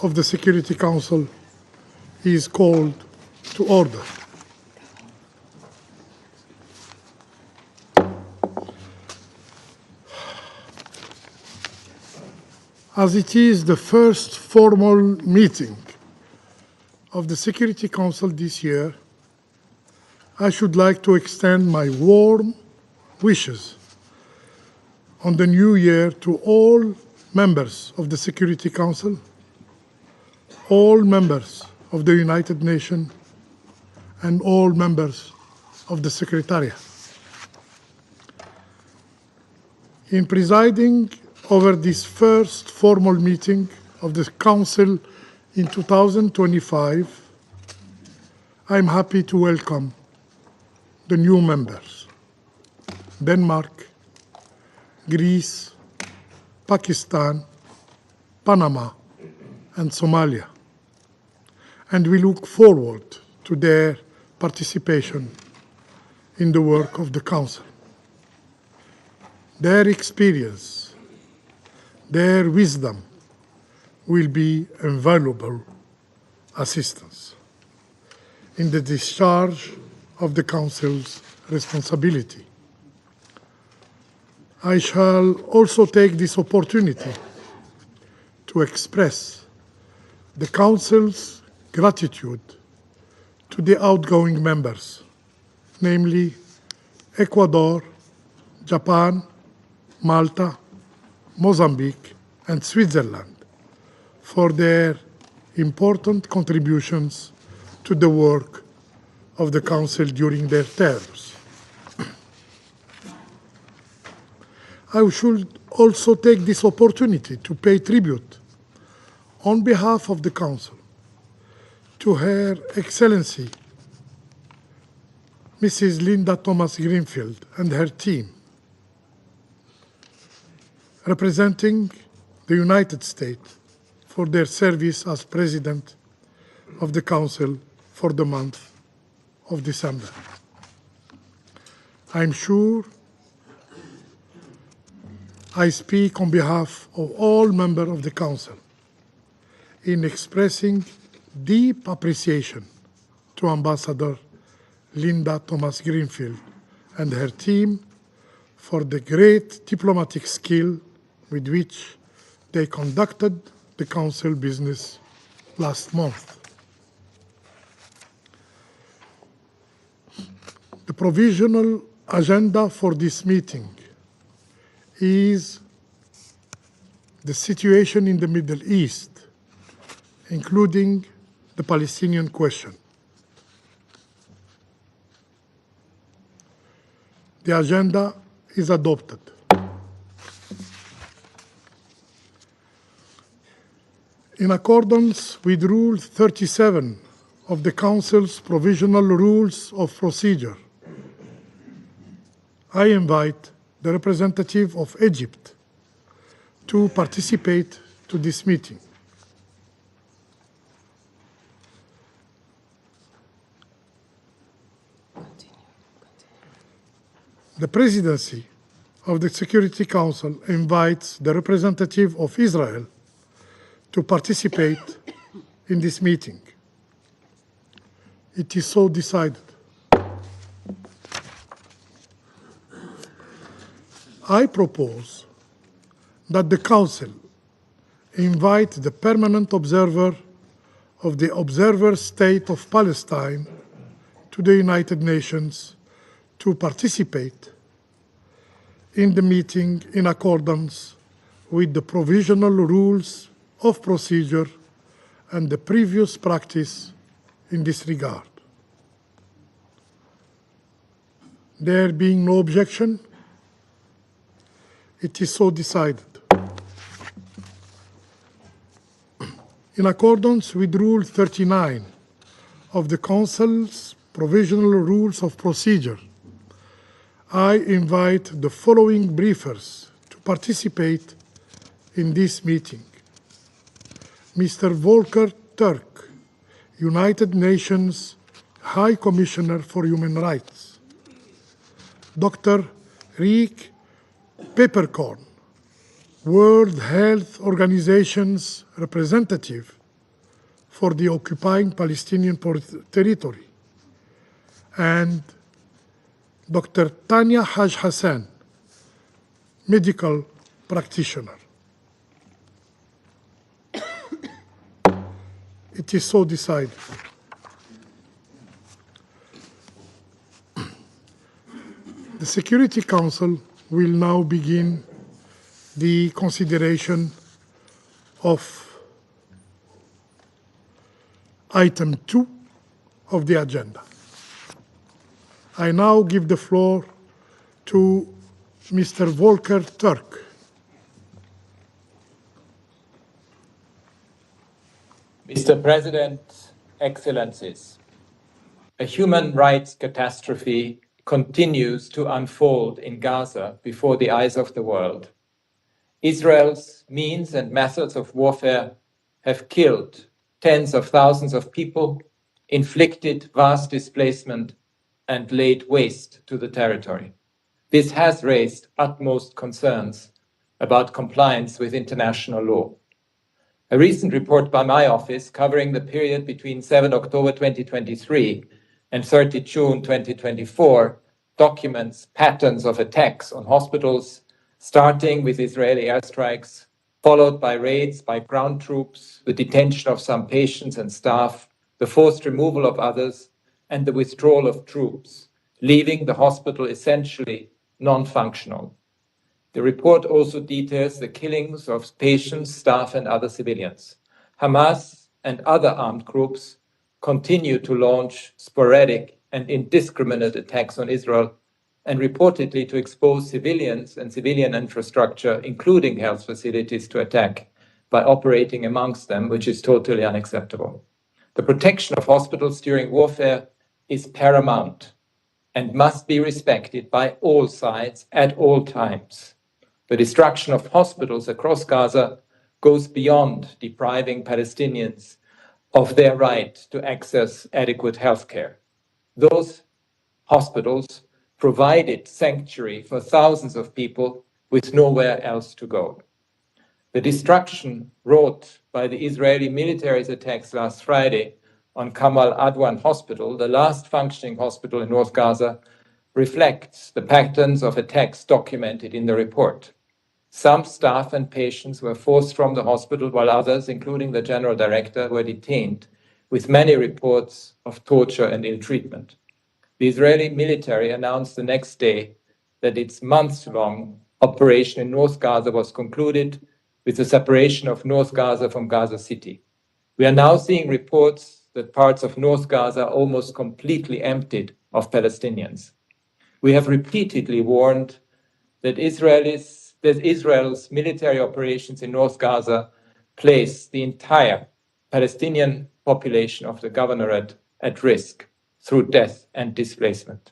of the Security Council is called to order. As it is the first formal meeting of the Security Council this year, I should like to extend my warm wishes on the new year to all members of the Security Council, all members of the United Nations, and all members of the Secretariat. In presiding over this first formal meeting of the Council in 2025, I am happy to welcome the new members: Denmark, Greece, Pakistan, Panama, and Somalia, and we look forward to their participation in the work of the Council. Their experience, their wisdom will be invaluable assistance in the discharge of the Council's responsibility. I shall also take this opportunity to express the Council's gratitude to the outgoing members, namely Ecuador, Japan, Malta, Mozambique, and Switzerland, for their important contributions to the work of the Council during their terms. I should also take this opportunity to pay tribute on behalf of the Council to Her Excellency Mrs. Linda Thomas-Greenfield and her team, representing the United States, for their service as President of the Council for the month of December. I'm sure I speak on behalf of all members of the Council in expressing deep appreciation to Ambassador Linda Thomas-Greenfield and her team for the great diplomatic skill with which they conducted the Council business last month. The provisional agenda for this meeting is the situation in the Middle East, including the Palestinian question. The agenda is adopted. In accordance with Rule 37 of the Council's Provisional Rules of Procedure, I invite the representative of Egypt to participate to this meeting. The Presidency of the Security Council invites the representative of Israel to participate in this meeting. It is so decided. I propose that the Council invite the permanent observer of the Observer State of Palestine to the United Nations to participate in the meeting in accordance with the provisional rules of procedure and the previous practice in this regard. There being no objection, it is so decided. In accordance with Rule 39 of the Council's Provisional Rules of Procedure, I invite the following briefers to participate in this meeting: Mr. Volker Turk, United Nations High Commissioner for Human Rights; Dr. Rick Peppercorn, World Health Organization's representative for the occupying Palestinian territory, and Dr. Tanya Haj Hassan, medical practitioner. It is so decided. The Security Council will now begin the consideration of item 2 of the agenda. I now give the floor to Mr. Volker Turk. Mr. President, Excellencies, a human rights catastrophe continues to unfold in Gaza before the eyes of the world. Israel's means and methods of warfare have killed tens of thousands of people, inflicted vast displacement, and laid waste to the territory. This has raised utmost concerns about compliance with international law. A recent report by my office covering the period between 7 October 2023 and 30 June 2024 documents patterns of attacks on hospitals, starting with Israeli airstrikes, followed by raids by ground troops, the detention of some patients and staff, the forced removal of others, and the withdrawal of troops, leaving the hospital essentially non-functional. The report also details the killings of patients, staff, and other civilians. Hamas and other armed groups continue to launch sporadic and indiscriminate attacks on Israel and reportedly to expose civilians and civilian infrastructure, including health facilities, to attack by operating amongst them, which is totally unacceptable. The protection of hospitals during warfare is paramount and must be respected by all sides at all times. The destruction of hospitals across Gaza goes beyond depriving Palestinians of their right to access adequate health care. Those hospitals provided sanctuary for thousands of people with nowhere else to go. The destruction wrought by the Israeli military's attacks last Friday on Kamal Adwan Hospital, the last functioning hospital in North Gaza, reflects the patterns of attacks documented in the report. Some staff and patients were forced from the hospital, while others, including the general director, were detained, with many reports of torture and ill treatment. The Israeli military announced the next day that its months-long operation in North Gaza was concluded with the separation of North Gaza from Gaza City. We are now seeing reports that parts of North Gaza are almost completely emptied of Palestinians. We have repeatedly warned that Israel's military operations in North Gaza place the entire Palestinian population of the governorate at risk through death and displacement.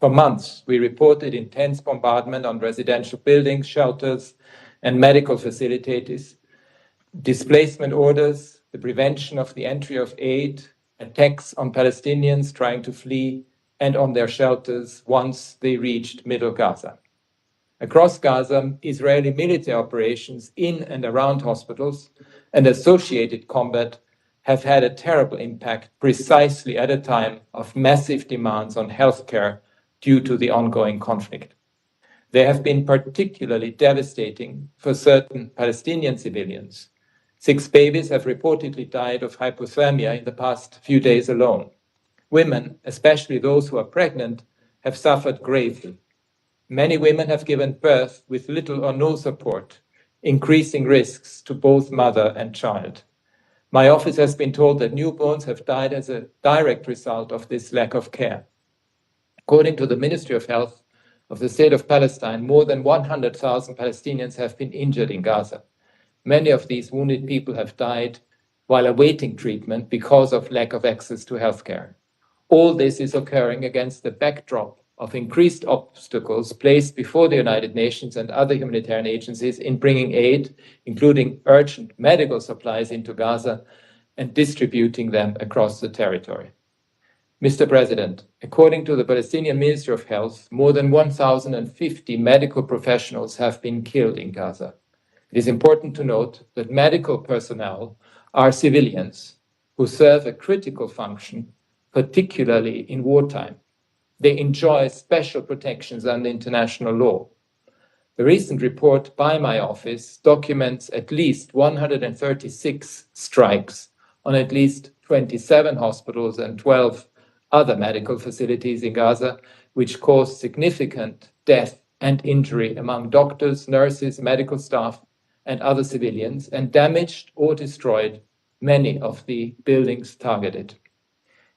For months, we reported intense bombardment on residential buildings, shelters, and medical facilities, displacement orders, the prevention of the entry of aid, attacks on Palestinians trying to flee, and on their shelters once they reached Middle Gaza. Across Gaza, Israeli military operations in and around hospitals and associated combat have had a terrible impact precisely at a time of massive demands on healthcare due to the ongoing conflict. They have been particularly devastating for certain Palestinian civilians. 6 babies have reportedly died of hypothermia in the past few days alone. Women, especially those who are pregnant, have suffered gravely. Many women have given birth with little or no support, increasing risks to both mother and child. My office has been told that newborns have died as a direct result of this lack of care. According to the Ministry of Health of the State of Palestine, more than 100,000 Palestinians have been injured in Gaza. Many of these wounded people have died while awaiting treatment because of lack of access to healthcare. All this is occurring against the backdrop of increased obstacles placed before the United Nations and other humanitarian agencies in bringing aid, including urgent medical supplies, into Gaza and distributing them across the territory. Mr. President, according to the Palestinian Ministry of Health, more than 1,050 medical professionals have been killed in Gaza. It is important to note that medical personnel are civilians who serve a critical function, particularly in wartime. They enjoy special protections under international law. The recent report by my office documents at least 136 strikes on at least 27 hospitals and 12 other medical facilities in Gaza, which caused significant death and injury among doctors, nurses, medical staff, and other civilians, and damaged or destroyed many of the buildings targeted.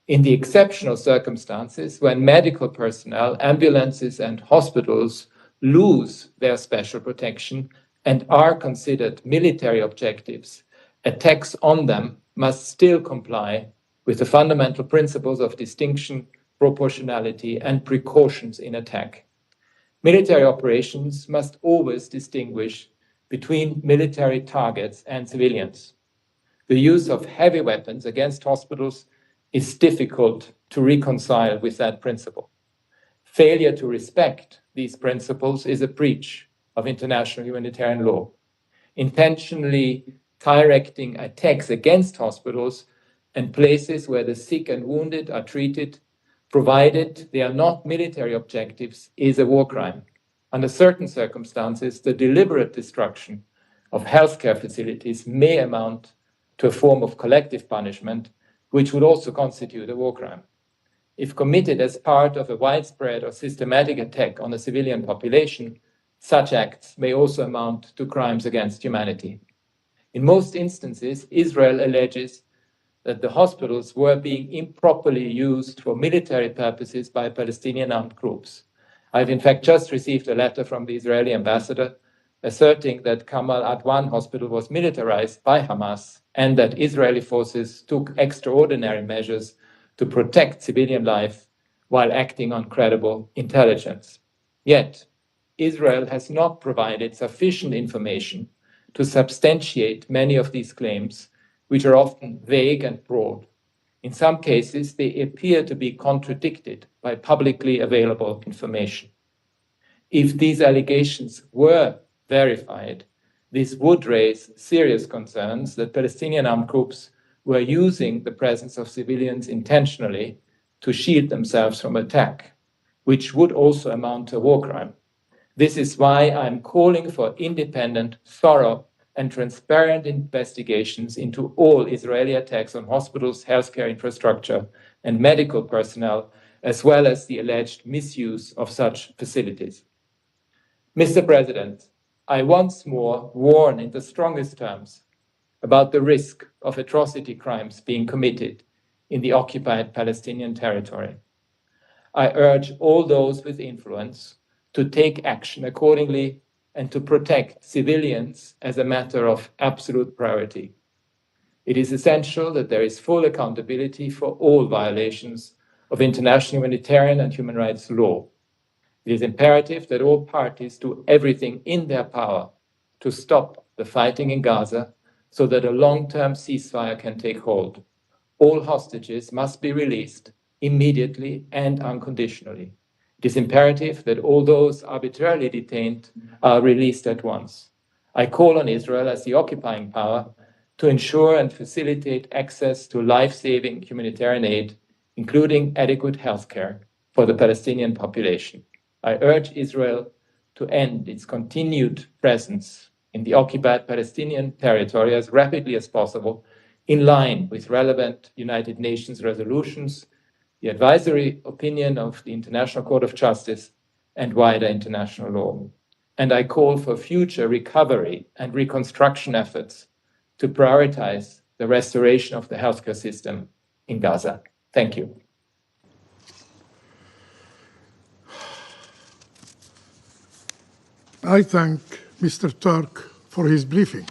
In the exceptional circumstances when medical personnel, ambulances, and hospitals lose their special protection and are considered military objectives, attacks on them must still comply with the fundamental principles of distinction, proportionality, and precautions in attack. Military operations must always distinguish between military targets and civilians. The use of heavy weapons against hospitals is difficult to reconcile with that principle. Failure to respect these principles is a breach of international humanitarian law. Intentionally directing attacks against hospitals and places where the sick and wounded are treated, provided they are not military objectives, is a war crime. Under certain circumstances, the deliberate destruction of healthcare facilities may amount to a form of collective punishment, which would also constitute a war crime. If committed as part of a widespread or systematic attack on a civilian population, such acts may also amount to crimes against humanity. In most instances, Israel alleges that the hospitals were being improperly used for military purposes by Palestinian armed groups. I've in fact just received a letter from the Israeli ambassador asserting that Kamal Adwan hospital was militarized by Hamas and that Israeli forces took extraordinary measures to protect civilian life while acting on credible intelligence. Yet, Israel has not provided sufficient information to substantiate many of these claims, which are often vague and broad. In some cases, they appear to be contradicted by publicly available information. If these allegations were verified, this would raise serious concerns that Palestinian armed groups were using the presence of civilians intentionally to shield themselves from attack, which would also amount to a war crime. This is why I'm calling for independent, thorough, and transparent investigations into all Israeli attacks on hospitals, healthcare infrastructure, and medical personnel, as well as the alleged misuse of such facilities. Mr. President, I once more warn in the strongest terms about the risk of atrocity crimes being committed in the occupied Palestinian territory. I urge all those with influence to take action accordingly and to protect civilians as a matter of absolute priority. It is essential that there is full accountability for all violations of international humanitarian and human rights law. It is imperative that all parties do everything in their power to stop the fighting in Gaza so that a long-term ceasefire can take hold. All hostages must be released immediately and unconditionally. It is imperative that all those arbitrarily detained are released at once. I call on Israel as the occupying power to ensure and facilitate access to life-saving humanitarian aid, including adequate health care for the Palestinian population. I urge Israel to end its continued presence in the occupied Palestinian territory as rapidly as possible, in line with relevant United Nations resolutions, the advisory opinion of the International Court of Justice, and wider international law. And I call for future recovery and reconstruction efforts to prioritize the restoration of the healthcare system in Gaza. Thank you. I thank Mr. Turk for his briefing.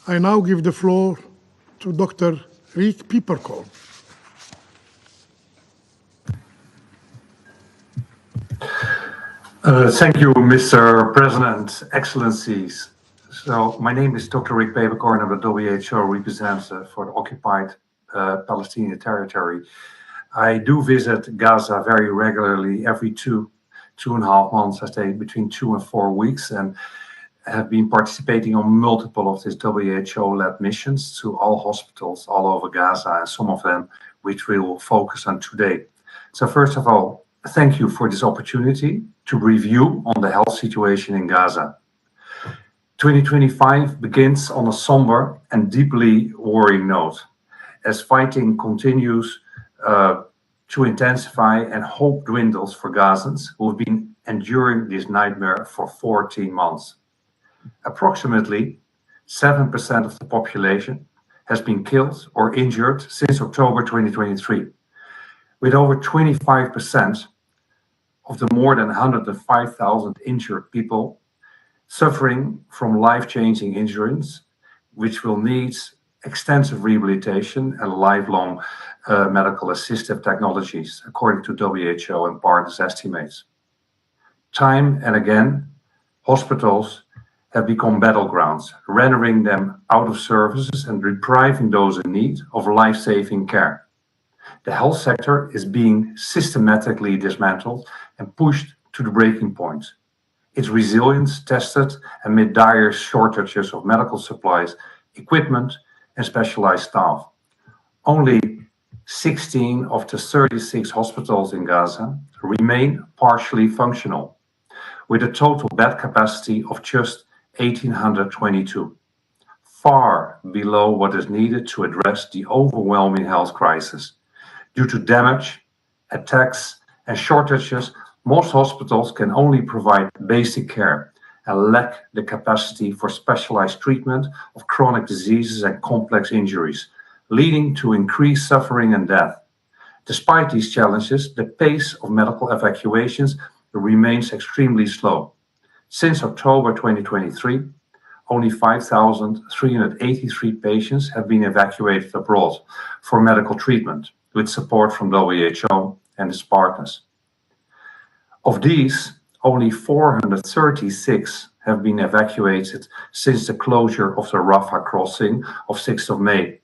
I now give the floor to Dr. Riek Pieperkorn. Thank you, Mr. President, Excellencies. So my name is Dr. Riek Pieperkorn. I'm the WHO representative for the occupied Palestinian territory. I do visit Gaza very regularly, every two and a half months. I stay between 2 and 4 weeks, and have been participating on multiple of these WHO-led missions to all hospitals all over Gaza, and some of them which we will focus on today. So first of all, thank you for this opportunity to review on the health situation in Gaza. 2025 begins on a somber and deeply worrying note, as fighting continues to intensify and hope dwindles for Gazans who have been enduring this nightmare for 14 months. Approximately 7% of the population has been killed or injured since October 2023, with over 25% of the more than 105,000 injured people suffering from life-changing injuries, which will need extensive rehabilitation and lifelong medical assistive technologies, according to WHO and partners' estimates. Time and again, hospitals have become battlegrounds, rendering them out of services and depriving those in need of life-saving care. The health sector is being systematically dismantled and pushed to the breaking point. Its resilience tested amid dire shortages of medical supplies, equipment, and specialized staff. Only 16 of the 36 hospitals in Gaza remain partially functional, with a total bed capacity of just 1,822, far below what is needed to address the overwhelming health crisis. Due to damage, attacks, and shortages, most hospitals can only provide basic care and lack the capacity for specialized treatment of chronic diseases and complex injuries, leading to increased suffering and death. Despite these challenges, the pace of medical evacuations remains extremely slow. Since October 2023, only 5,383 patients have been evacuated abroad for medical treatment, with support from WHO and its partners. Of these, only 436 have been evacuated since the closure of the Rafah crossing of 6th of May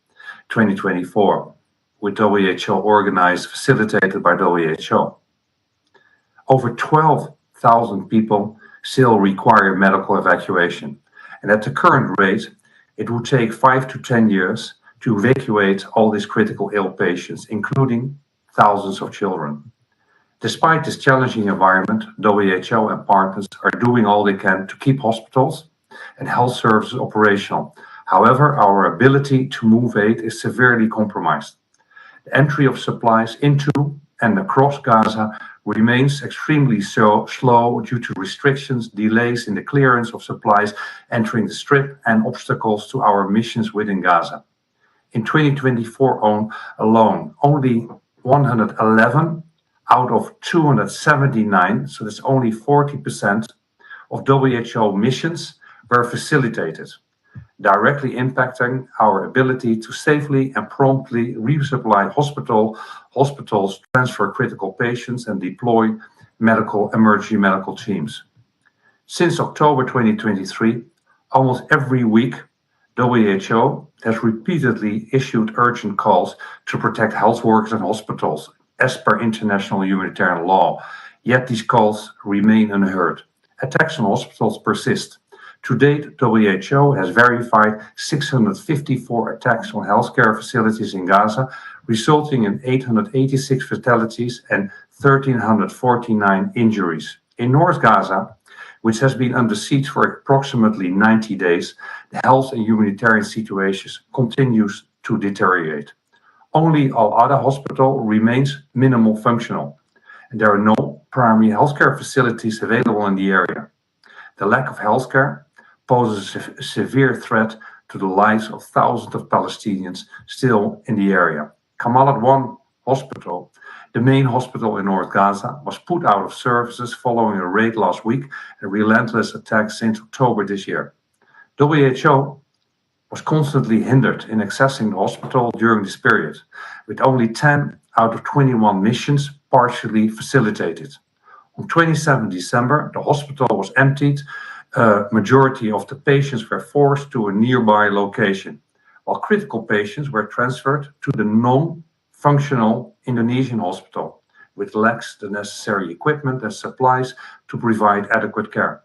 2024, with WHO organized, facilitated by WHO. Over 12,000 people still require medical evacuation, and at the current rate, it would take 5 to 10 years to evacuate all these critical ill patients, including thousands of children. Despite this challenging environment, WHO and partners are doing all they can to keep hospitals and health services operational. However, our ability to move aid is severely compromised. The entry of supplies into and across Gaza remains extremely slow due to restrictions, delays in the clearance of supplies entering the Strip, and obstacles to our missions within Gaza. In 2024 alone, only 111 out of 279, so that's only 40% of WHO missions were facilitated, directly impacting our ability to safely and promptly resupply hospitals, transfer critical patients, and deploy emergency medical teams. Since October 2023, almost every week, WHO has repeatedly issued urgent calls to protect health workers and hospitals, as per international humanitarian law, yet these calls remain unheard. Attacks on hospitals persist. To date, WHO has verified 654 attacks on healthcare facilities in Gaza, resulting in 886 fatalities and 1,349 injuries. In North Gaza, which has been under siege for approximately 90 days, the health and humanitarian situation continues to deteriorate. Only Al-Ada Hospital remains minimal functional, and there are no primary healthcare facilities available in the area. The lack of healthcare poses a severe threat to the lives of thousands of Palestinians still in the area. Kamal Adwan Hospital, the main hospital in North Gaza, was put out of services following a raid last week and relentless attacks since October this year. WHO was constantly hindered in accessing the hospital during this period, with only 10 out of 21 missions partially facilitated. On 27 December, the hospital was emptied. Majority of the patients were forced to a nearby location, while critical patients were transferred to the non-functional Indonesian hospital, which lacks the necessary equipment and supplies to provide adequate care.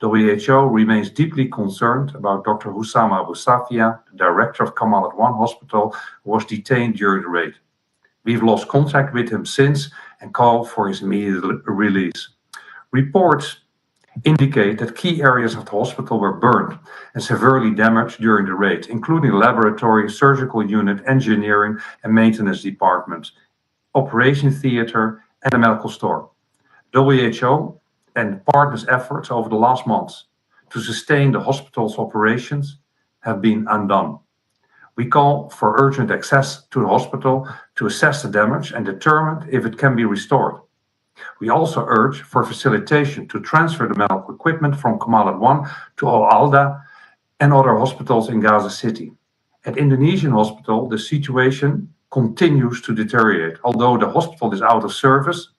WHO remains deeply concerned about Dr. Hussam Abu Safia, the director of Kamal Adwan Hospital, who was detained during the raid. We've lost contact with him since and call for his immediate release. Reports indicate that key areas of the hospital were burned and severely damaged during the raid, including laboratory, surgical unit, engineering and maintenance department, operation theater, and a medical store. WHO and partners' efforts over the last months to sustain the hospital's operations have been undone. We call for urgent access to the hospital to assess the damage and determine if it can be restored. We also urge for facilitation to transfer the medical equipment from Kamal Adwan to Al Alda and other hospitals in Gaza City. At Indonesian hospital, the situation continues to deteriorate. Although the hospital is out of service,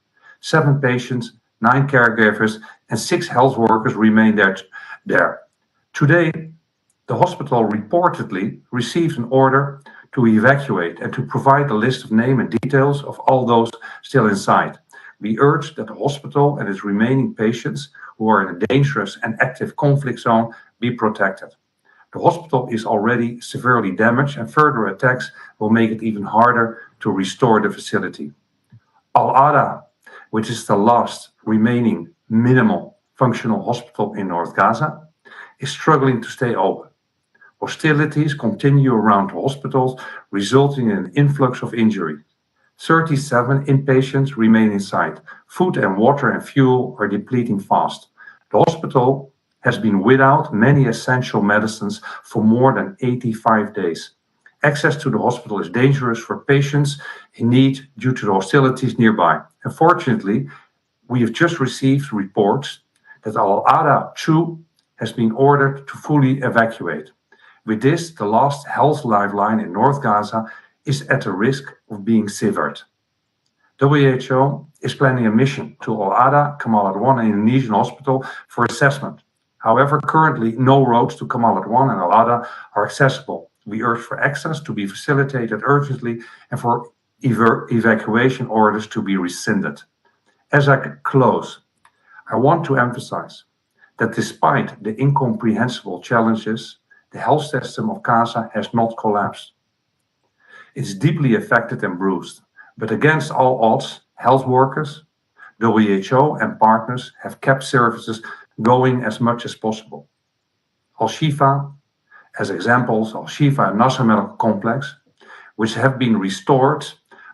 7 patients, 9 caregivers, and 6 health workers remain there. Today, the hospital reportedly received an order to evacuate and to provide a list of names and details of all those still inside. We urge that the hospital and its remaining patients who are in a dangerous and active conflict zone be protected. The hospital is already severely damaged and further attacks will make it even harder to restore the facility. Al-Ada, which is the last remaining minimal functional hospital in North Gaza, is struggling to stay open. Hostilities continue around the hospitals, resulting in an influx of injuries. 37 inpatients remain inside. Food and water and fuel are depleting fast. The hospital has been without many essential medicines for more than 85 days. Access to the hospital is dangerous for patients in need due to the hostilities nearby. Unfortunately, we have just received reports that Al-Ada 2 has been ordered to fully evacuate. With this, the last health lifeline in North Gaza is at the risk of being severed. WHO is planning a mission to Al-Ada, Kamal Adwan, and Indonesian hospital for assessment. However, currently no roads to Kamal Adwan and Al-Ada are accessible. We urge for access to be facilitated urgently and for evacuation orders to be rescinded. As I close, I want to emphasize that despite the incomprehensible challenges, the health system of Gaza has not collapsed. It's deeply affected and bruised, but against all odds, health workers, WHO and partners have kept services going as much as possible. Al-Shifa, as examples, Al-Shifa and Nasser Medical Complex, which have been restored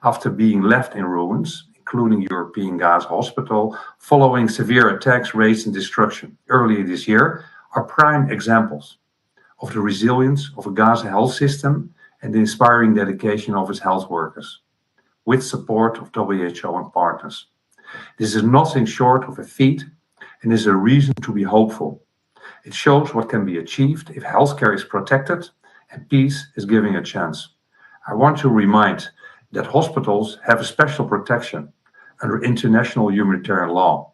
after being left in ruins, including European Gaza Hospital, following severe attacks, raids and destruction earlier this year, are prime examples of the resilience of a Gaza health system and the inspiring dedication of its health workers, with support of WHO and partners. This is nothing short of a feat and is a reason to be hopeful. It shows what can be achieved if healthcare is protected and peace is given a chance. I want to remind that hospitals have a special protection under international humanitarian law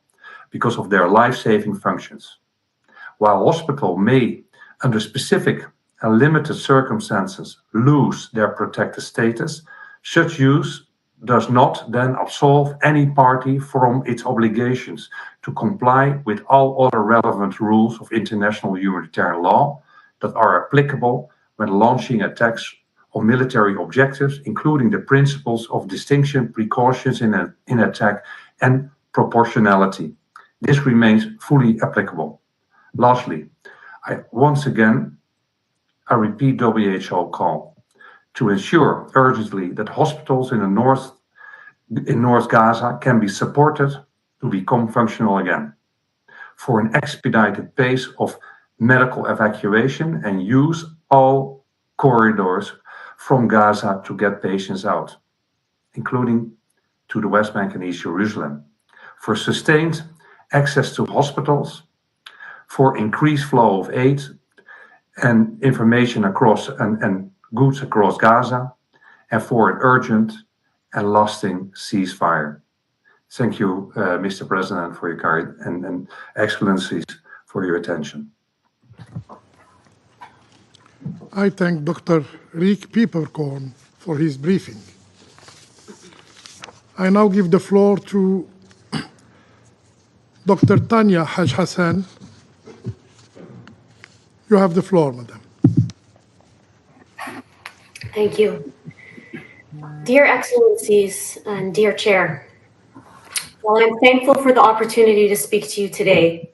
because of their life-saving functions. While hospital may, under specific and limited circumstances, lose their protected status, such use does not then absolve any party from its obligations to comply with all other relevant rules of international humanitarian law that are applicable when launching attacks on military objectives, including the principles of distinction, precautions in attack, and proportionality. This remains fully applicable. Lastly, I repeat WHO call to ensure urgently that hospitals in North Gaza can be supported to become functional again, for an expedited pace of medical evacuation and use all corridors from Gaza to get patients out, including to the West Bank and East Jerusalem, for sustained access to hospitals, for increased flow of aid and information across and goods across Gaza, and for an urgent and lasting ceasefire. Thank you, Mr. President, for your kind and Excellencies for your attention. I thank Dr. Rick Peppercorn for his briefing. I now give the floor to Dr. Tanya Haj Hassan, You have the floor, madam. Thank you. Dear Excellencies and dear Chair, while I'm thankful for the opportunity to speak to you today,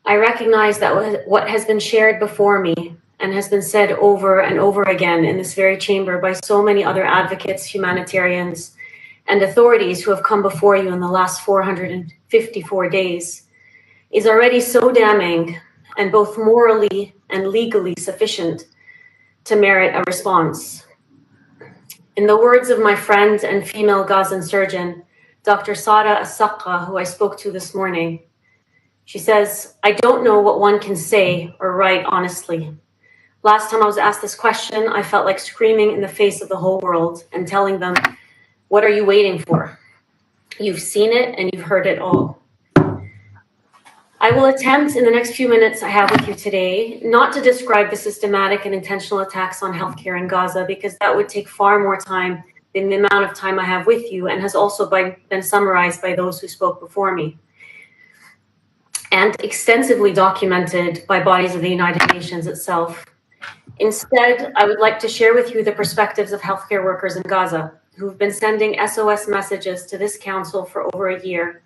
I recognize that what has been shared before me and has been said over and over again in this very chamber by so many other advocates, humanitarians, and authorities who have come before you in the last 454 days is already so damning and both morally and legally sufficient to merit a response. In the words of my friend and female Gazan surgeon, Dr. Sara As-Saqqa, who I spoke to this morning, she says, "I don't know what one can say or write honestly. Last time I was asked this question, I felt like screaming in the face of the whole world and telling them, what are you waiting for? You've seen it and you've heard it all." I will attempt in the next few minutes I have with you today not to describe the systematic and intentional attacks on healthcare in Gaza, because that would take far more time than the amount of time I have with you and has also been summarized by those who spoke before me and extensively documented by bodies of the United Nations itself. Instead, I would like to share with you the perspectives of healthcare workers in Gaza who've been sending SOS messages to this council for over a year,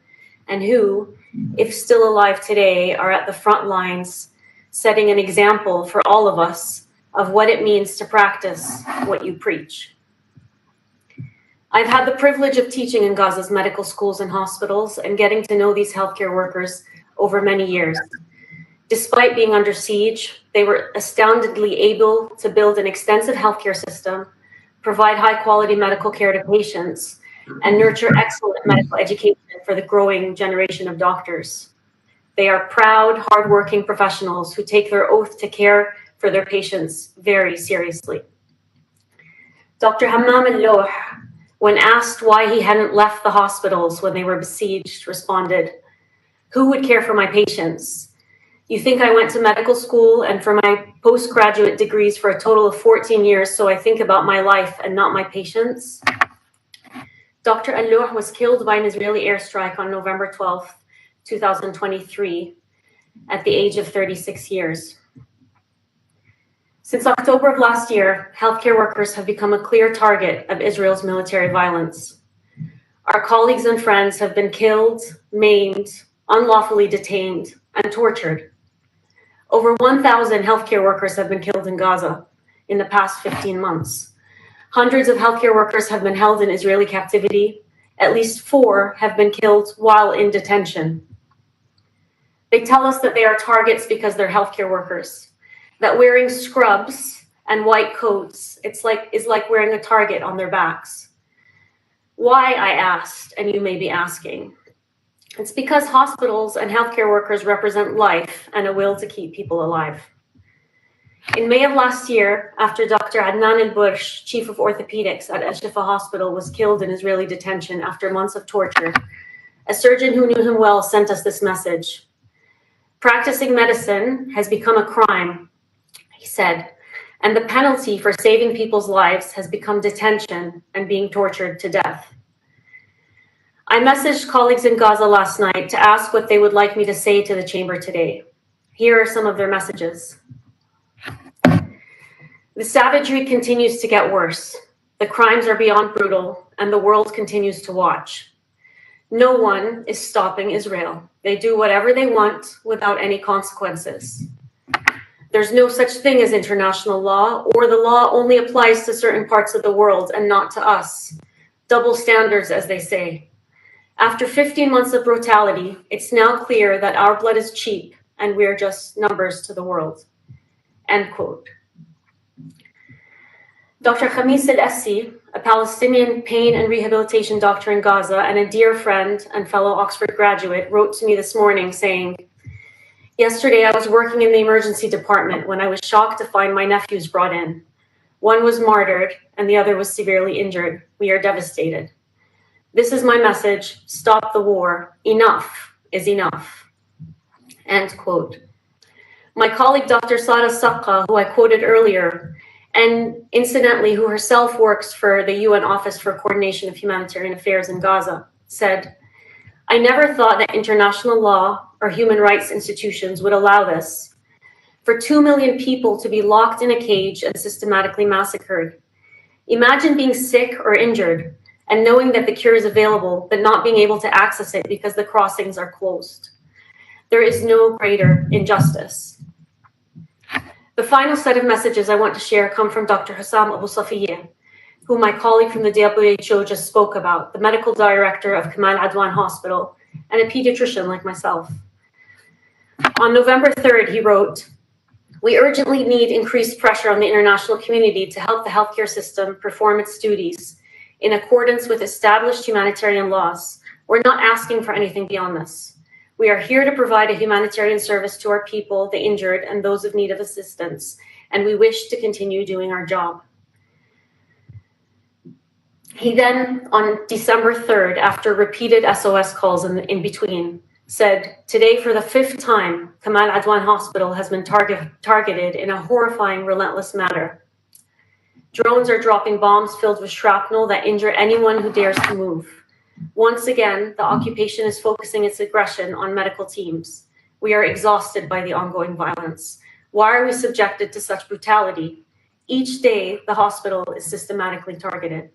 and who, if still alive today, are at the front lines, setting an example for all of us of what it means to practice what you preach. I've had the privilege of teaching in Gaza's medical schools and hospitals and getting to know these healthcare workers over many years. Despite being under siege, they were astoundingly able to build an extensive healthcare system, provide high-quality medical care to patients, and nurture excellent medical education for the growing generation of doctors. They are proud, hardworking professionals who take their oath to care for their patients very seriously. Dr. Hammam al-Lawh, when asked why he hadn't left the hospitals when they were besieged, responded, "Who would care for my patients? You think I went to medical school and for my postgraduate degrees for a total of 14 years, so I think about my life and not my patients?" Dr. al-Lawh was killed by an Israeli airstrike on November 12th, 2023, at the age of 36 years. Since October of last year, healthcare workers have become a clear target of Israel's military violence. Our colleagues and friends have been killed, maimed, unlawfully detained, and tortured. Over 1,000 healthcare workers have been killed in Gaza in the past 15 months. Hundreds of healthcare workers have been held in Israeli captivity. At least 4 have been killed while in detention. They tell us that they are targets because they're healthcare workers, that wearing scrubs and white coats is like wearing a target on their backs. Why, I asked, and you may be asking. It's because hospitals and healthcare workers represent life and a will to keep people alive. In May of last year, after Dr. Adnan al-Bursh, chief of orthopedics at Al-Shifa Hospital, was killed in Israeli detention after months of torture, a surgeon who knew him well sent us this message. "Practicing medicine has become a crime," he said, "and the penalty for saving people's lives has become detention and being tortured to death." I messaged colleagues in Gaza last night to ask what they would like me to say to the chamber today. Here are some of their messages. The savagery continues to get worse. The crimes are beyond brutal, and the world continues to watch. No one is stopping Israel. They do whatever they want without any consequences. There's no such thing as international law, or the law only applies to certain parts of the world and not to us. Double standards, as they say. After 15 months of brutality, it's now clear that our blood is cheap and we're just numbers to the world. End quote. Dr. Khamis al-Assi, a Palestinian pain and rehabilitation doctor in Gaza and a dear friend and fellow Oxford graduate, wrote to me this morning saying, "Yesterday I was working in the emergency department when I was shocked to find my nephews brought in. One was martyred and the other was severely injured. We are devastated. This is my message: stop the war. Enough is enough." End quote. My colleague, Dr. Sara As-Saqqa, who I quoted earlier, and incidentally, who herself works for the UN Office for Coordination of Humanitarian Affairs in Gaza, said, "I never thought that international law or human rights institutions would allow this. for 2 million people to be locked in a cage and systematically massacred. Imagine being sick or injured and knowing that the cure is available, but not being able to access it because the crossings are closed. There is no greater injustice. The final set of messages I want to share come from Dr. Hussam Abu Safiyyeh, who my colleague from the WHO just spoke about, the medical director of Kamal Adwan Hospital and a pediatrician like myself. On November 3rd, he wrote, "We urgently need increased pressure on the international community to help the healthcare system perform its duties in accordance with established humanitarian laws. We're not asking for anything beyond this. We are here to provide a humanitarian service to our people, the injured, and those in need of assistance, and we wish to continue doing our job." He then, on December 3rd, after repeated SOS calls in between, said, "Today, for the 5th time, Kamal Adwan Hospital has been targeted in a horrifying, relentless manner. Drones are dropping bombs filled with shrapnel that injure anyone who dares to move. Once again, the occupation is focusing its aggression on medical teams. We are exhausted by the ongoing violence. Why are we subjected to such brutality? Each day, the hospital is systematically targeted."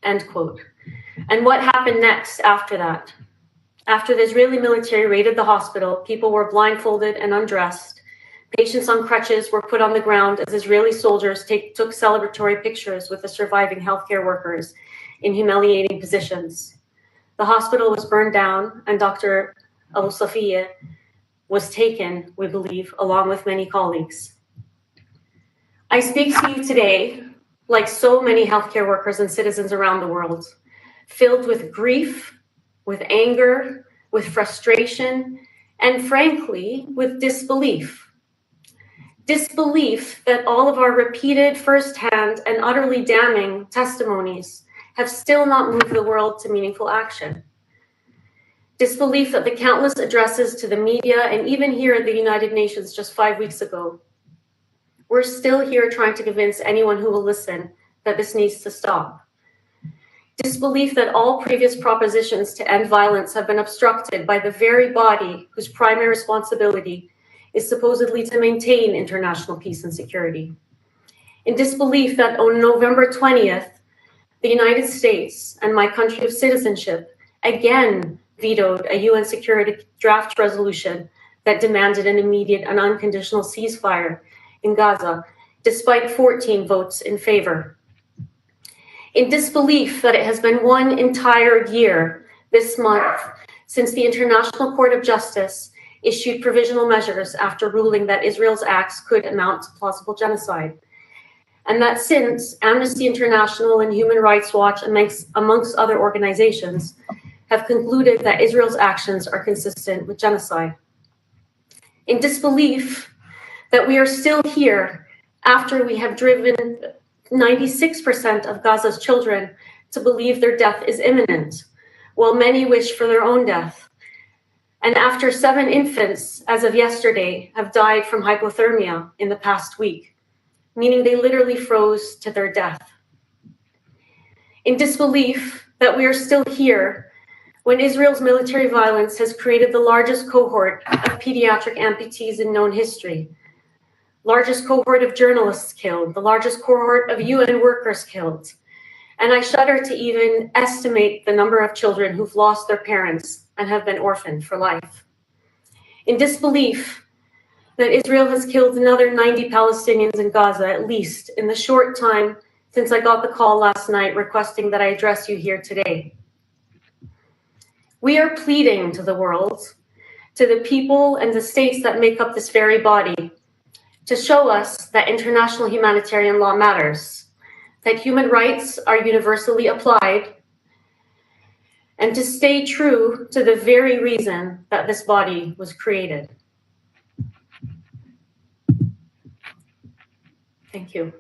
End quote. And what happened next after that? After the Israeli military raided the hospital, people were blindfolded and undressed. Patients on crutches were put on the ground as Israeli soldiers took celebratory pictures with the surviving healthcare workers in humiliating positions. The hospital was burned down, and Dr. Abu Safiyyeh was taken, we believe, along with many colleagues. I speak to you today, like so many healthcare workers and citizens around the world, filled with grief, with anger, with frustration, and frankly, with disbelief. Disbelief that all of our repeated firsthand and utterly damning testimonies have still not moved the world to meaningful action. Disbelief that the countless addresses to the media and even here at the United Nations just 5 weeks ago, we're still here trying to convince anyone who will listen that this needs to stop. Disbelief that all previous propositions to end violence have been obstructed by the very body whose primary responsibility is supposedly to maintain international peace and security. In disbelief that on November 20th, the United States and my country of citizenship again vetoed a UN security draft resolution that demanded an immediate and unconditional ceasefire in Gaza, despite 14 votes in favor. In disbelief that it has been one entire year this month since the International Court of Justice issued provisional measures after ruling that Israel's acts could amount to plausible genocide. And that since Amnesty International and Human Rights Watch, amongst other organizations, have concluded that Israel's actions are consistent with genocide. In disbelief that we are still here after we have driven 96% of Gaza's children to believe their death is imminent, while many wish for their own death. And after 7 infants, as of yesterday, have died from hypothermia in the past week, meaning they literally froze to their death. In disbelief that we are still here when Israel's military violence has created the largest cohort of pediatric amputees in known history, largest cohort of journalists killed, the largest cohort of UN workers killed. And I shudder to even estimate the number of children who've lost their parents and have been orphaned for life. In disbelief that Israel has killed another 90 Palestinians in Gaza, at least in the short time since I got the call last night requesting that I address you here today. We are pleading to the world, to the people and the states that make up this very body, to show us that international humanitarian law matters, that human rights are universally applied, and to stay true to the very reason that this body was created. Thank you.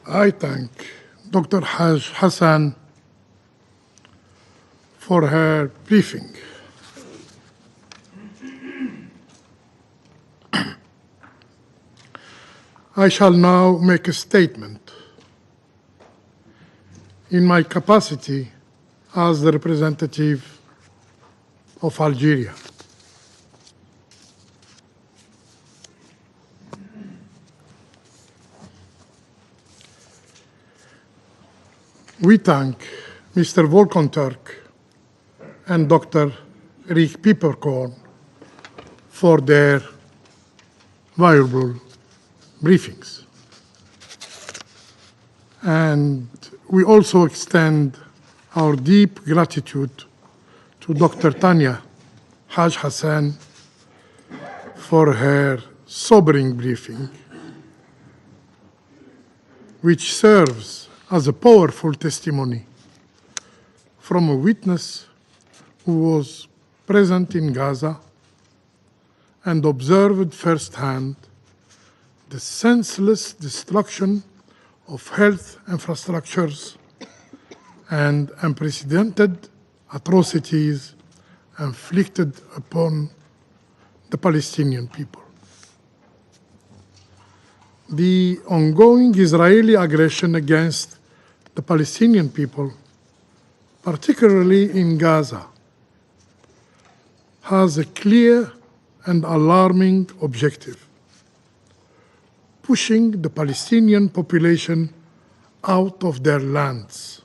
I thank Dr. Haj Hassan for her briefing. I shall now make a statement in my capacity as the representative of Algeria. We thank Mr. Volker Turk and Dr. Rick Peppercorn for their valuable briefings. And we also extend our deep gratitude to Dr. Tanya Haj Hassan for her sobering briefing, which serves as a powerful testimony from a witness who was present in Gaza and observed firsthand the senseless destruction of health infrastructures and unprecedented atrocities inflicted upon the Palestinian people. The ongoing Israeli aggression against the Palestinian people, particularly in Gaza, has a clear and alarming objective: pushing the Palestinian population out of their lands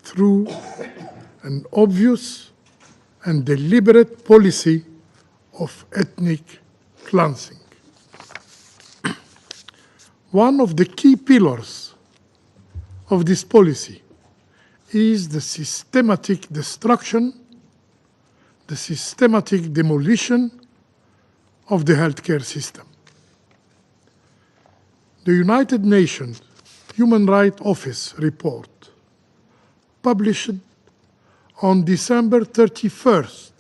through an obvious and deliberate policy of ethnic cleansing. One of the key pillars of this policy is the systematic destruction, the systematic demolition of the healthcare system. The United Nations Human Rights Office report, published on December 31st,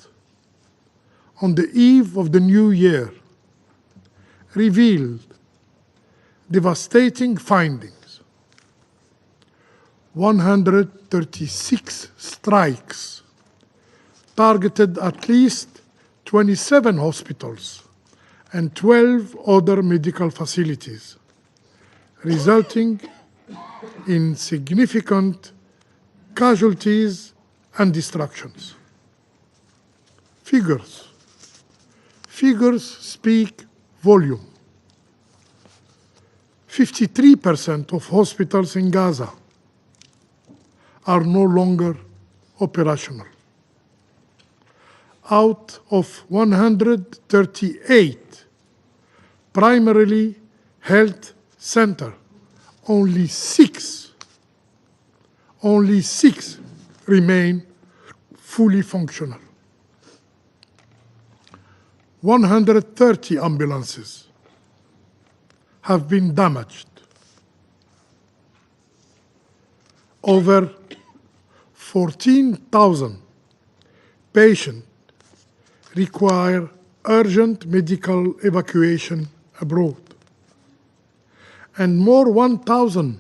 on the eve of the new year, revealed devastating findings. 136 strikes targeted at least 27 hospitals and 12 other medical facilities, resulting in significant casualties and destructions. Figures speak volume. 53% of hospitals in Gaza are no longer operational. Out of 138 primarily health centers, only six remain fully functional. 130 ambulances have been damaged. Over 14,000 patients require urgent medical evacuation abroad, and more 1,000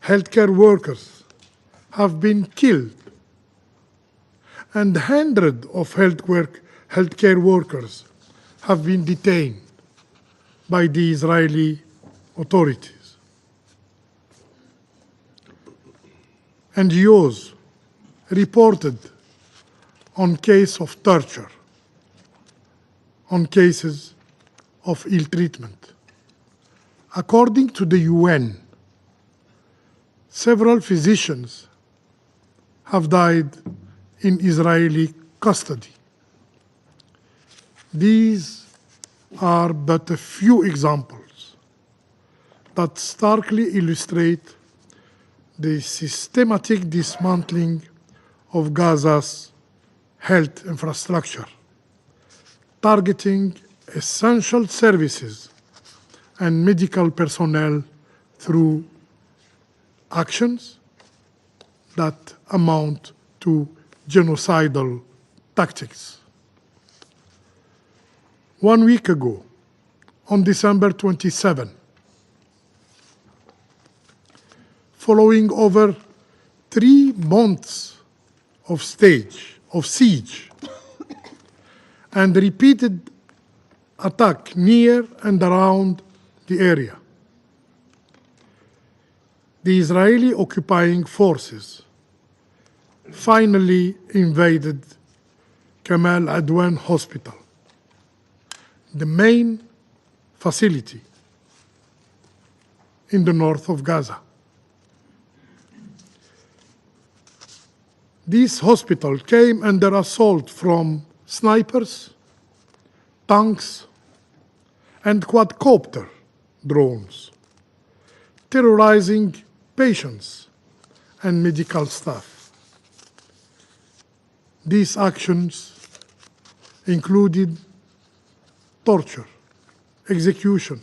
healthcare workers have been killed, and hundreds of healthcare workers have been detained by the Israeli authorities. NGOs reported on cases of torture, on cases of ill treatment. According to the UN, several physicians have died in Israeli custody. These are but a few examples that starkly illustrate the systematic dismantling of Gaza's health infrastructure, targeting essential services and medical personnel through actions that amount to genocidal tactics. 1 week ago, on December 27, following over 3 months of siege and repeated attack near and around the area, the Israeli occupying forces finally invaded Kamal Adwan Hospital, the main facility in the north of Gaza. This hospital came under assault from snipers, tanks, and quadcopter drones, terrorizing patients and medical staff. These actions included torture, execution,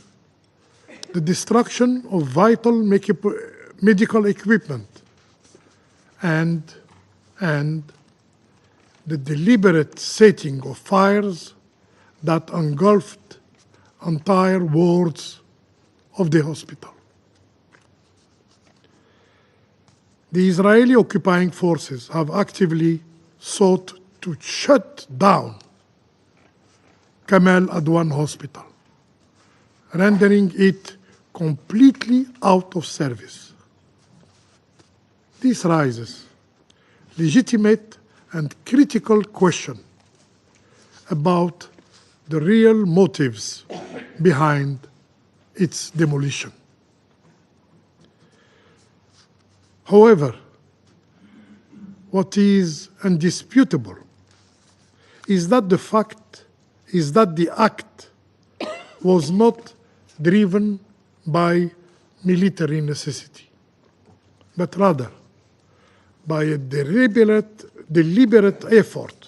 the destruction of vital medical equipment, and the deliberate setting of fires that engulfed entire wards of the hospital. The Israeli occupying forces have actively sought to shut down Kamal Adwan Hospital, rendering it completely out of service. This raises legitimate and critical question about the real motives behind its demolition. However, what is indisputable is that the act was not driven by military necessity, but rather by a deliberate effort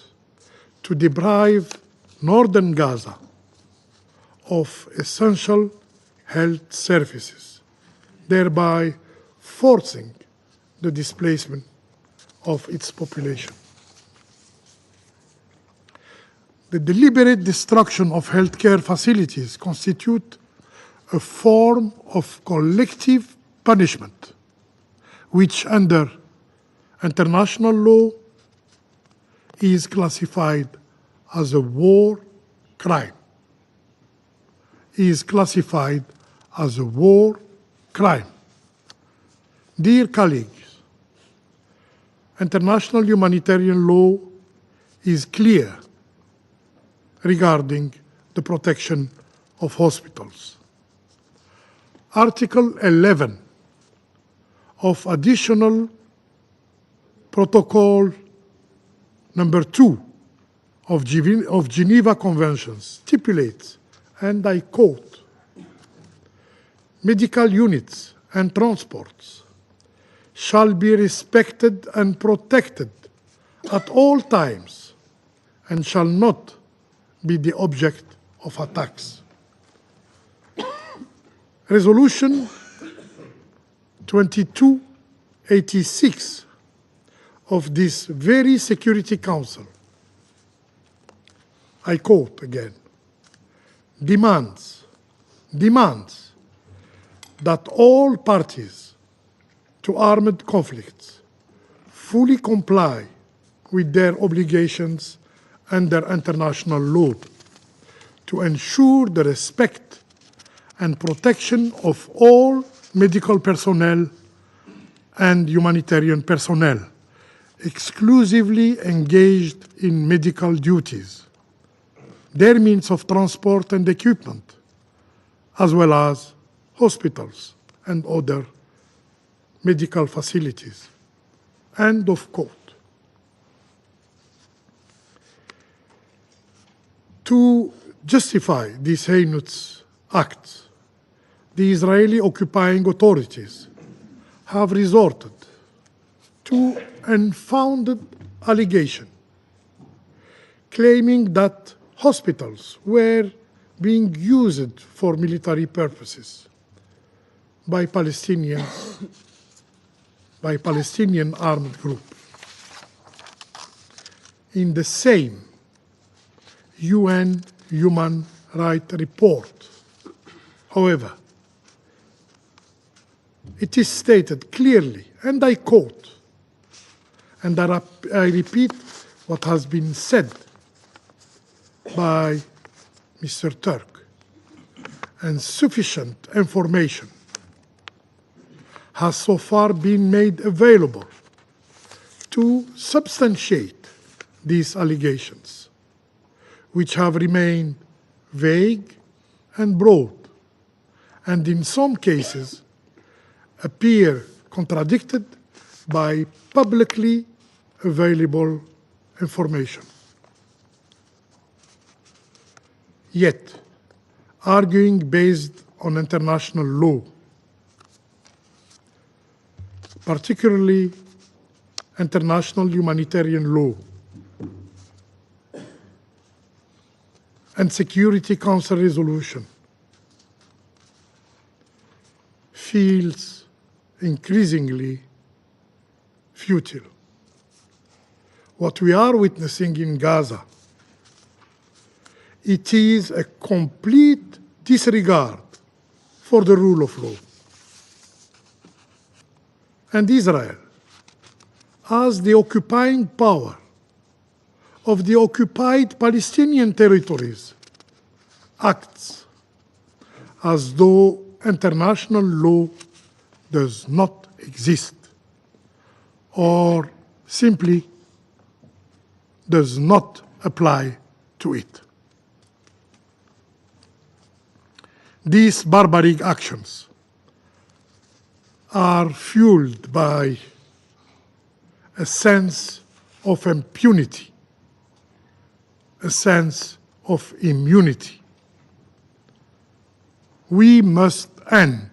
to deprive northern Gaza of essential health services, thereby forcing the displacement of its population. The deliberate destruction of healthcare facilities constitute a form of collective punishment, which under international law is classified as a war crime. Dear colleagues, international humanitarian law is clear regarding the protection of hospitals. Article 11 of Additional Protocol number 2 of Geneva Conventions stipulates, and I quote, "Medical units and transports shall be respected and protected at all times and shall not be the object of attacks." Resolution 2286 of this very Security Council, I quote again, demands that all parties to armed conflicts fully comply with their obligations under international law to ensure the respect and protection of all medical personnel and humanitarian personnel exclusively engaged in medical duties, their means of transport and equipment, as well as hospitals and other medical facilities. End of quote. To justify these heinous acts, the Israeli occupying authorities have resorted to unfounded allegation, claiming that hospitals were being used for military purposes by Palestinian armed group. In the same UN Human Rights Report, however, it is stated clearly, and I quote, and I repeat what has been said by Mr. Turk, and sufficient information has so far been made available to substantiate these allegations, which have remained vague and broad, and in some cases appear contradicted by publicly available information. Yet, arguing based on international law, particularly international humanitarian law and Security Council resolution, feels increasingly futile. What we are witnessing in Gaza, it is a complete disregard for the rule of law. And Israel, as the occupying power of the occupied Palestinian territories, acts as though international law does not exist or simply does not apply to it. These barbaric actions are fueled by a sense of impunity, a sense of immunity. We must end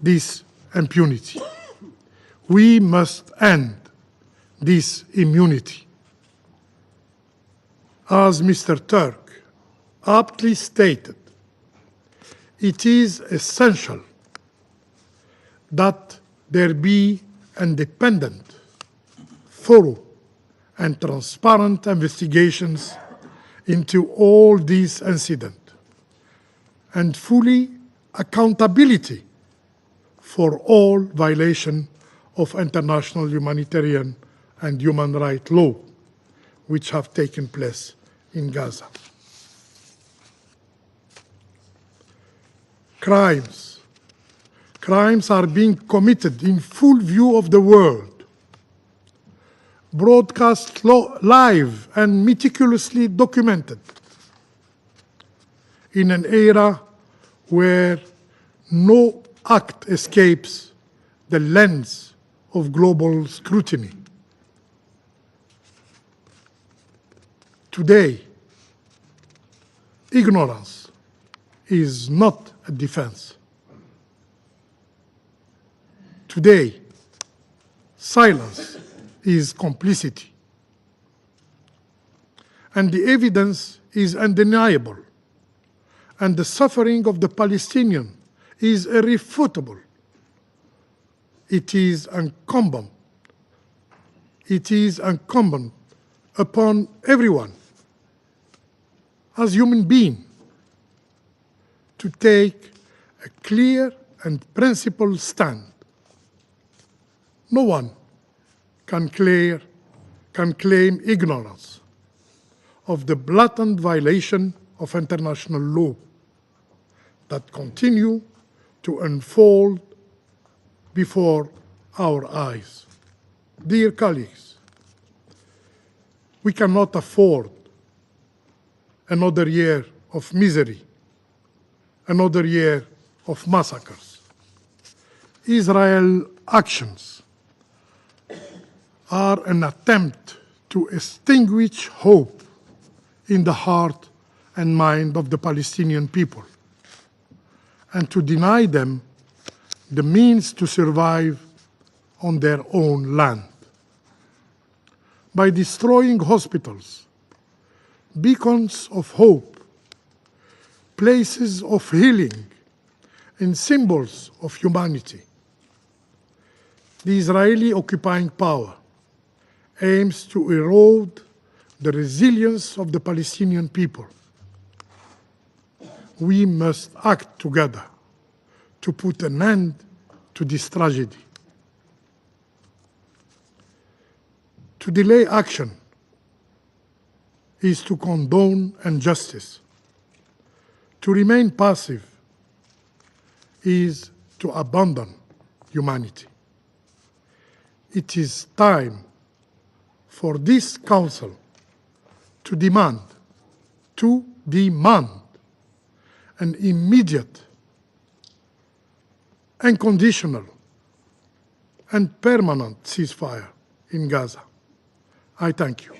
this impunity. We must end this immunity. As Mr. Turk aptly stated, it is essential that there be independent, thorough, and transparent investigations into all these incidents, and fully accountability for all violation of international humanitarian and human rights law which have taken place in Gaza. Crimes are being committed in full view of the world, broadcast live and meticulously documented in an era where no act escapes the lens of global scrutiny. Today, ignorance is not a defense. Today, silence is complicity. And the evidence is undeniable. And the suffering of the Palestinians is irrefutable. It is incumbent upon everyone as human being to take a clear and principled stand. No one can claim ignorance of the blatant violation of international law that continue to unfold before our eyes. Dear colleagues, we cannot afford another year of misery, another year of massacres. Israel's actions are an attempt to extinguish hope in the heart and mind of the Palestinian people, and to deny them the means to survive on their own land. By destroying hospitals, beacons of hope, places of healing, and symbols of humanity, the Israeli occupying power aims to erode the resilience of the Palestinian people. We must act together to put an end to this tragedy. To delay action is to condone injustice. To remain passive is to abandon humanity. It is time for this Council to demand an immediate, unconditional, and permanent ceasefire in Gaza. I thank you.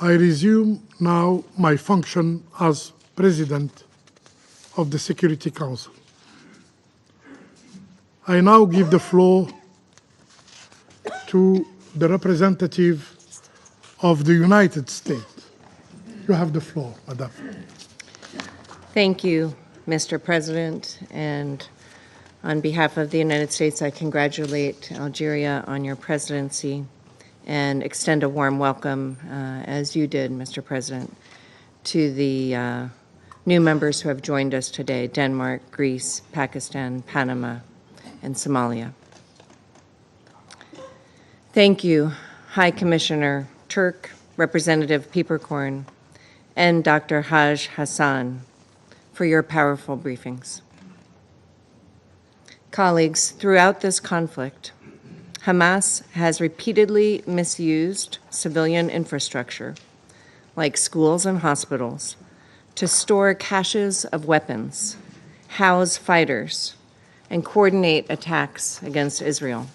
I resume now my function as President of the Security Council. I now give the floor to the representative of the United States. You have the floor, Madam. Thank you, Mr. President. And on behalf of the United States, I congratulate Algeria on your presidency and extend a warm welcome, as you did, Mr. President, to the new members who have joined us today: Denmark, Greece, Pakistan, Panama, and Somalia. Thank you, High Commissioner Turk, Representative Peeperkorn, and Dr. Haj Hassan for your powerful briefings. Colleagues, throughout this conflict, Hamas has repeatedly misused civilian infrastructure, like schools and hospitals, to store caches of weapons, house fighters, and coordinate attacks against Israel.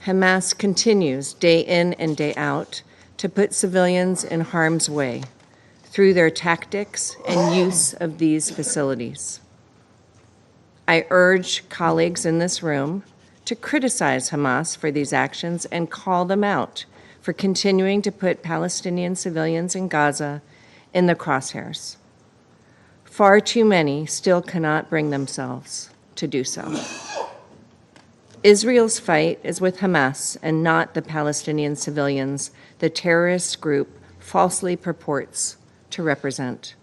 Hamas continues day in and day out to put civilians in harm's way through their tactics and use of these facilities. I urge colleagues in this room to criticize Hamas for these actions and call them out for continuing to put Palestinian civilians in Gaza in the crosshairs. Far too many still cannot bring themselves to do so. Israel's fight is with Hamas and not the Palestinian civilians the terrorist group falsely purports to represent.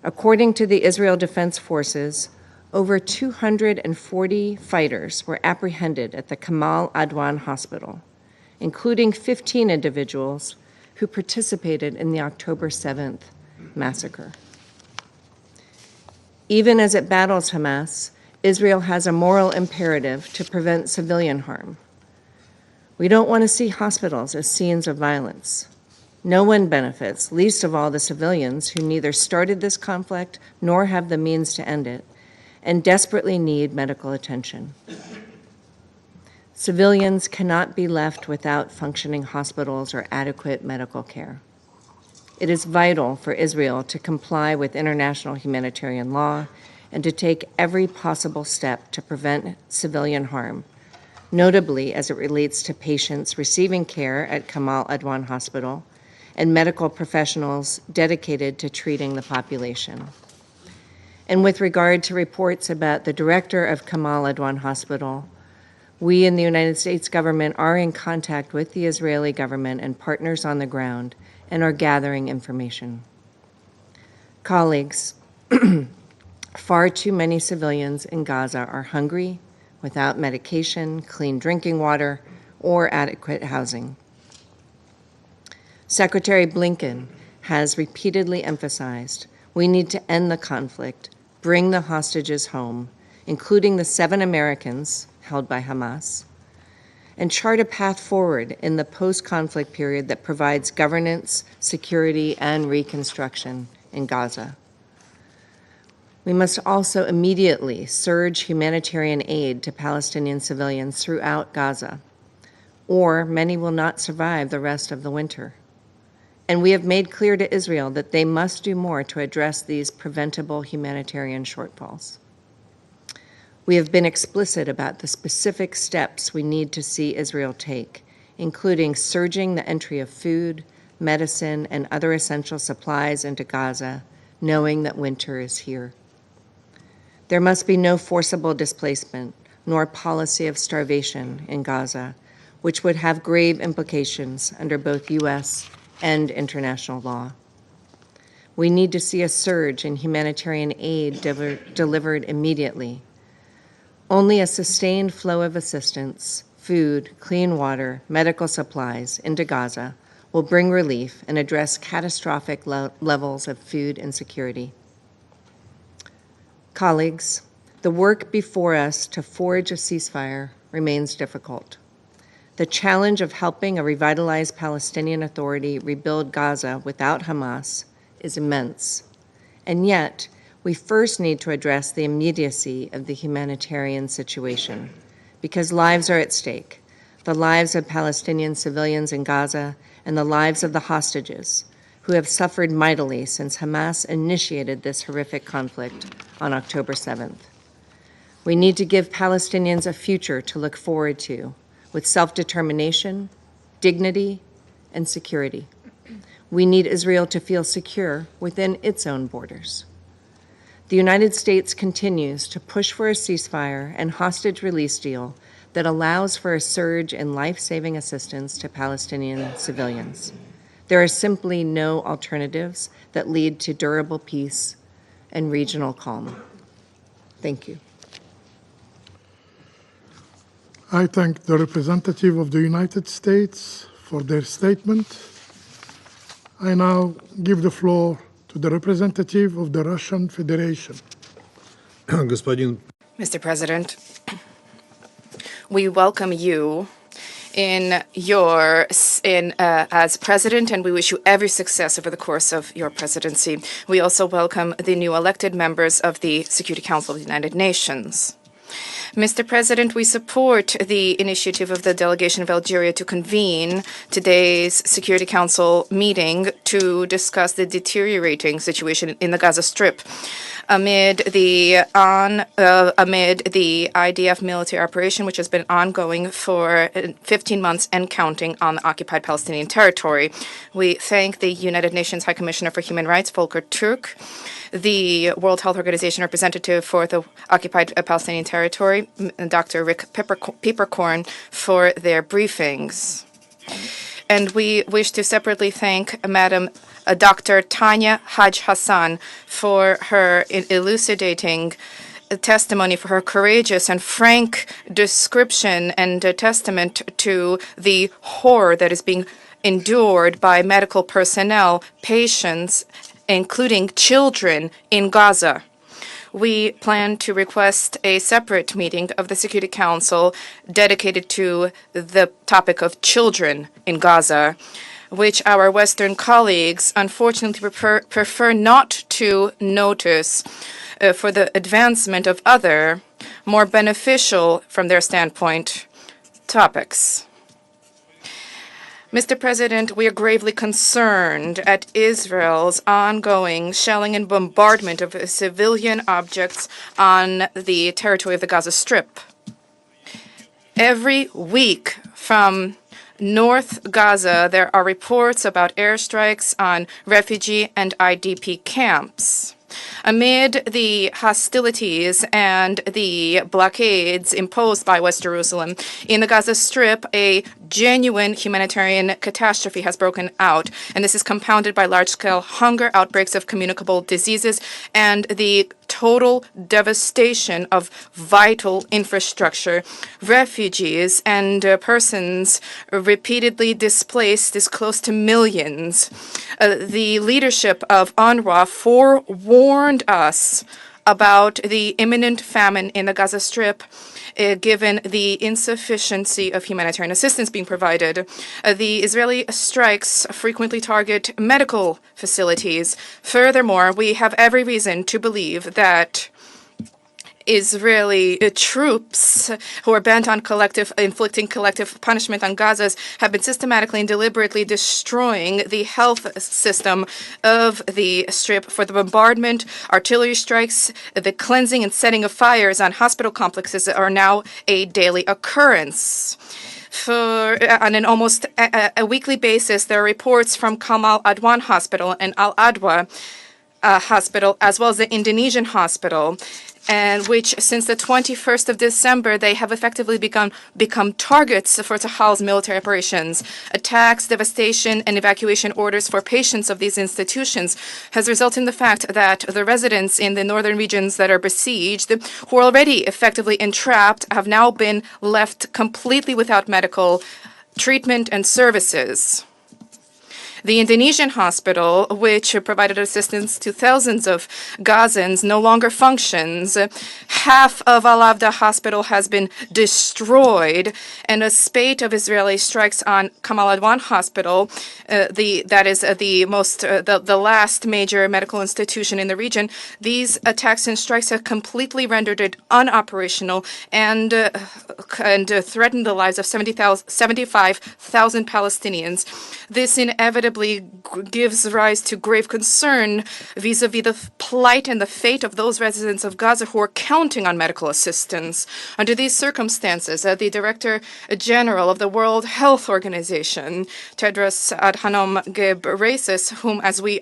According to the Israel Defense Forces, over 240 fighters were apprehended at the Kamal Adwan Hospital, including 15 individuals who participated in the October 7th massacre. Even as it battles Hamas, Israel has a moral imperative to prevent civilian harm. We don't want to see hospitals as scenes of violence. No one benefits, least of all the civilians who neither started this conflict nor have the means to end it, and desperately need medical attention. Civilians cannot be left without functioning hospitals or adequate medical care. It is vital for Israel to comply with international humanitarian law and to take every possible step to prevent civilian harm, notably as it relates to patients receiving care at Kamal Adwan Hospital and medical professionals dedicated to treating the population. And with regard to reports about the director of Kamal Adwan Hospital, we in the United States government are in contact with the Israeli government and partners on the ground and are gathering information. Colleagues, far too many civilians in Gaza are hungry, without medication, clean drinking water, or adequate housing. Secretary Blinken has repeatedly emphasized we need to end the conflict, bring the hostages home, including the 7 Americans held by Hamas, and chart a path forward in the post-conflict period that provides governance, security, and reconstruction in Gaza. We must also immediately surge humanitarian aid to Palestinian civilians throughout Gaza, or many will not survive the rest of the winter. And we have made clear to Israel that they must do more to address these preventable humanitarian shortfalls. We have been explicit about the specific steps we need to see Israel take, including surging the entry of food, medicine, and other essential supplies into Gaza, knowing that winter is here. There must be no forcible displacement, nor policy of starvation in Gaza, which would have grave implications under both U.S. and international law. We need to see a surge in humanitarian aid delivered immediately. Only a sustained flow of assistance, food, clean water, medical supplies into Gaza will bring relief and address catastrophic levels of food insecurity. Colleagues, The work before us to forge a ceasefire remains difficult. The challenge of helping a revitalized Palestinian Authority rebuild Gaza without Hamas is immense. And yet, we first need to address the immediacy of the humanitarian situation, because lives are at stake, the lives of Palestinian civilians in Gaza and the lives of the hostages, who have suffered mightily since Hamas initiated this horrific conflict on October 7th. We need to give Palestinians a future to look forward to, with self-determination, dignity, and security. We need Israel to feel secure within its own borders. The United States continues to push for a ceasefire and hostage release deal that allows for a surge in life-saving assistance to Palestinian civilians. There are simply no alternatives that lead to durable peace and regional calm. Thank you. I thank the representative of the United States for their statement. I now give the floor to the representative of the Russian Federation. Mr. President, we welcome you as president, and we wish you every success over the course of your presidency. We also welcome the new elected members of the Security Council of the United Nations. Mr. President, we support the initiative of the delegation of Algeria to convene today's Security Council meeting to discuss the deteriorating situation in the Gaza Strip amid the IDF military operation, which has been ongoing for 15 months and counting on the occupied Palestinian territory. We thank the United Nations High Commissioner for Human Rights, Volker Turk, the World Health Organization representative for the occupied Palestinian territory, Dr. Rick Peppercorn, for their briefings. And we wish to separately thank Madam Dr. Tanya Haj Hassan for her elucidating testimony, for her courageous and frank description and a testament to the horror that is being endured by medical personnel, patients, including children in Gaza. We plan to request a separate meeting of the Security Council dedicated to the topic of children in Gaza, which our Western colleagues unfortunately prefer not to notice for the advancement of other, more beneficial from their standpoint, topics. Mr. President, we are gravely concerned at Israel's ongoing shelling and bombardment of civilian objects on the territory of the Gaza Strip. Every week from North Gaza, there are reports about airstrikes on refugee and IDP camps. Amid the hostilities and the blockades imposed by West Jerusalem, in the Gaza Strip, a genuine humanitarian catastrophe has broken out, and this is compounded by large-scale hunger, outbreaks of communicable diseases, and the total devastation of vital infrastructure. Refugees and persons repeatedly displaced is close to millions. The leadership of UNRWA forewarned us about the imminent famine in the Gaza Strip, given the insufficiency of humanitarian assistance being provided. The Israeli strikes frequently target medical facilities. Furthermore, we have every reason to believe that Israeli troops who are bent on inflicting collective punishment on Gazas have been systematically and deliberately destroying the health system of the Strip for the bombardment, artillery strikes, the cleansing and setting of fires on hospital complexes are now a daily occurrence. On an almost a weekly basis, there are reports from Kamal Adwan Hospital and Al Adwa Hospital, as well as the Indonesian hospital, and which since the 21st of December, they have effectively become targets for Tahal's military operations. Attacks, devastation, and evacuation orders for patients of these institutions has resulted in the fact that the residents in the northern regions that are besieged, who are already effectively entrapped, have now been left completely without medical treatment and services. The Indonesian hospital, which provided assistance to thousands of Gazans, no longer functions. Half of Al-Avda hospital has been destroyed, and a spate of Israeli strikes on Kamal Adwan hospital, that is the last major medical institution in the region. These attacks and strikes have completely rendered it unoperational and threatened the lives of 75,000 Palestinians. This inevitably gives rise to grave concern vis-a-vis the plight and the fate of those residents of Gaza who are counting on medical assistance. Under these circumstances, the Director General of the World Health Organization, Tedros Adhanom Ghebreyesus, whom, as we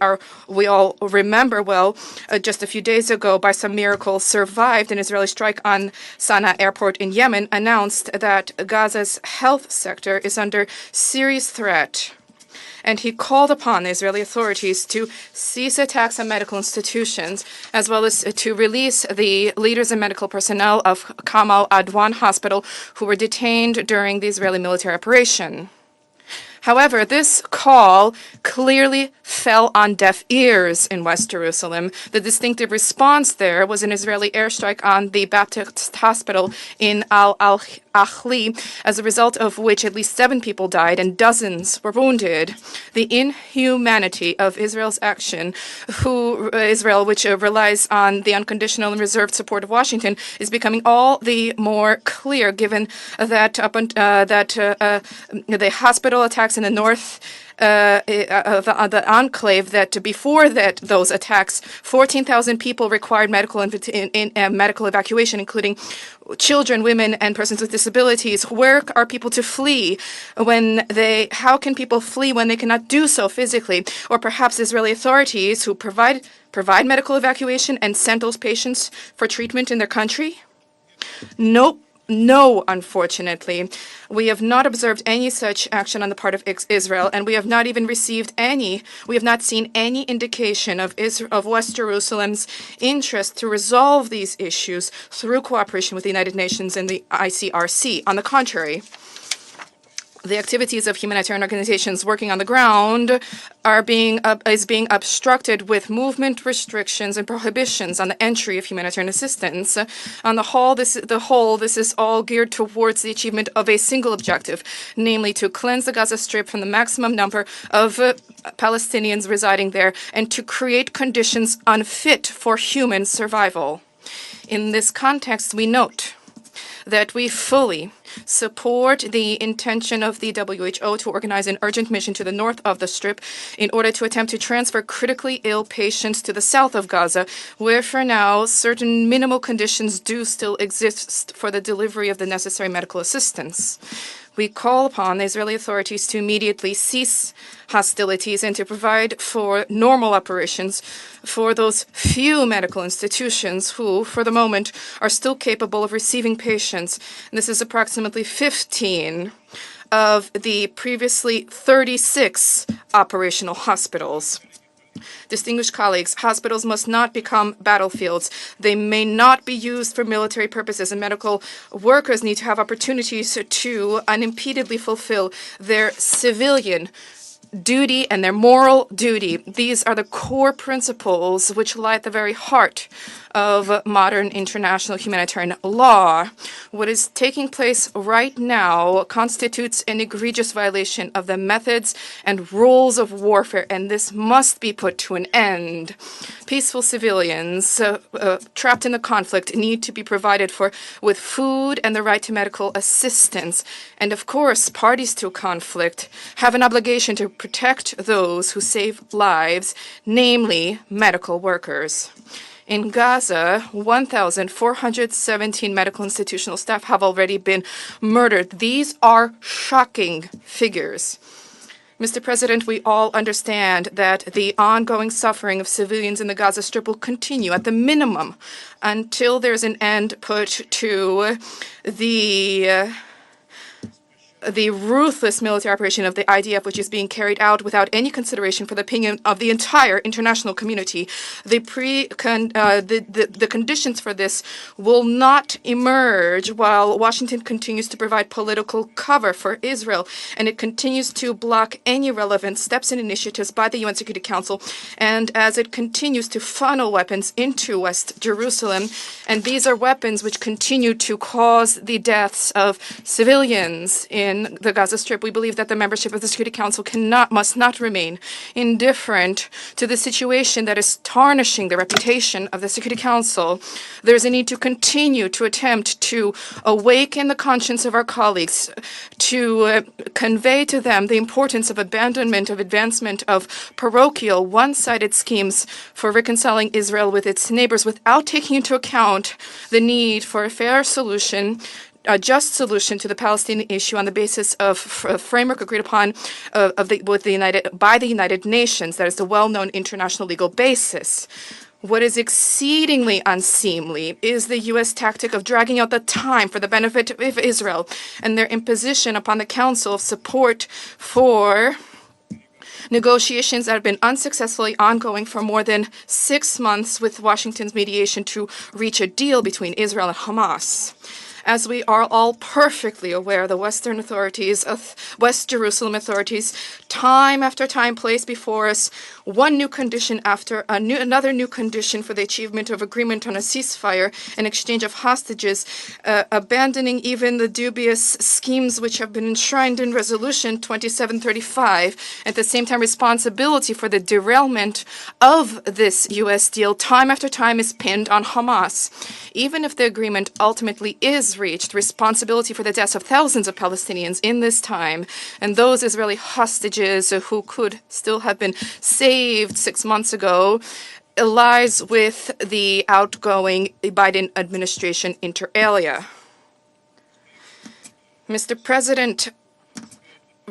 all remember well, just a few days ago, by some miracle, survived an Israeli strike on Sana'a airport in Yemen, announced that Gaza's health sector is under serious threat. And he called upon the Israeli authorities to cease attacks on medical institutions, as well as to release the leaders and medical personnel of Kamal Adwan Hospital who were detained during the Israeli military operation. However, this call clearly fell on deaf ears in West Jerusalem. The distinctive response there was an Israeli airstrike on the Baptist hospital in Al-Ahli, as a result of which at least 7 people died and dozens were wounded. The inhumanity of Israel's action, Israel, which relies on the unconditional and reserved support of Washington, is becoming all the more clear, given that the hospital attacks in the north the enclave, that before those attacks, 14,000 people required medical evacuation, including children, women, and persons with disabilities. Where are people to flee how can people flee when they cannot do so physically? Or perhaps Israeli authorities who provide medical evacuation and send those patients for treatment in their country? Nope. No, unfortunately. We have not observed any such action on the part of Israel, and we have not seen any indication of West Jerusalem's interest to resolve these issues through cooperation with the United Nations and the ICRC. On the contrary, the activities of humanitarian organizations working on the ground is being obstructed with movement restrictions and prohibitions on the entry of humanitarian assistance. On the whole, this is all geared towards the achievement of a single objective, namely to cleanse the Gaza Strip from the maximum number of Palestinians residing there and to create conditions unfit for human survival. In this context, we note that we fully support the intention of the WHO to organize an urgent mission to the north of the Strip in order to attempt to transfer critically ill patients to the south of Gaza, where for now certain minimal conditions do still exist for the delivery of the necessary medical assistance. We call upon the Israeli authorities to immediately cease hostilities and to provide for normal operations for those few medical institutions who, for the moment, are still capable of receiving patients. And this is approximately 15 of the previously 36 operational hospitals. Distinguished colleagues, hospitals must not become battlefields. They may not be used for military purposes, and medical workers need to have opportunities to unimpededly fulfill their civilian duty and their moral duty. These are the core principles which lie at the very heart of modern international humanitarian law. What is taking place right now constitutes an egregious violation of the methods and rules of warfare, and this must be put to an end. Peaceful civilians trapped in the conflict need to be provided for with food and the right to medical assistance. And of course, parties to a conflict have an obligation to protect those who save lives, namely medical workers. In Gaza, 1,417 medical institutional staff have already been murdered. These are shocking figures. Mr. President, we all understand that the ongoing suffering of civilians in the Gaza Strip will continue at the minimum until there's an end put to the the ruthless military operation of the IDF, which is being carried out without any consideration for the opinion of the entire international community. The conditions for this will not emerge while Washington continues to provide political cover for Israel, and it continues to block any relevant steps and initiatives by the UN Security Council, and as it continues to funnel weapons into West Jerusalem. And these are weapons which continue to cause the deaths of civilians in the Gaza Strip. We believe that the membership of the Security Council must not remain indifferent to the situation that is tarnishing the reputation of the Security Council. There's a need to continue to attempt to awaken the conscience of our colleagues, to convey to them the importance of abandonment of advancement of parochial, one-sided schemes for reconciling Israel with its neighbors without taking into account the need for a fair solution, a just solution to the Palestinian issue on the basis of a framework agreed upon by the United Nations. That is the well-known international legal basis. What is exceedingly unseemly is the U.S. tactic of dragging out the time for the benefit of Israel and their imposition upon the Council of support for negotiations that have been unsuccessfully ongoing for more than 6 months with Washington's mediation to reach a deal between Israel and Hamas. As we are all perfectly aware, the Western authorities, West Jerusalem authorities, time after time place before us one new condition after another new condition for the achievement of agreement on a ceasefire and exchange of hostages, abandoning even the dubious schemes which have been enshrined in Resolution 2735. At the same time, responsibility for the derailment of this U.S. deal time after time is pinned on Hamas. Even if the agreement ultimately is reached, responsibility for the deaths of thousands of Palestinians in this time and those Israeli hostages who could still have been saved 6 months ago lies with the outgoing Biden administration inter alia. Mr. President,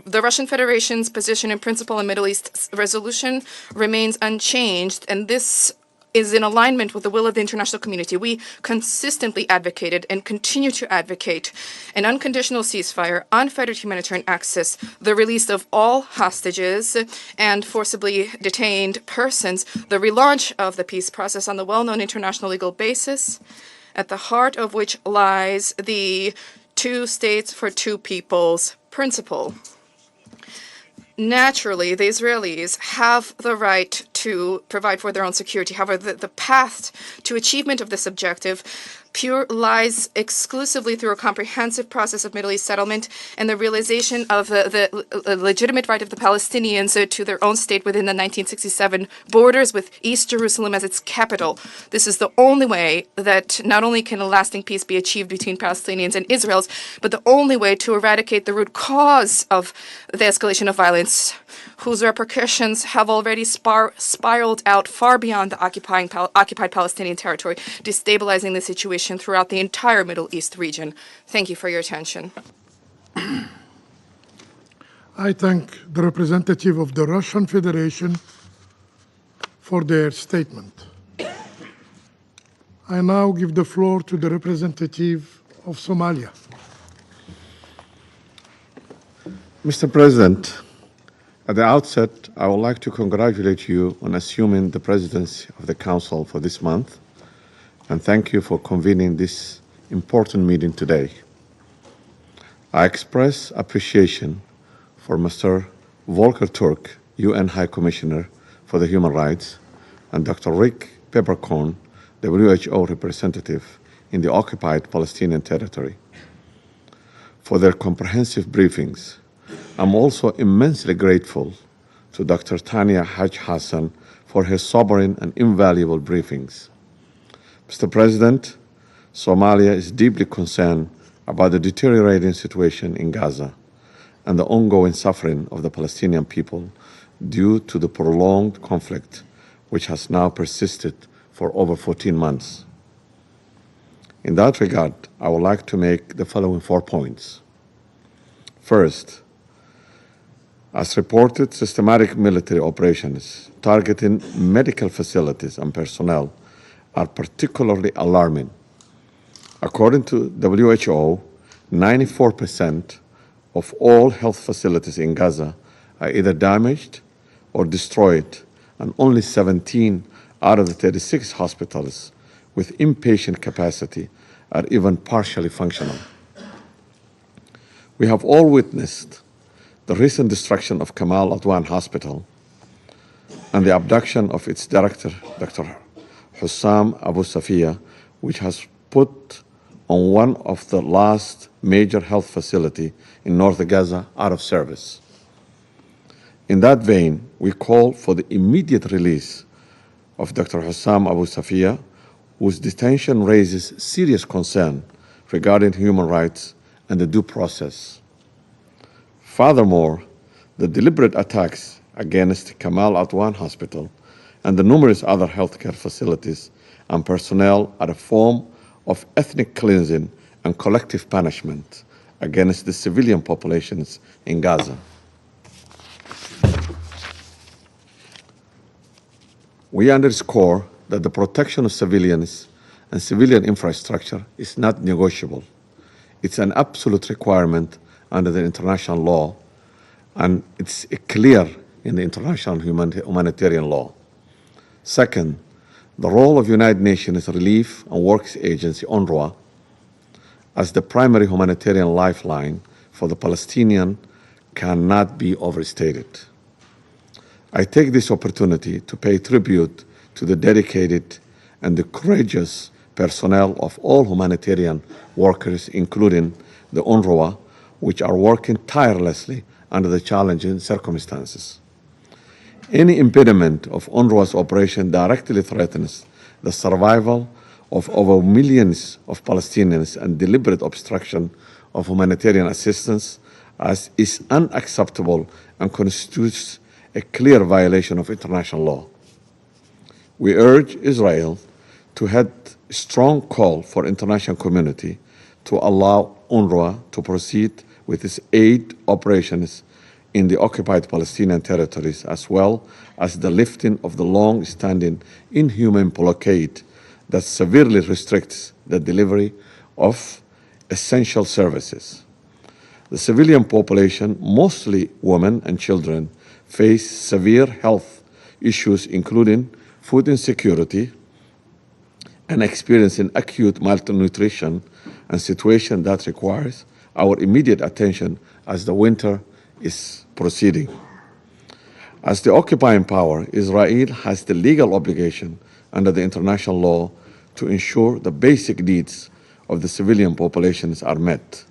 the Russian Federation's position in principle in Middle East resolution remains unchanged, and this is in alignment with the will of the international community. We consistently advocated and continue to advocate an unconditional ceasefire, unfettered humanitarian access, the release of all hostages and forcibly detained persons, the relaunch of the peace process on the well-known international legal basis, at the heart of which lies the two states for two peoples principle. Naturally, the Israelis have the right to provide for their own security. However, the path to achievement of this objective lies exclusively through a comprehensive process of Middle East settlement and the realization of the legitimate right of the Palestinians to their own state within the 1967 borders, with East Jerusalem as its capital. This is the only way that not only can a lasting peace be achieved between Palestinians and Israelis, but the only way to eradicate the root cause of the escalation of violence, whose repercussions have already spiraled out far beyond the occupied Palestinian territory, destabilizing the situation throughout the entire Middle East region. Thank you for your attention. I thank the representative of the Russian Federation for their statement. I now give the floor to the representative of Somalia. Mr. President, at the outset, I would like to congratulate you on assuming the presidency of the Council for this month, and thank you for convening this important meeting today. I express appreciation for Mr. Volker Turk, UN High Commissioner for the Human Rights, and Dr. Rick Peppercorn, WHO representative in the occupied Palestinian territory, for their comprehensive briefings. I'm also immensely grateful to Dr. Tania Haj Hassan for her sobering and invaluable briefings. Mr. President, Somalia is deeply concerned about the deteriorating situation in Gaza and the ongoing suffering of the Palestinian people due to the prolonged conflict, which has now persisted for over 14 months. In that regard, I would like to make the following 4 points. First, as reported, systematic military operations targeting medical facilities and personnel are particularly alarming. According to WHO, 94% of all health facilities in Gaza are either damaged or destroyed, and only 17 out of the 36 hospitals with inpatient capacity are even partially functional. We have all witnessed the recent destruction of Kamal Adwan Hospital and the abduction of its director, Dr. Hussam Abu Safiya, which has put on one of the last major health facility in North Gaza out of service. In that vein, we call for the immediate release of Dr. Hussam Abu Safiya, whose detention raises serious concern regarding human rights and the due process. Furthermore, the deliberate attacks against Kamal Adwan Hospital and the numerous other healthcare facilities and personnel are a form of ethnic cleansing and collective punishment against the civilian populations in Gaza. We underscore that the protection of civilians and civilian infrastructure is not negotiable. It's an absolute requirement under the international law, and it's clear in the international humanitarian law. Second, the role of United Nations Relief and Works Agency, UNRWA, as the primary humanitarian lifeline for the Palestinian cannot be overstated. I take this opportunity to pay tribute to the dedicated and the courageous personnel of all humanitarian workers, including the UNRWA, which are working tirelessly under the challenging circumstances. Any impediment of UNRWA's operation directly threatens the survival of over millions of Palestinians, and deliberate obstruction of humanitarian assistance is unacceptable and constitutes a clear violation of international law. We urge Israel to head a strong call for international community to allow UNRWA to proceed with its aid operations in the occupied Palestinian territories, as well as the lifting of the long-standing inhuman blockade that severely restricts the delivery of essential services. The civilian population, mostly women and children, face severe health issues, including food insecurity and experiencing acute malnutrition, a situation that requires our immediate attention as the winter is proceeding. As the occupying power, Israel has the legal obligation under the international law to ensure the basic needs of the civilian populations are met.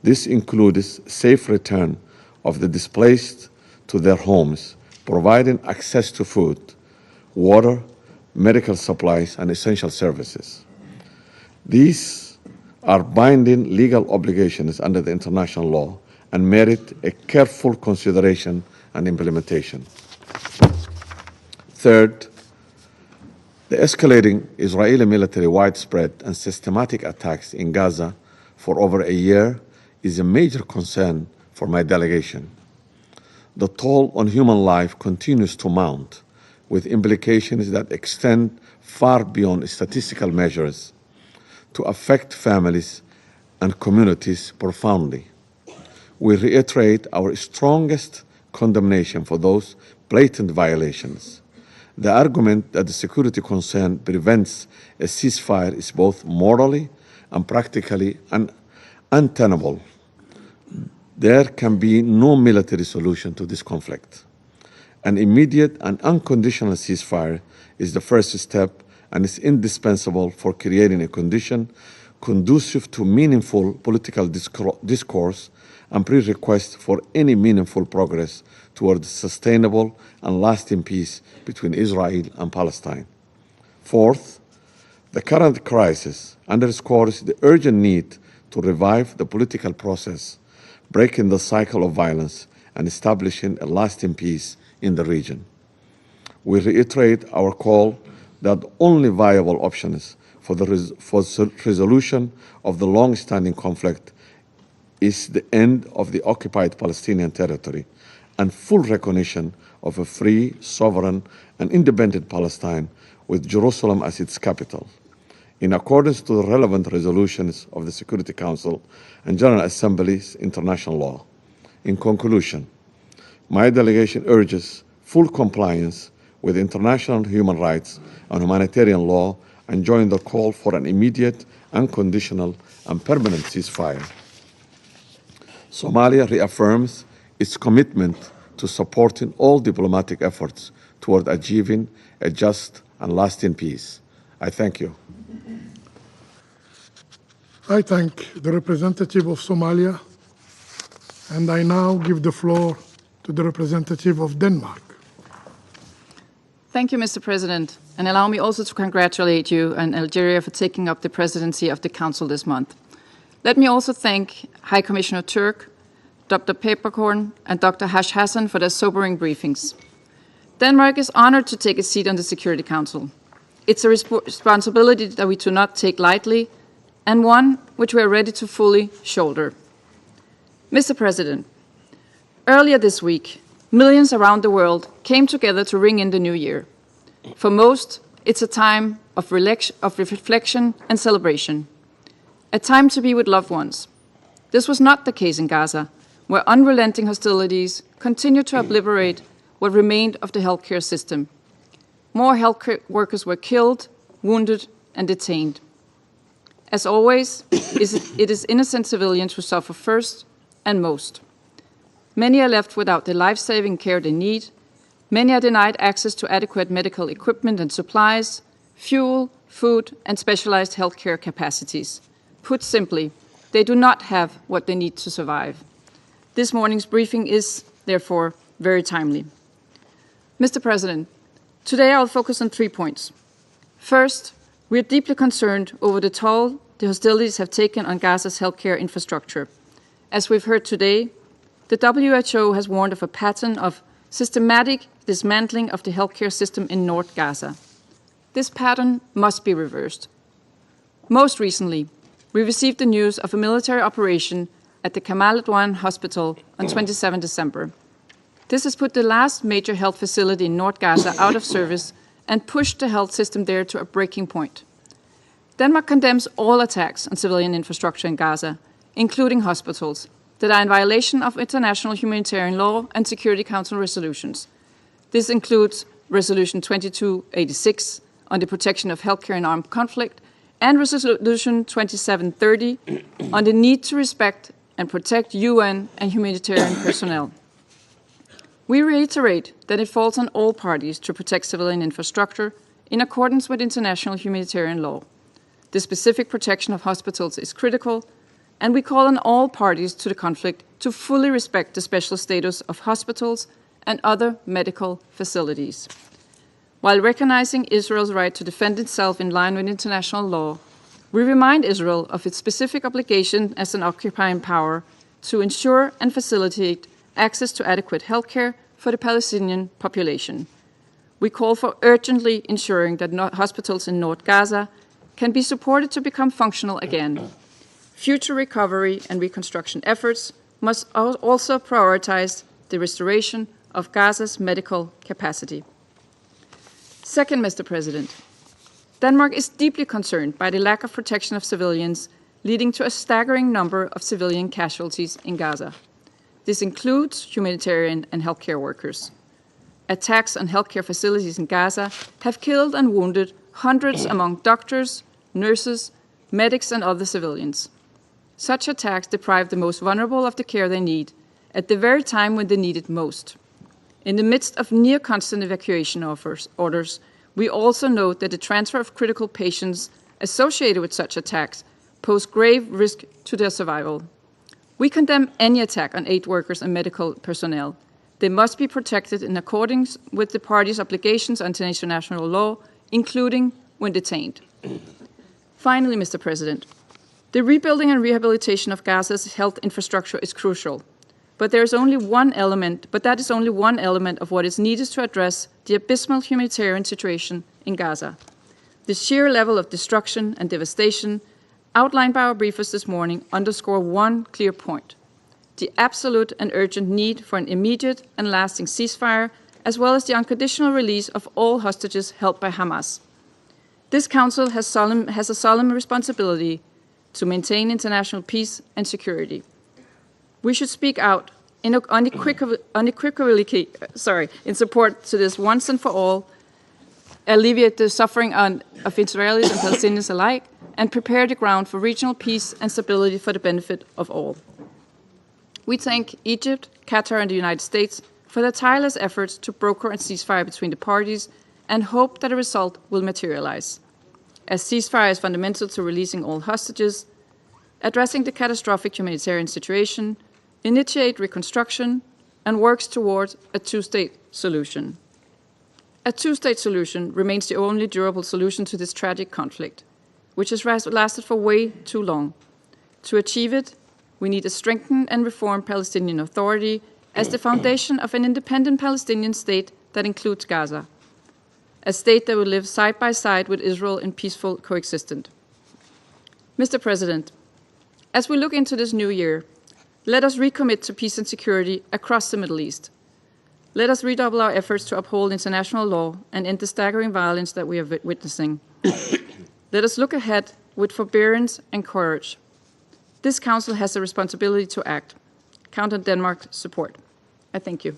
This includes safe return of the displaced to their homes, providing access to food, water, medical supplies, and essential services. These are binding legal obligations under the international law and merit a careful consideration and implementation. Third, the escalating Israeli military widespread and systematic attacks in Gaza for over a year is a major concern for my delegation. The toll on human life continues to mount, with implications that extend far beyond statistical measures to affect families and communities profoundly. We reiterate our strongest condemnation for those blatant violations. The argument that the security concern prevents a ceasefire is both morally and practically untenable. There can be no military solution to this conflict. An immediate and unconditional ceasefire is the first step and is indispensable for creating a condition conducive to meaningful political discourse and prerequisite for any meaningful progress towards sustainable and lasting peace between Israel and Palestine. Fourth, the current crisis underscores the urgent need to revive the political process, breaking the cycle of violence and establishing a lasting peace in the region. We reiterate our call that only viable options for the resolution of the long-standing conflict is the end of the occupied Palestinian territory and full recognition of a free, sovereign, and independent Palestine with Jerusalem as its capital. in accordance to the relevant resolutions of the Security Council and General Assembly's international law. In conclusion, my delegation urges full compliance with international human rights and humanitarian law and join the call for an immediate, unconditional, and permanent ceasefire. Somalia reaffirms its commitment to supporting all diplomatic efforts toward achieving a just and lasting peace. I thank you. I thank the representative of Somalia, and I now give the floor to the representative of Denmark. Thank you, Mr. President, and allow me also to congratulate you and Algeria for taking up the presidency of the Council this month. Let me also thank High Commissioner Turk, Dr. Peperkorn, and Dr. Hash Hassan for their sobering briefings. Denmark is honored to take a seat on the Security Council. It's a responsibility that we do not take lightly, and one which we are ready to fully shoulder. Mr. President, earlier this week, millions around the world came together to ring in the new year. For most, it's a time of reflection and celebration, a time to be with loved ones. This was not the case in Gaza, where unrelenting hostilities continued to obliterate what remained of the healthcare system. More healthcare workers were killed, wounded, and detained. As always, it is innocent civilians who suffer first and most. Many are left without the life-saving care they need. Many are denied access to adequate medical equipment and supplies, fuel, food, and specialized healthcare capacities. Put simply, they do not have what they need to survive. This morning's briefing is, therefore, very timely. Mr. President, today I'll focus on 3 points. First, we are deeply concerned over the toll the hostilities have taken on Gaza's healthcare infrastructure. As we've heard today, the WHO has warned of a pattern of systematic dismantling of the healthcare system in North Gaza. This pattern must be reversed. Most recently, we received the news of a military operation at the Kamal Adwan Hospital on 27 December. This has put the last major health facility in North Gaza out of service and pushed the health system there to a breaking point. Denmark condemns all attacks on civilian infrastructure in Gaza, including hospitals, that are in violation of international humanitarian law and Security Council resolutions. This includes Resolution 2286 on the protection of healthcare in armed conflict and Resolution 2730 on the need to respect and protect UN and humanitarian personnel. We reiterate that it falls on all parties to protect civilian infrastructure in accordance with international humanitarian law. The specific protection of hospitals is critical, and we call on all parties to the conflict to fully respect the special status of hospitals and other medical facilities. While recognizing Israel's right to defend itself in line with international law, we remind Israel of its specific obligation as an occupying power to ensure and facilitate access to adequate health care for the Palestinian population. We call for urgently ensuring that hospitals in North Gaza can be supported to become functional again. Future recovery and reconstruction efforts must also prioritize the restoration of Gaza's medical capacity. Second, Mr. President, Denmark is deeply concerned by the lack of protection of civilians, leading to a staggering number of civilian casualties in Gaza. This includes humanitarian and healthcare workers. Attacks on healthcare facilities in Gaza have killed and wounded hundreds among doctors, nurses, medics, and other civilians. Such attacks deprive the most vulnerable of the care they need at the very time when they need it most. In the midst of near constant evacuation orders, we also note that the transfer of critical patients associated with such attacks pose grave risk to their survival. We condemn any attack on aid workers and medical personnel. They must be protected in accordance with the parties' obligations under international law, including when detained. Finally, Mr. President, the rebuilding and rehabilitation of Gaza's health infrastructure is crucial, but that is only one element of what is needed to address the abysmal humanitarian situation in Gaza. The sheer level of destruction and devastation outlined by our briefers this morning underscore one clear point: the absolute and urgent need for an immediate and lasting ceasefire, as well as the unconditional release of all hostages held by Hamas. This Council has a solemn responsibility to maintain international peace and security. We should speak out unequivocally in support to this once and for all, alleviate the suffering of Israelis and Palestinians alike, and prepare the ground for regional peace and stability for the benefit of all. We thank Egypt, Qatar, and the United States for their tireless efforts to broker a ceasefire between the parties and hope that a result will materialize. As ceasefire is fundamental to releasing all hostages, addressing the catastrophic humanitarian situation, initiate reconstruction, and works towards a two-state solution. A two-state solution remains the only durable solution to this tragic conflict, which has lasted for way too long. To achieve it, we need a strengthened and reformed Palestinian Authority as the foundation of an independent Palestinian state that includes Gaza, a state that will live side by side with Israel in peaceful coexistence. Mr. President, as we look into this new year, let us recommit to peace and security across the Middle East. Let us redouble our efforts to uphold international law and end the staggering violence that we are witnessing. Let us look ahead with forbearance and courage. This Council has a responsibility to act. Count on Denmark's support. I thank you.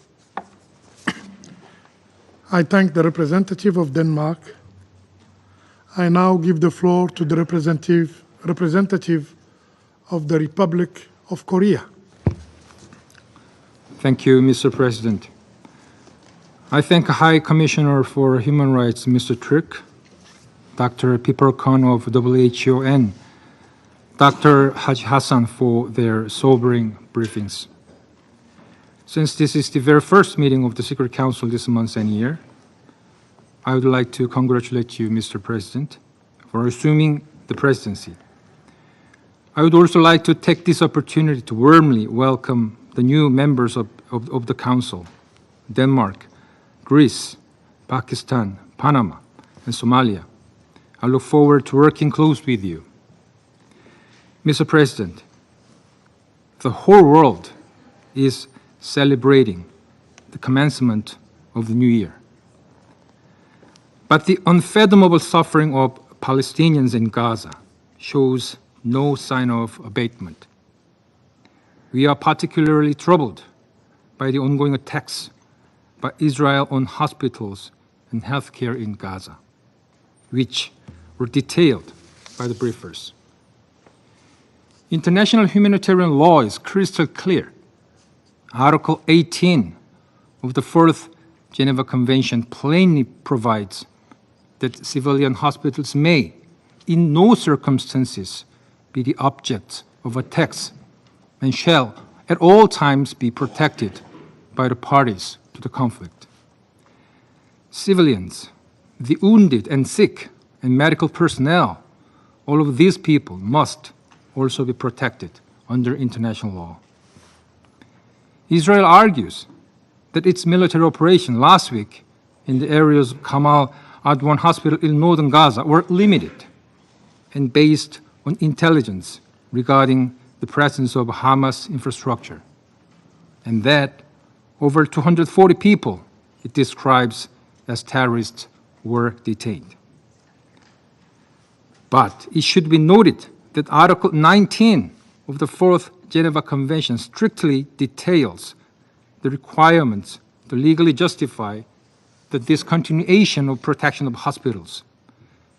I thank the representative of Denmark. I now give the floor to the representative of the Republic of Korea. Thank you, Mr. President. I thank High Commissioner for Human Rights, Mr. Turk, Dr. Pipper Khan of WHO, and Dr. Haji Hassan for their sobering briefings. Since this is the very first meeting of the Secret Council this month and year, I would like to congratulate you, Mr. President, for assuming the presidency. I would also like to take this opportunity to warmly welcome the new members of the Council, Denmark, Greece, Pakistan, Panama, and Somalia. I look forward to working close with you. Mr. President, the whole world is celebrating the commencement of the new year. But the unfathomable suffering of Palestinians in Gaza shows no sign of abatement. We are particularly troubled by the ongoing attacks by Israel on hospitals and healthcare in Gaza, which were detailed by the briefers. International humanitarian law is crystal clear. Article 18 of the Fourth Geneva Convention plainly provides that civilian hospitals may, in no circumstances, be the objects of attacks and shall at all times be protected by the parties to the conflict. Civilians, the wounded and sick, and medical personnel, all of these people must also be protected under international law. Israel argues that its military operation last week in the areas of Kamal Adwan Hospital in northern Gaza were limited and based on intelligence regarding the presence of Hamas infrastructure, and that over 240 people it describes as terrorists were detained. But it should be noted that Article 19 of the Fourth Geneva Convention strictly details the requirements to legally justify the discontinuation of protection of hospitals,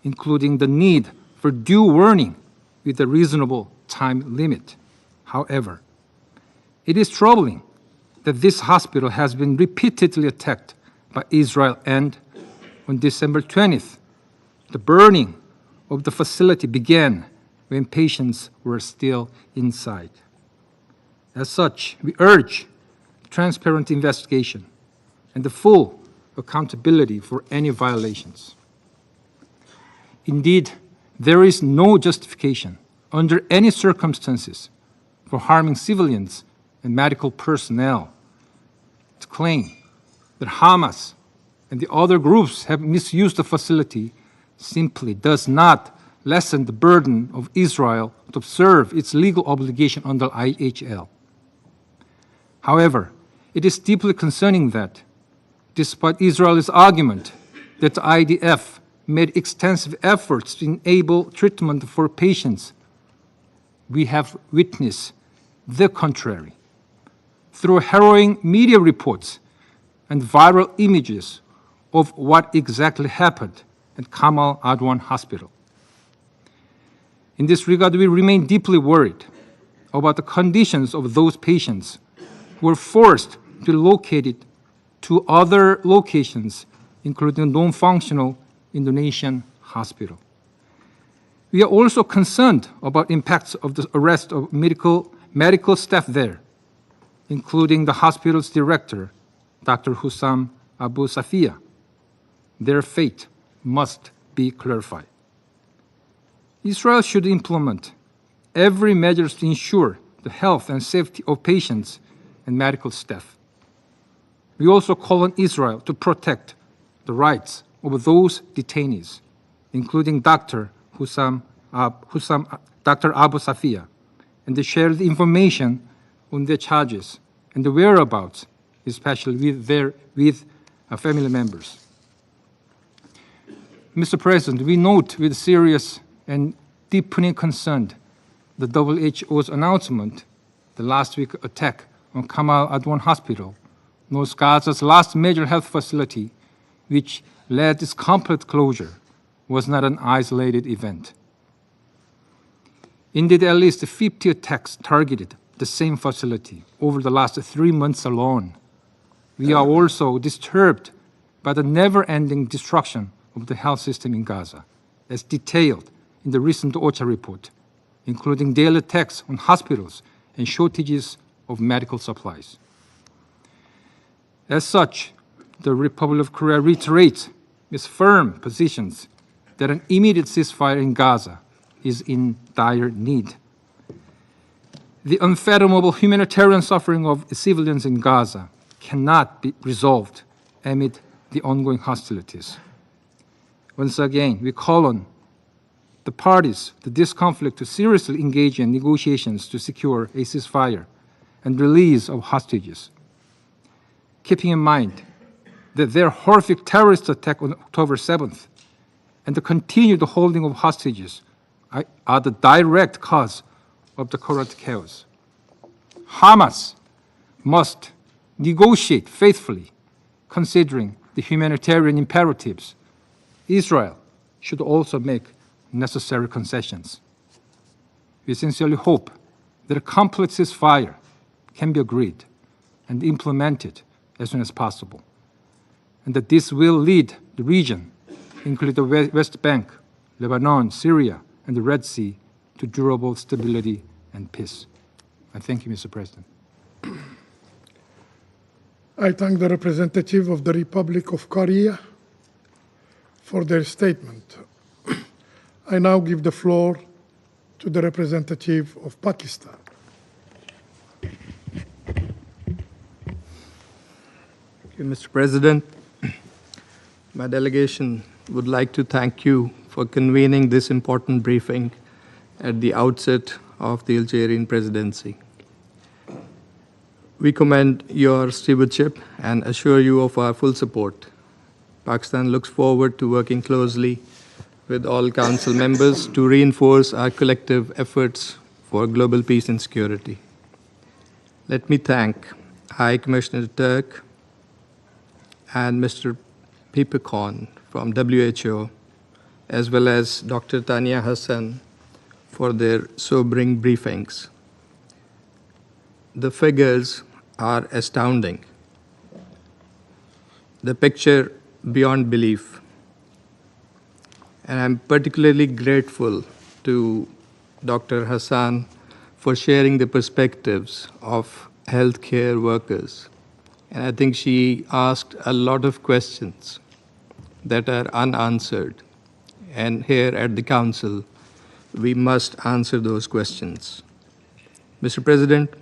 including the need for due warning with a reasonable time limit. However, it is troubling that this hospital has been repeatedly attacked by Israel, and on December 20th, the burning of the facility began when patients were still inside. As such, we urge transparent investigation and the full accountability for any violations. Indeed, there is no justification under any circumstances for harming civilians and medical personnel. To claim that Hamas and the other groups have misused the facility simply does not lessen the burden of Israel to observe its legal obligation under IHL. However, it is deeply concerning that, despite Israel's argument that the IDF made extensive efforts to enable treatment for patients. We have witnessed the contrary through harrowing media reports and viral images of what exactly happened at Kamal Adwan Hospital. In this regard, we remain deeply worried about the conditions of those patients who were forced to be located to other locations, including non-functional Indonesian hospital. We are also concerned about impacts of the arrest of medical staff there, including the hospital's director, Dr. Hussam Abu Safia. Their fate must be clarified. Israel should implement every measure to ensure the health and safety of patients and medical staff. We also call on Israel to protect the rights of those detainees, including Dr. Abu Safia, and to share the information on their charges and the whereabouts, especially with family members. Mr. President, we note with serious and deepening concern the WHO's announcement, the last week attack on Kamal Adwan Hospital, North Gaza's last major health facility, which led its complete closure, was not an isolated event. Indeed, at least 50 attacks targeted the same facility over the last 3 months alone. We are also disturbed by the never-ending destruction of the health system in Gaza, as detailed in the recent OCHA report, including daily attacks on hospitals and shortages of medical supplies. As such, the Republic of Korea reiterates its firm positions that an immediate ceasefire in Gaza is in dire need. The unfathomable humanitarian suffering of civilians in Gaza cannot be resolved amid the ongoing hostilities. Once again, we call on the parties to this conflict to seriously engage in negotiations to secure a ceasefire and release of hostages, keeping in mind that their horrific terrorist attack on October 7th and the continued holding of hostages are the direct cause of the current chaos. Hamas must negotiate faithfully, considering the humanitarian imperatives. Israel should also make necessary concessions. We sincerely hope that a complete ceasefire can be agreed and implemented as soon as possible, and that this will lead the region, including the West Bank, Lebanon, Syria, and the Red Sea, to durable stability and peace. I thank you, Mr. President. I thank the representative of the Republic of Korea for their statement. I now give the floor to the representative of Pakistan. Thank you, Mr. President. My delegation would like to thank you for convening this important briefing at the outset of the Algerian presidency. We commend your stewardship and assure you of our full support. Pakistan looks forward to working closely with all Council members to reinforce our collective efforts for global peace and security. Let me thank High Commissioner Turk and Mr. Peppercorn from WHO, as well as Dr. Tania Hassan for their sobering briefings. The figures are astounding. The picture beyond belief. And I'm particularly grateful to Dr. Hassan for sharing the perspectives of healthcare workers. And I think she asked a lot of questions that are unanswered. And here at the Council, we must answer those questions. Mr. President,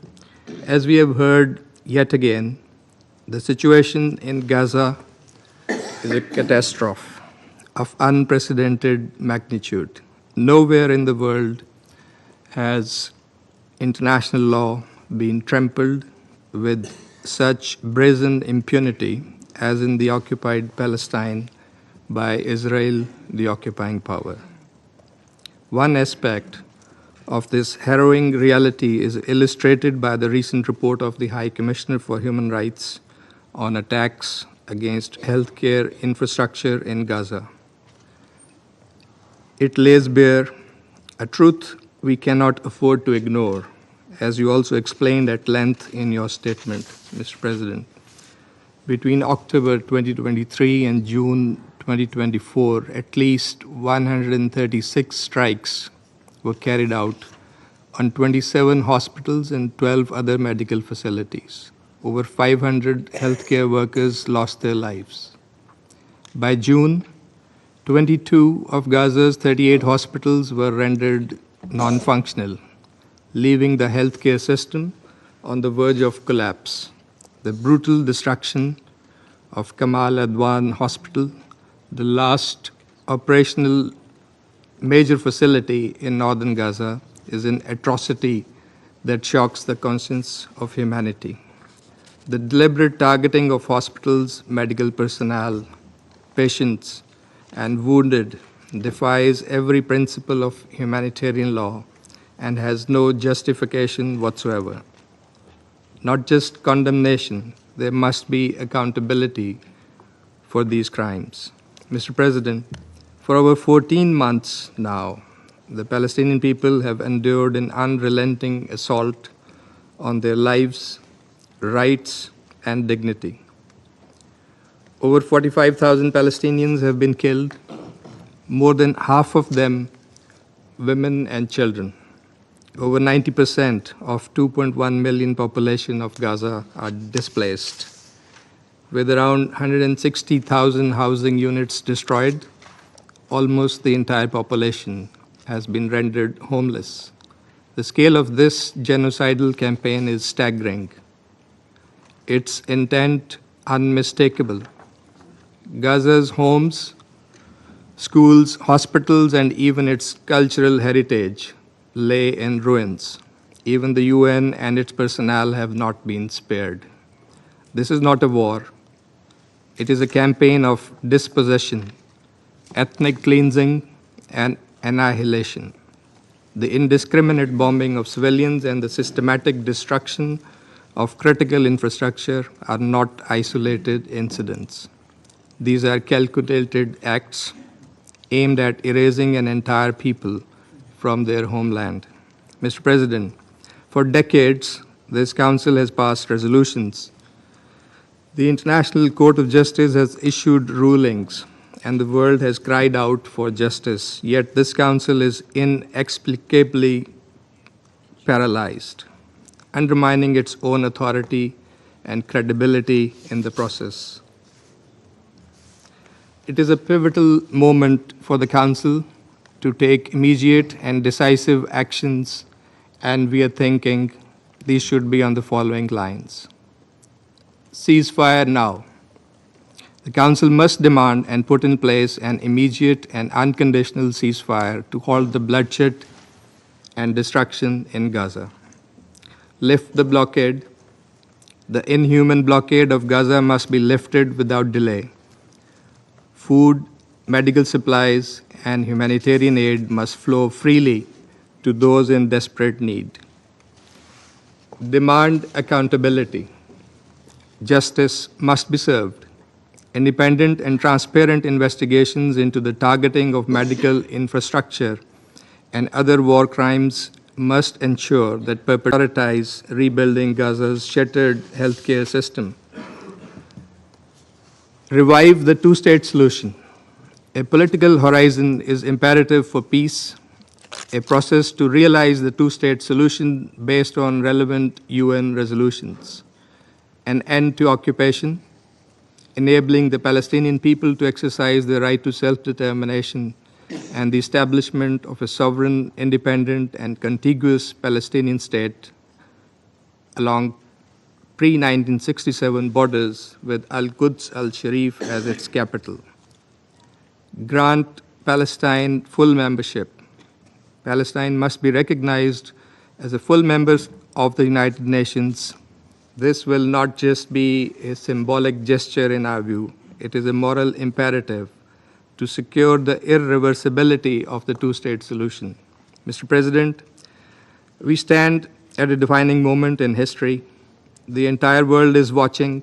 as we have heard yet again, the situation in Gaza is a catastrophe of unprecedented magnitude. Nowhere in the world has international law been trampled with such brazen impunity as in the occupied Palestine by Israel, the occupying power. One aspect of this harrowing reality is illustrated by the recent report of the High Commissioner for Human Rights on attacks against healthcare infrastructure in Gaza. It lays bare a truth we cannot afford to ignore, as you also explained at length in your statement, Mr. President. Between October 2023 and June 2024, at least 136 strikes were carried out on 27 hospitals and 12 other medical facilities. Over 500 healthcare workers lost their lives. By June, 22 of Gaza's 38 hospitals were rendered non-functional, leaving the healthcare system on the verge of collapse. The brutal destruction of Kamal Adwan Hospital, the last operational major facility in northern Gaza, is an atrocity that shocks the conscience of humanity. The deliberate targeting of hospitals, medical personnel, patients, and wounded defies every principle of humanitarian law and has no justification whatsoever. Not just condemnation, there must be accountability for these crimes. Mr. President, for over 14 months now, the Palestinian people have endured an unrelenting assault on their lives, rights, and dignity. Over 45,000 Palestinians have been killed, more than half of them women and children. Over 90% of 2.1 million population of Gaza are displaced. With around 160,000 housing units destroyed, almost the entire population has been rendered homeless. The scale of this genocidal campaign is staggering. Its intent unmistakable. Gaza's homes, schools, hospitals, and even its cultural heritage lay in ruins. Even the UN and its personnel have not been spared. This is not a war. It is a campaign of dispossession, ethnic cleansing, and annihilation. The indiscriminate bombing of civilians and the systematic destruction of critical infrastructure are not isolated incidents. These are calculated acts aimed at erasing an entire people from their homeland. Mr. President, for decades, this Council has passed resolutions. The International Court of Justice has issued rulings, and the world has cried out for justice. Yet this Council is inexplicably paralyzed, undermining its own authority and credibility in the process. It is a pivotal moment for the Council to take immediate and decisive actions, and we are thinking these should be on the following lines. Ceasefire now. The Council must demand and put in place an immediate and unconditional ceasefire to halt the bloodshed and destruction in Gaza. Lift the blockade. The inhuman blockade of Gaza must be lifted without delay. Food, medical supplies, and humanitarian aid must flow freely to those in desperate need. Demand accountability. Justice must be served. Independent and transparent investigations into the targeting of medical infrastructure and other war crimes must ensure that prioritize rebuilding Gaza's shattered healthcare system. Revive the two-state solution. A political horizon is imperative for peace, a process to realize the two-state solution based on relevant UN resolutions, an end to occupation, enabling the Palestinian people to exercise their right to self-determination, and the establishment of a sovereign, independent, and contiguous Palestinian state along pre-1967 borders with Al-Quds al-Sharif as its capital. Grant Palestine full membership. Palestine must be recognized as a full member of the United Nations. This will not just be a symbolic gesture in our view. It is a moral imperative to secure the irreversibility of the two-state solution. Mr. President, we stand at a defining moment in history. The entire world is watching.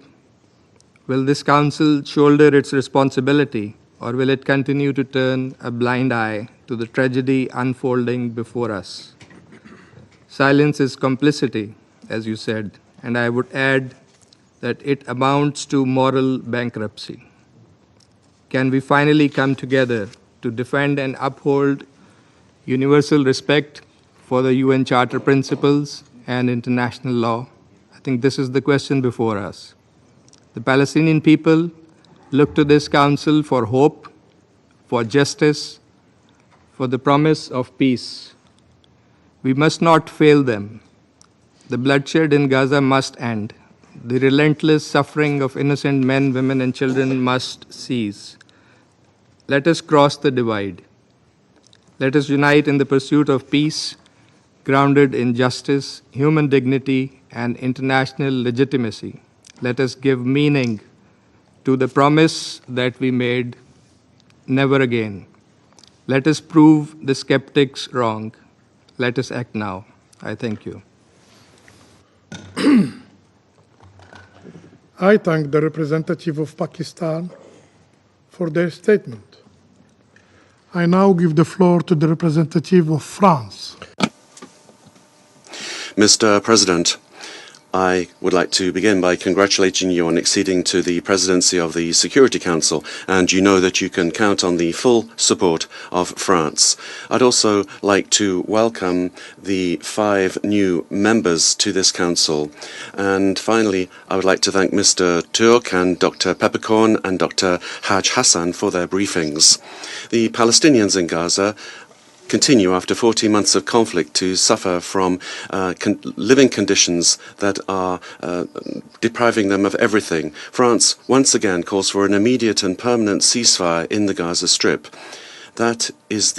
Will this Council shoulder its responsibility, or will it continue to turn a blind eye to the tragedy unfolding before us? Silence is complicity, as you said, and I would add that it amounts to moral bankruptcy. Can we finally come together to defend and uphold universal respect for the UN Charter principles and international law? I think this is the question before us. The Palestinian people look to this Council for hope, for justice, for the promise of peace. We must not fail them. The bloodshed in Gaza must end. The relentless suffering of innocent men, women, and children must cease. Let us cross the divide. Let us unite in the pursuit of peace, grounded in justice, human dignity, and international legitimacy. Let us give meaning to the promise that we made, never again. Let us prove the skeptics wrong. Let us act now. I thank you. I thank the representative of Pakistan for their statement. I now give the floor to the representative of France. Mr. President, I would like to begin by congratulating you on acceding to the presidency of the Security Council, and you know that you can count on the full support of France. I'd also like to welcome the 5 new members to this council. And finally, I would like to thank Mr. Turk and Dr. Peppercorn and Dr. Haj Hassan for their briefings. The Palestinians in Gaza continue after 14 months of conflict to suffer from living conditions that are depriving them of everything. France once again calls for an immediate and permanent ceasefire in the Gaza Strip. That is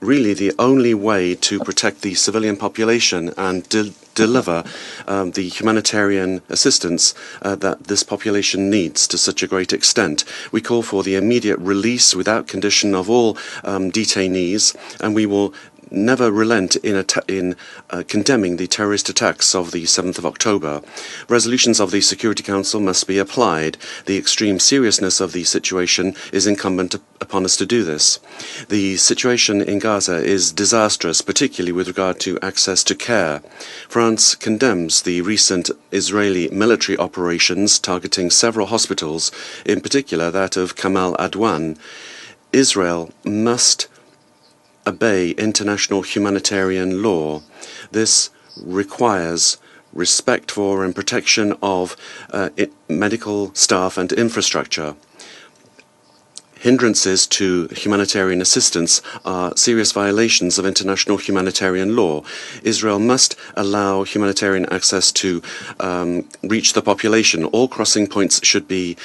really the only way to protect the civilian population and deliver the humanitarian assistance that this population needs to such a great extent. We call for the immediate release without condition of all detainees, and we will never relent in condemning the terrorist attacks of the 7th of October. Resolutions of the Security Council must be applied. The extreme seriousness of the situation is incumbent upon us to do this. The situation in Gaza is disastrous, particularly with regard to access to care. France condemns the recent Israeli military operations targeting several hospitals, in particular that of Kamal Adwan. Israel must obey international humanitarian law. This requires respect for and protection of medical staff and infrastructure. Hindrances to humanitarian assistance are serious violations of international humanitarian law. Israel must allow humanitarian access to reach the population. All crossing points should be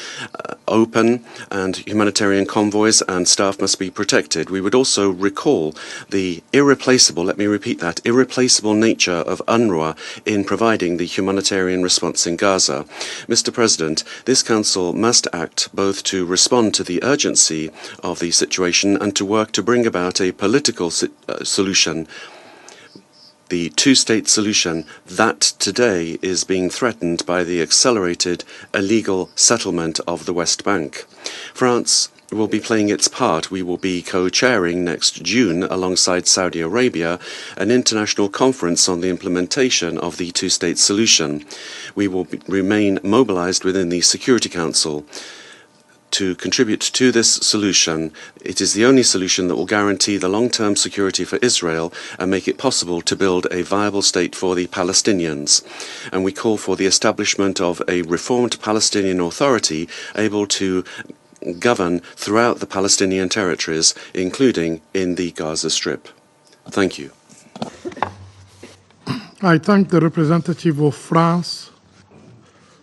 open, and humanitarian convoys and staff must be protected. We would also recall the irreplaceable, let me repeat that, irreplaceable nature of UNRWA in providing the humanitarian response in Gaza. Mr. President, this Council must act both to respond to the urgency of the situation and to work to bring about a political solution, the two-state solution that today is being threatened by the accelerated illegal settlement of the West Bank. France will be playing its part. We will be co-chairing next June, alongside Saudi Arabia, an international conference on the implementation of the two-state solution. We will remain mobilized within the Security Council to contribute to this solution. It is the only solution that will guarantee the long-term security for Israel and make it possible to build a viable state for the Palestinians. And we call for the establishment of a reformed Palestinian Authority able to govern throughout the Palestinian territories, including in the Gaza Strip. Thank you. I thank the representative of France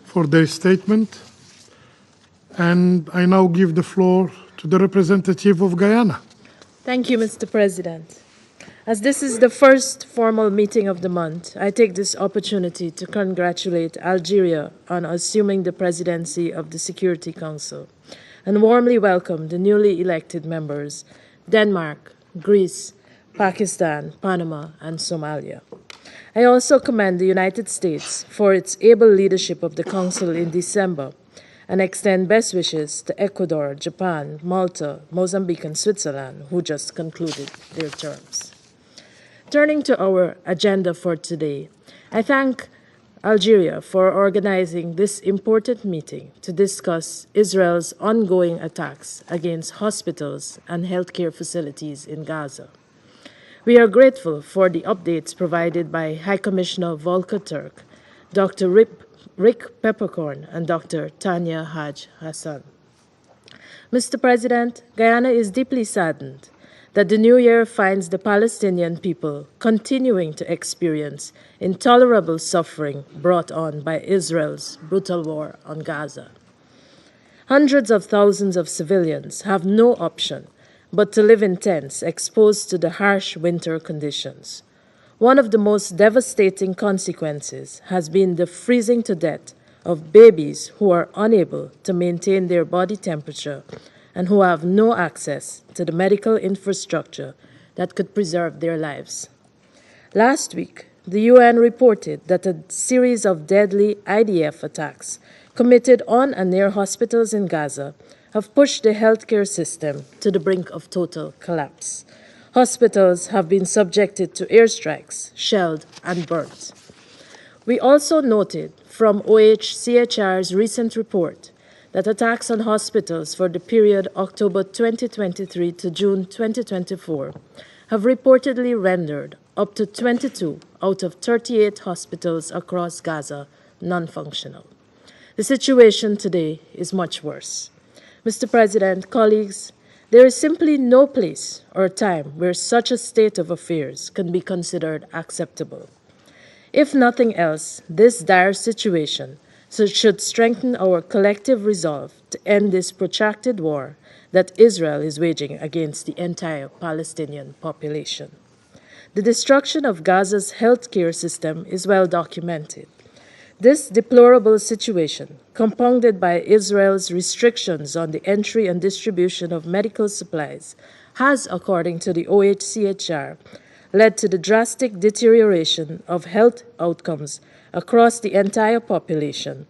for their statement. And I now give the floor to the representative of Guyana. Thank you, Mr. President. As this is the first formal meeting of the month, I take this opportunity to congratulate Algeria on assuming the presidency of the Security Council. and warmly welcome the newly elected members, Denmark, Greece, Pakistan, Panama, and Somalia. I also commend the United States for its able leadership of the Council in December and extend best wishes to Ecuador, Japan, Malta, Mozambique, and Switzerland, who just concluded their terms. Turning to our agenda for today, I thank Algeria for organizing this important meeting to discuss Israel's ongoing attacks against hospitals and healthcare facilities in Gaza. We are grateful for the updates provided by High Commissioner Volker Turk, Dr. Rick Peppercorn, and Dr. Tanya Haj Hassan. Mr. President, Guyana is deeply saddened that the new year finds the Palestinian people continuing to experience intolerable suffering brought on by Israel's brutal war on Gaza. Hundreds of thousands of civilians have no option but to live in tents exposed to the harsh winter conditions. One of the most devastating consequences has been the freezing to death of babies who are unable to maintain their body temperature and who have no access to the medical infrastructure that could preserve their lives. Last week, the UN reported that a series of deadly IDF attacks committed on and near hospitals in Gaza have pushed the healthcare system to the brink of total collapse. Hospitals have been subjected to airstrikes, shelled, and burnt. We also noted from OHCHR's recent report that attacks on hospitals for the period October 2023 to June 2024 have reportedly rendered up to 22 out of 38 hospitals across Gaza non-functional. The situation today is much worse. Mr. President, colleagues, there is simply no place or time where such a state of affairs can be considered acceptable. If nothing else, this dire situation should strengthen our collective resolve to end this protracted war that Israel is waging against the entire Palestinian population. The destruction of Gaza's healthcare system is well documented. This deplorable situation, compounded by Israel's restrictions on the entry and distribution of medical supplies, has, according to the OHCHR, led to the drastic deterioration of health outcomes across the entire population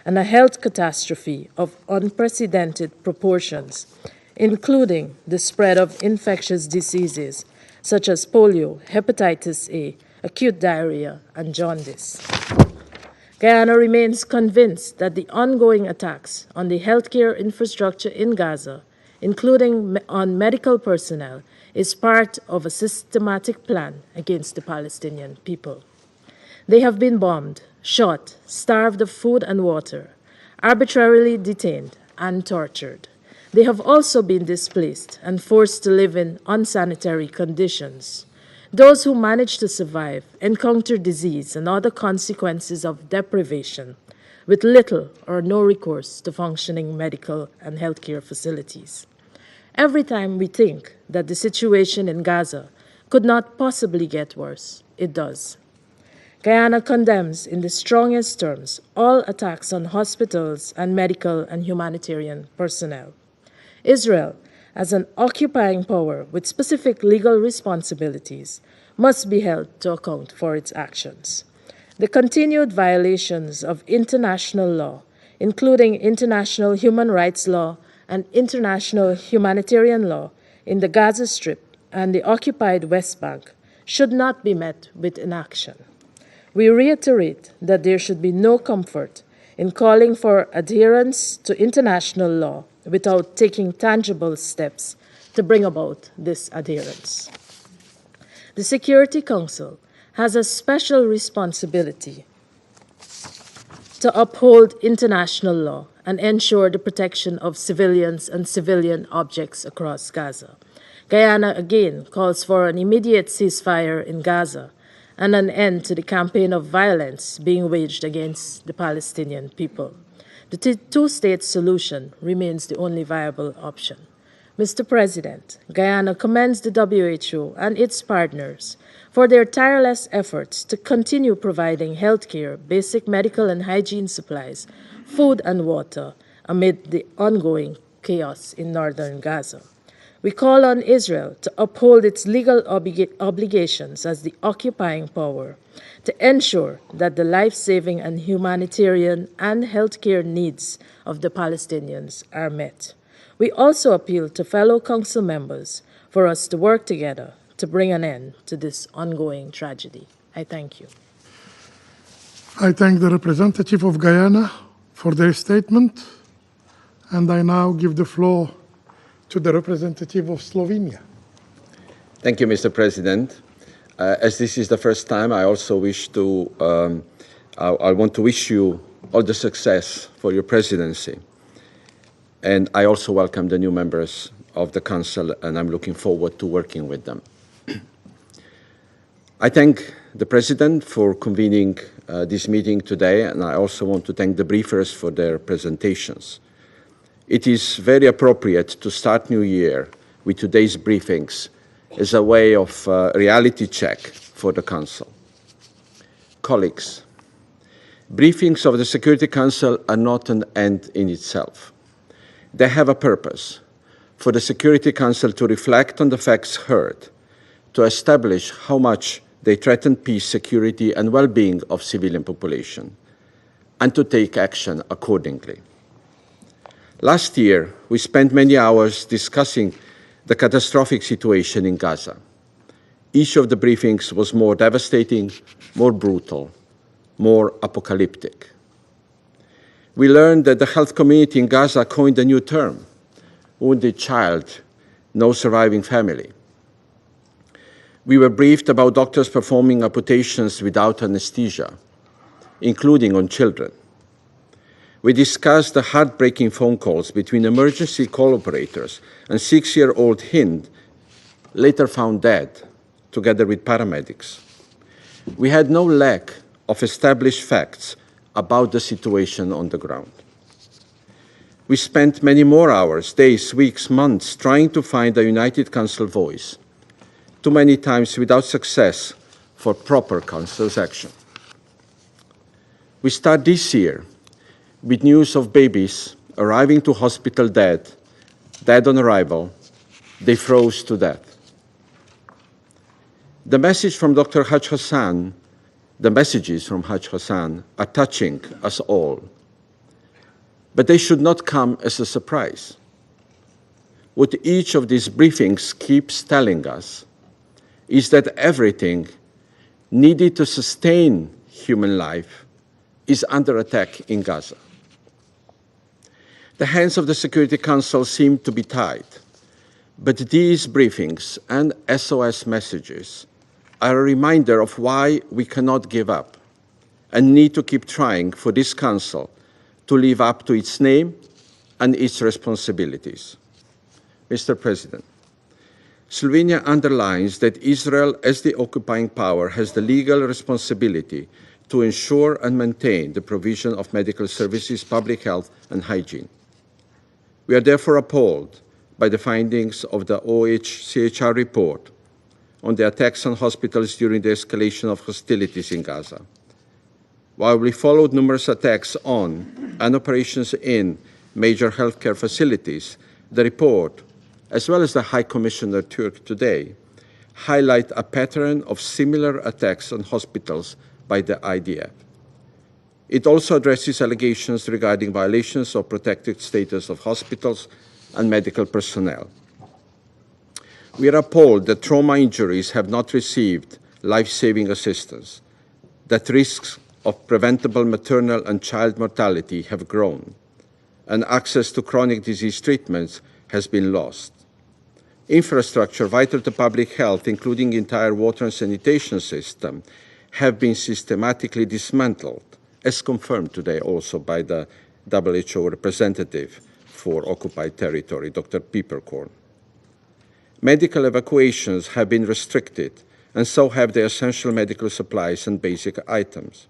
and a health catastrophe of unprecedented proportions, including the spread of infectious diseases such as polio, hepatitis A, acute diarrhea, and jaundice. Guyana remains convinced that the ongoing attacks on the healthcare infrastructure in Gaza, including on medical personnel, is part of a systematic plan against the Palestinian people. They have been bombed, shot, starved of food and water, arbitrarily detained, and tortured. They have also been displaced and forced to live in unsanitary conditions. Those who manage to survive encounter disease and other consequences of deprivation, with little or no recourse to functioning medical and healthcare facilities. Every time we think that the situation in Gaza could not possibly get worse, it does. Guyana condemns in the strongest terms all attacks on hospitals and medical and humanitarian personnel. Israel, as an occupying power with specific legal responsibilities, must be held to account for its actions. The continued violations of international law, including international human rights law and international humanitarian law in the Gaza Strip and the occupied West Bank, should not be met with inaction. We reiterate that there should be no comfort in calling for adherence to international law without taking tangible steps to bring about this adherence. The Security Council has a special responsibility to uphold international law and ensure the protection of civilians and civilian objects across Gaza. Guyana again calls for an immediate ceasefire in Gaza and an end to the campaign of violence being waged against the Palestinian people. The two-state solution remains the only viable option. Mr. President, Guyana commends the WHO and its partners for their tireless efforts to continue providing health care, basic medical and hygiene supplies, food and water amid the ongoing chaos in northern Gaza. We call on Israel to uphold its legal obligations as the occupying power to ensure that the life-saving and humanitarian and healthcare needs of the Palestinians are met. We also appeal to fellow council members for us to work together to bring an end to this ongoing tragedy. I thank you. I thank the representative of Guyana for their statement, and I now give the floor to the representative of Slovenia. Thank you, Mr. President. As this is the first time, I also wish to, I want to wish you all the success for your presidency. And I also welcome the new members of the Council, and I'm looking forward to working with them. I thank the President for convening this meeting today, and I also want to thank the briefers for their presentations. It is very appropriate to start New Year with today's briefings as a way of reality check for the Council. Colleagues, briefings of the Security Council are not an end in itself. They have a purpose: for the Security Council to reflect on the facts heard, to establish how much they threaten peace, security, and well-being of civilian population, and to take action accordingly. Last year, we spent many hours discussing the catastrophic situation in Gaza. Each of the briefings was more devastating, more brutal, more apocalyptic. We learned that the health community in Gaza coined a new term: wounded child, no surviving family. We were briefed about doctors performing amputations without anesthesia, including on children. We discussed the heartbreaking phone calls between emergency call operators and 6-year-old Hind, later found dead, together with paramedics. We had no lack of established facts about the situation on the ground. We spent many more hours, days, weeks, months trying to find a united Council voice, too many times without success for proper Council's action. We start this year with news of babies arriving to hospital dead on arrival. They froze to death. The message from Dr. Haj Hassan, the messages from Haj Hassan are touching us all, but they should not come as a surprise. What each of these briefings keeps telling us is that everything needed to sustain human life is under attack in Gaza. The hands of the Security Council seem to be tied, but these briefings and SOS messages are a reminder of why we cannot give up and need to keep trying for this Council to live up to its name and its responsibilities. Mr. President, Slovenia underlines that Israel, as the occupying power, has the legal responsibility to ensure and maintain the provision of medical services, public health, and hygiene. We are therefore appalled by the findings of the OHCHR report on the attacks on hospitals during the escalation of hostilities in Gaza. While we followed numerous attacks on and operations in major healthcare facilities, the report, as well as the High Commissioner Turk today, highlight a pattern of similar attacks on hospitals by the IDF. It also addresses allegations regarding violations of protected status of hospitals and medical personnel. We are appalled that trauma injuries have not received life-saving assistance, that risks of preventable maternal and child mortality have grown, and access to chronic disease treatments has been lost. Infrastructure vital to public health, including the entire water and sanitation system, have been systematically dismantled, as confirmed today also by the WHO representative for occupied territory, Dr. Pieperkorn. Medical evacuations have been restricted, and so have the essential medical supplies and basic items.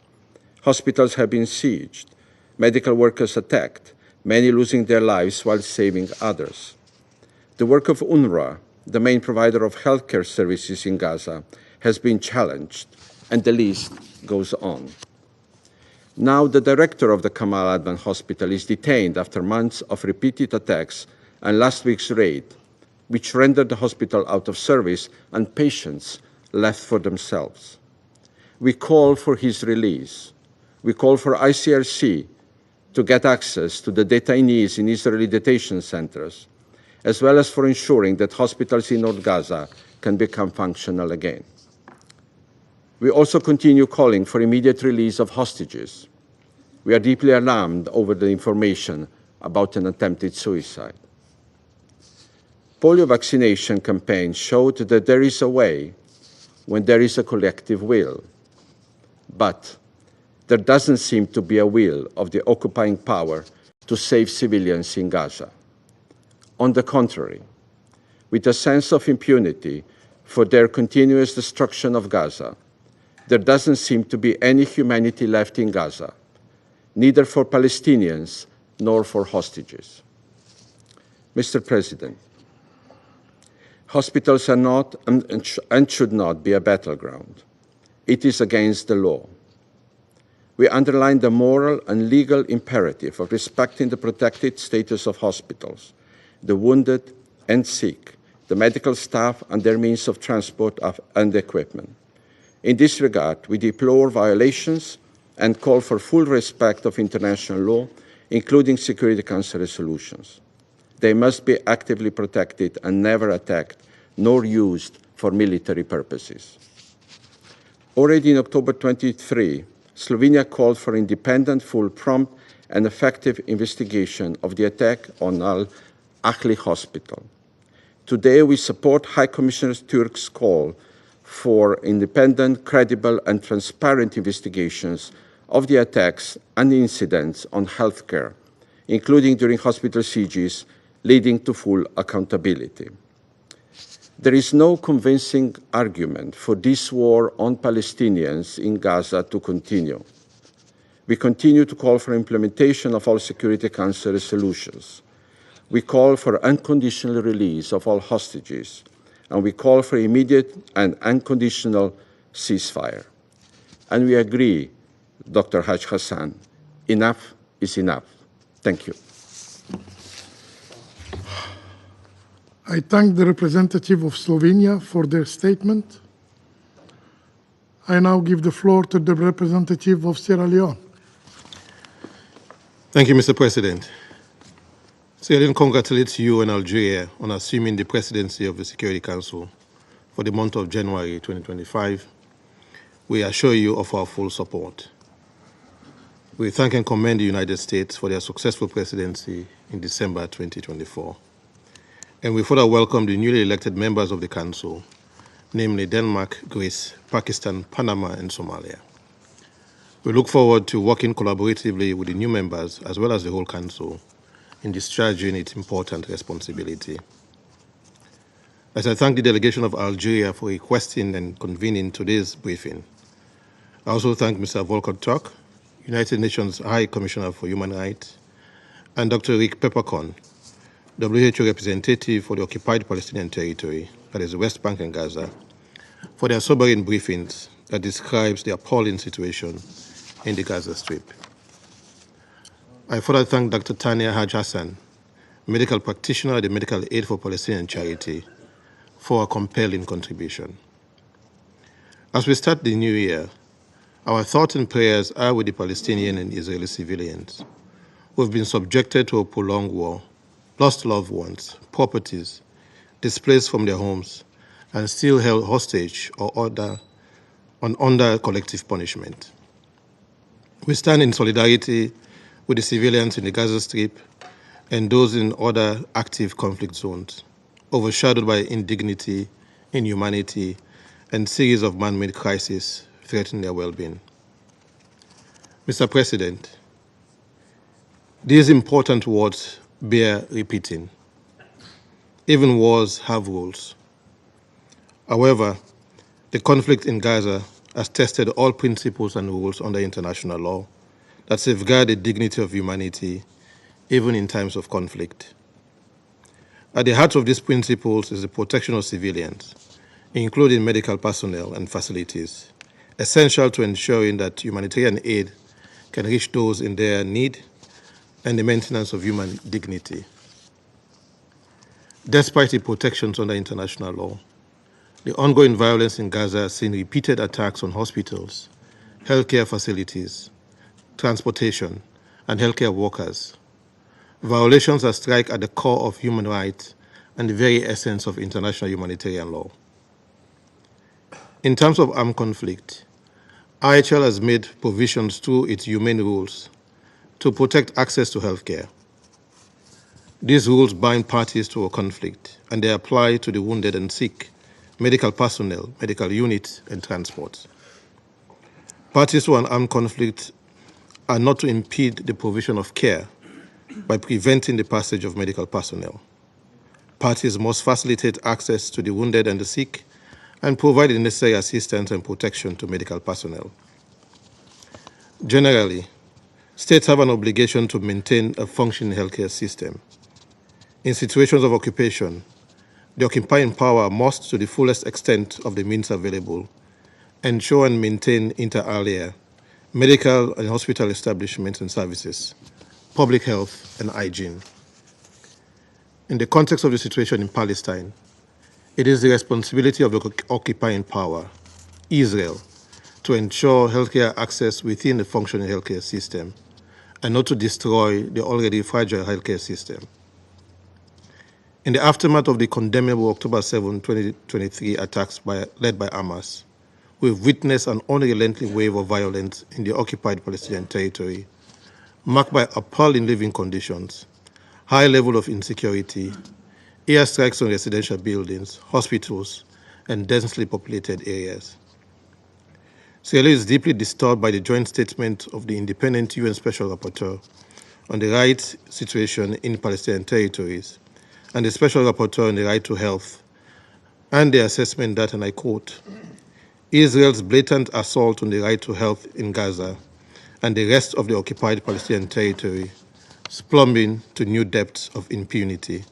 Hospitals have been sieged, medical workers attacked, many losing their lives while saving others. The work of UNRWA, the main provider of healthcare services in Gaza, has been challenged, and the list goes on. Now the director of the Kamal Advan Hospital is detained after months of repeated attacks and last week's raid, which rendered the hospital out of service and patients left for themselves. We call for his release. We call for ICRC to get access to the detainees in Israeli detention centers, as well as for ensuring that hospitals in North Gaza can become functional again. We also continue calling for immediate release of hostages. We are deeply alarmed over the information about an attempted suicide. Polio vaccination campaigns showed that there is a way when there is a collective will, but there doesn't seem to be a will of the occupying power to save civilians in Gaza. On the contrary, with a sense of impunity for their continuous destruction of Gaza, there doesn't seem to be any humanity left in Gaza, neither for Palestinians nor for hostages. Mr. President, hospitals are not and should not be a battleground. It is against the law. We underline the moral and legal imperative of respecting the protected status of hospitals, the wounded and sick, the medical staff and their means of transport and equipment. In this regard, we deplore violations and call for full respect of international law, including Security Council resolutions. They must be actively protected and never attacked, nor used for military purposes. Already in October 23, Slovenia called for independent, full, prompt, and effective investigation of the attack on Al-Ahli Hospital. Today, we support High Commissioner Turk's call for independent, credible, and transparent investigations of the attacks and incidents on healthcare, including during hospital sieges, leading to full accountability. There is no convincing argument for this war on Palestinians in Gaza to continue. We continue to call for implementation of all Security Council resolutions. We call for unconditional release of all hostages, and we call for immediate and unconditional ceasefire. And we agree, Dr. Haj Hassan, enough is enough. Thank you. I thank the representative of Slovenia for their statement. I now give the floor to the representative of Sierra Leone. Thank you, Mr. President. Sierra Leone congratulates you and Algeria on assuming the presidency of the Security Council for the month of January 2025. We assure you of our full support. We thank and commend the United States for their successful presidency in December 2024. And we further welcome the newly elected members of the Council, namely Denmark, Greece, Pakistan, Panama, and Somalia. We look forward to working collaboratively with the new members as well as the whole Council in discharging its important responsibility. As I thank the delegation of Algeria for requesting and convening today's briefing, I also thank Mr. Volker Turk, United Nations High Commissioner for Human Rights, and Dr. Rick Peppercorn, WHO representative for the occupied Palestinian territory, that is the West Bank and Gaza, for their sobering briefings that describes the appalling situation in the Gaza Strip. I further thank Dr. Tania Haj Hassan, medical practitioner at the Medical Aid for Palestinian Charity, for a compelling contribution. As we start the new year, our thoughts and prayers are with the Palestinian and Israeli civilians who have been subjected to a prolonged war, lost loved ones, properties, displaced from their homes, and still held hostage or under collective punishment. We stand in solidarity with the civilians in the Gaza Strip and those in other active conflict zones, overshadowed by indignity, inhumanity, and series of man-made crises threatening their well-being. Mr. President, these important words bear repeating. Even wars have rules. However, the conflict in Gaza has tested all principles and rules under international law that safeguard the dignity of humanity, even in times of conflict. At the heart of these principles is the protection of civilians, including medical personnel and facilities, essential to ensuring that humanitarian aid can reach those in their need and the maintenance of human dignity. Despite the protections under international law, the ongoing violence in Gaza has seen repeated attacks on hospitals, healthcare facilities, transportation, and healthcare workers. Violations that strike at the core of human rights and the very essence of international humanitarian law. In terms of armed conflict, IHL has made provisions through its humane rules to protect access to healthcare. These rules bind parties to a conflict, and they apply to the wounded and sick, medical personnel, medical units, and transport. Parties to an armed conflict are not to impede the provision of care by preventing the passage of medical personnel. Parties must facilitate access to the wounded and the sick and provide the necessary assistance and protection to medical personnel. Generally, states have an obligation to maintain a functioning healthcare system. In situations of occupation, the occupying power must, to the fullest extent of the means available, ensure and maintain inter alia medical and hospital establishments and services, public health, and hygiene. In the context of the situation in Palestine, it is the responsibility of the occupying power, Israel, to ensure healthcare access within the functioning healthcare system and not to destroy the already fragile healthcare system. In the aftermath of the condemnable October 7, 2023 attacks led by Hamas, we've witnessed an unrelenting wave of violence in the occupied Palestinian territory, marked by appalling living conditions, high level of insecurity, airstrikes on residential buildings, hospitals, and densely populated areas. Sierra Leone is deeply disturbed by the joint statement of the independent UN Special Rapporteur on the rights situation in Palestinian territories and the Special Rapporteur on the right to health, and the assessment that, and I quote, Israel's blatant assault on the right to health in Gaza and the rest of the occupied Palestinian territory is plumbing to new depths of impunity,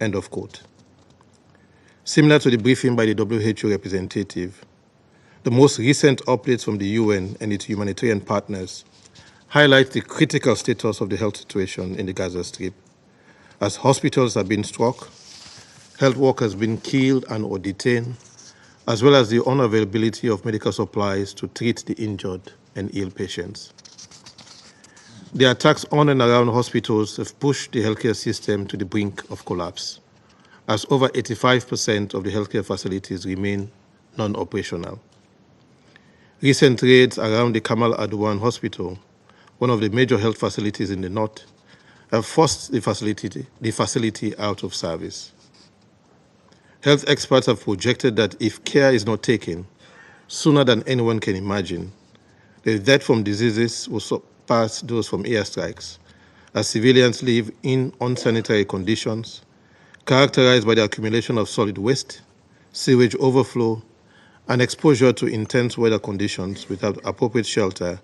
end of quote. Similar to the briefing by the WHO representative, the most recent updates from the UN and its humanitarian partners highlight the critical status of the health situation in the Gaza Strip, as hospitals have been struck, health workers been killed and or detained, as well as the unavailability of medical supplies to treat the injured and ill patients. The attacks on and around hospitals have pushed the healthcare system to the brink of collapse, as over 85% of the healthcare facilities remain non-operational. Recent raids around the Kamal Adwan Hospital, one of the major health facilities in the north, have forced the facility out of service. Health experts have projected that if care is not taken sooner than anyone can imagine, the death from diseases will surpass those from airstrikes, as civilians live in unsanitary conditions, characterized by the accumulation of solid waste, sewage overflow, and exposure to intense weather conditions without appropriate shelter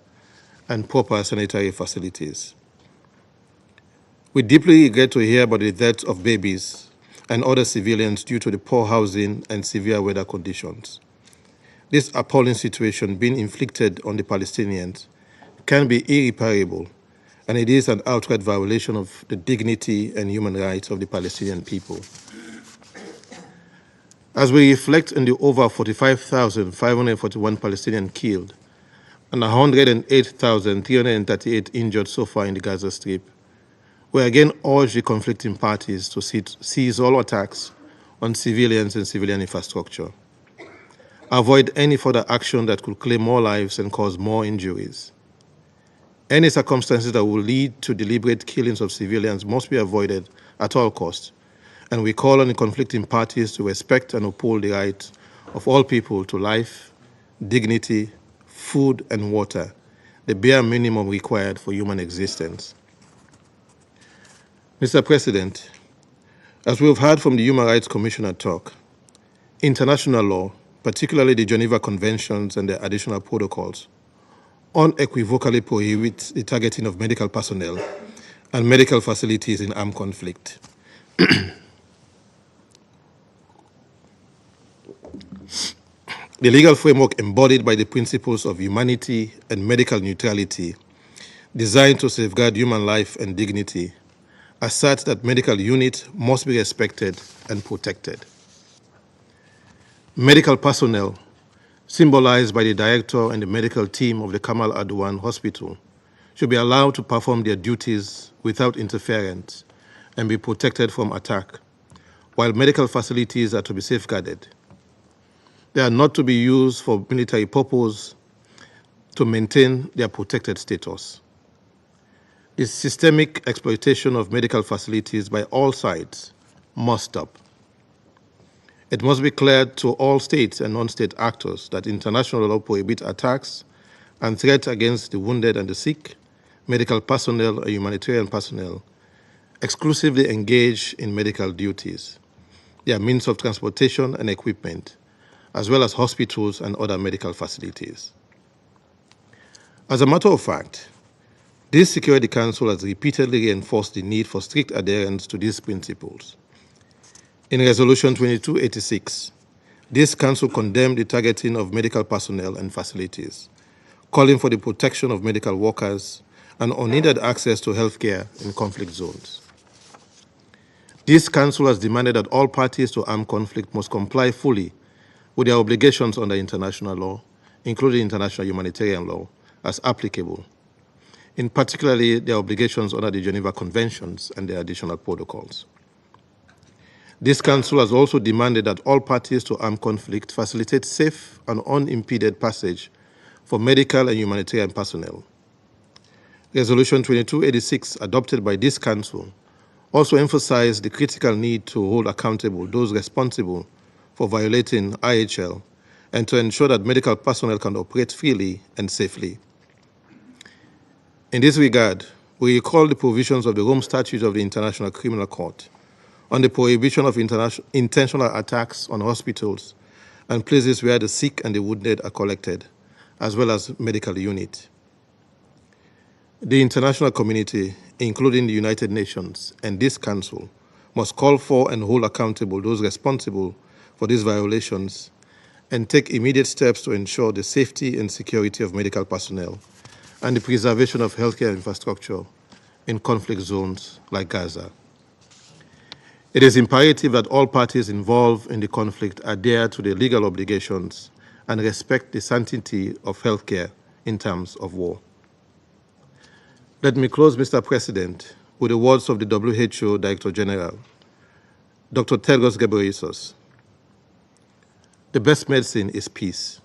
and proper sanitary facilities. We deeply regret to hear about the deaths of babies and other civilians due to the poor housing and severe weather conditions. This appalling situation being inflicted on the Palestinians can be irreparable, and it is an outright violation of the dignity and human rights of the Palestinian people. As we reflect on the over 45,541 Palestinians killed and 108,338 injured so far in the Gaza Strip, we again urge the conflicting parties to cease all attacks on civilians and civilian infrastructure. Avoid any further action that could claim more lives and cause more injuries. Any circumstances that will lead to deliberate killings of civilians must be avoided at all costs, and we call on the conflicting parties to respect and uphold the rights of all people to life, dignity, food, and water, the bare minimum required for human existence. Mr. President, as we have heard from the Human Rights Commissioner Turk, international law, particularly the Geneva Conventions and the additional protocols, unequivocally prohibits the targeting of medical personnel and medical facilities in armed conflict. The legal framework embodied by the principles of humanity and medical neutrality, designed to safeguard human life and dignity, asserts that medical units must be respected and protected. Medical personnel, symbolized by the director and the medical team of the Kamal Adwan Hospital, should be allowed to perform their duties without interference and be protected from attack, while medical facilities are to be safeguarded. They are not to be used for military purpose to maintain their protected status. The systemic exploitation of medical facilities by all sides must stop. It must be clear to all states and non-state actors that international law prohibits attacks and threats against the wounded and the sick, medical personnel or humanitarian personnel, exclusively engaged in medical duties, their means of transportation and equipment, as well as hospitals and other medical facilities. As a matter of fact, this Security Council has repeatedly reinforced the need for strict adherence to these principles. In Resolution 2286, this Council condemned the targeting of medical personnel and facilities, calling for the protection of medical workers and unhindered access to healthcare in conflict zones. This Council has demanded that all parties to armed conflict must comply fully with their obligations under international law, including international humanitarian law, as applicable, in particularly their obligations under the Geneva Conventions and their additional protocols. This Council has also demanded that all parties to armed conflict facilitate safe and unimpeded passage for medical and humanitarian personnel. Resolution 2286, adopted by this Council, also emphasized the critical need to hold accountable those responsible for violating IHL and to ensure that medical personnel can operate freely and safely. In this regard, we recall the provisions of the Rome Statute of the International Criminal Court on the prohibition of intentional attacks on hospitals and places where the sick and the wounded are collected, as well as medical units. The international community, including the United Nations and this Council, must call for and hold accountable those responsible for these violations and take immediate steps to ensure the safety and security of medical personnel and the preservation of healthcare infrastructure in conflict zones like Gaza. It is imperative that all parties involved in the conflict adhere to their legal obligations and respect the sanctity of healthcare in times of war. Let me close, Mr. President, with the words of the WHO Director General, Dr. Tedros Ghebreyesus. The best medicine is peace.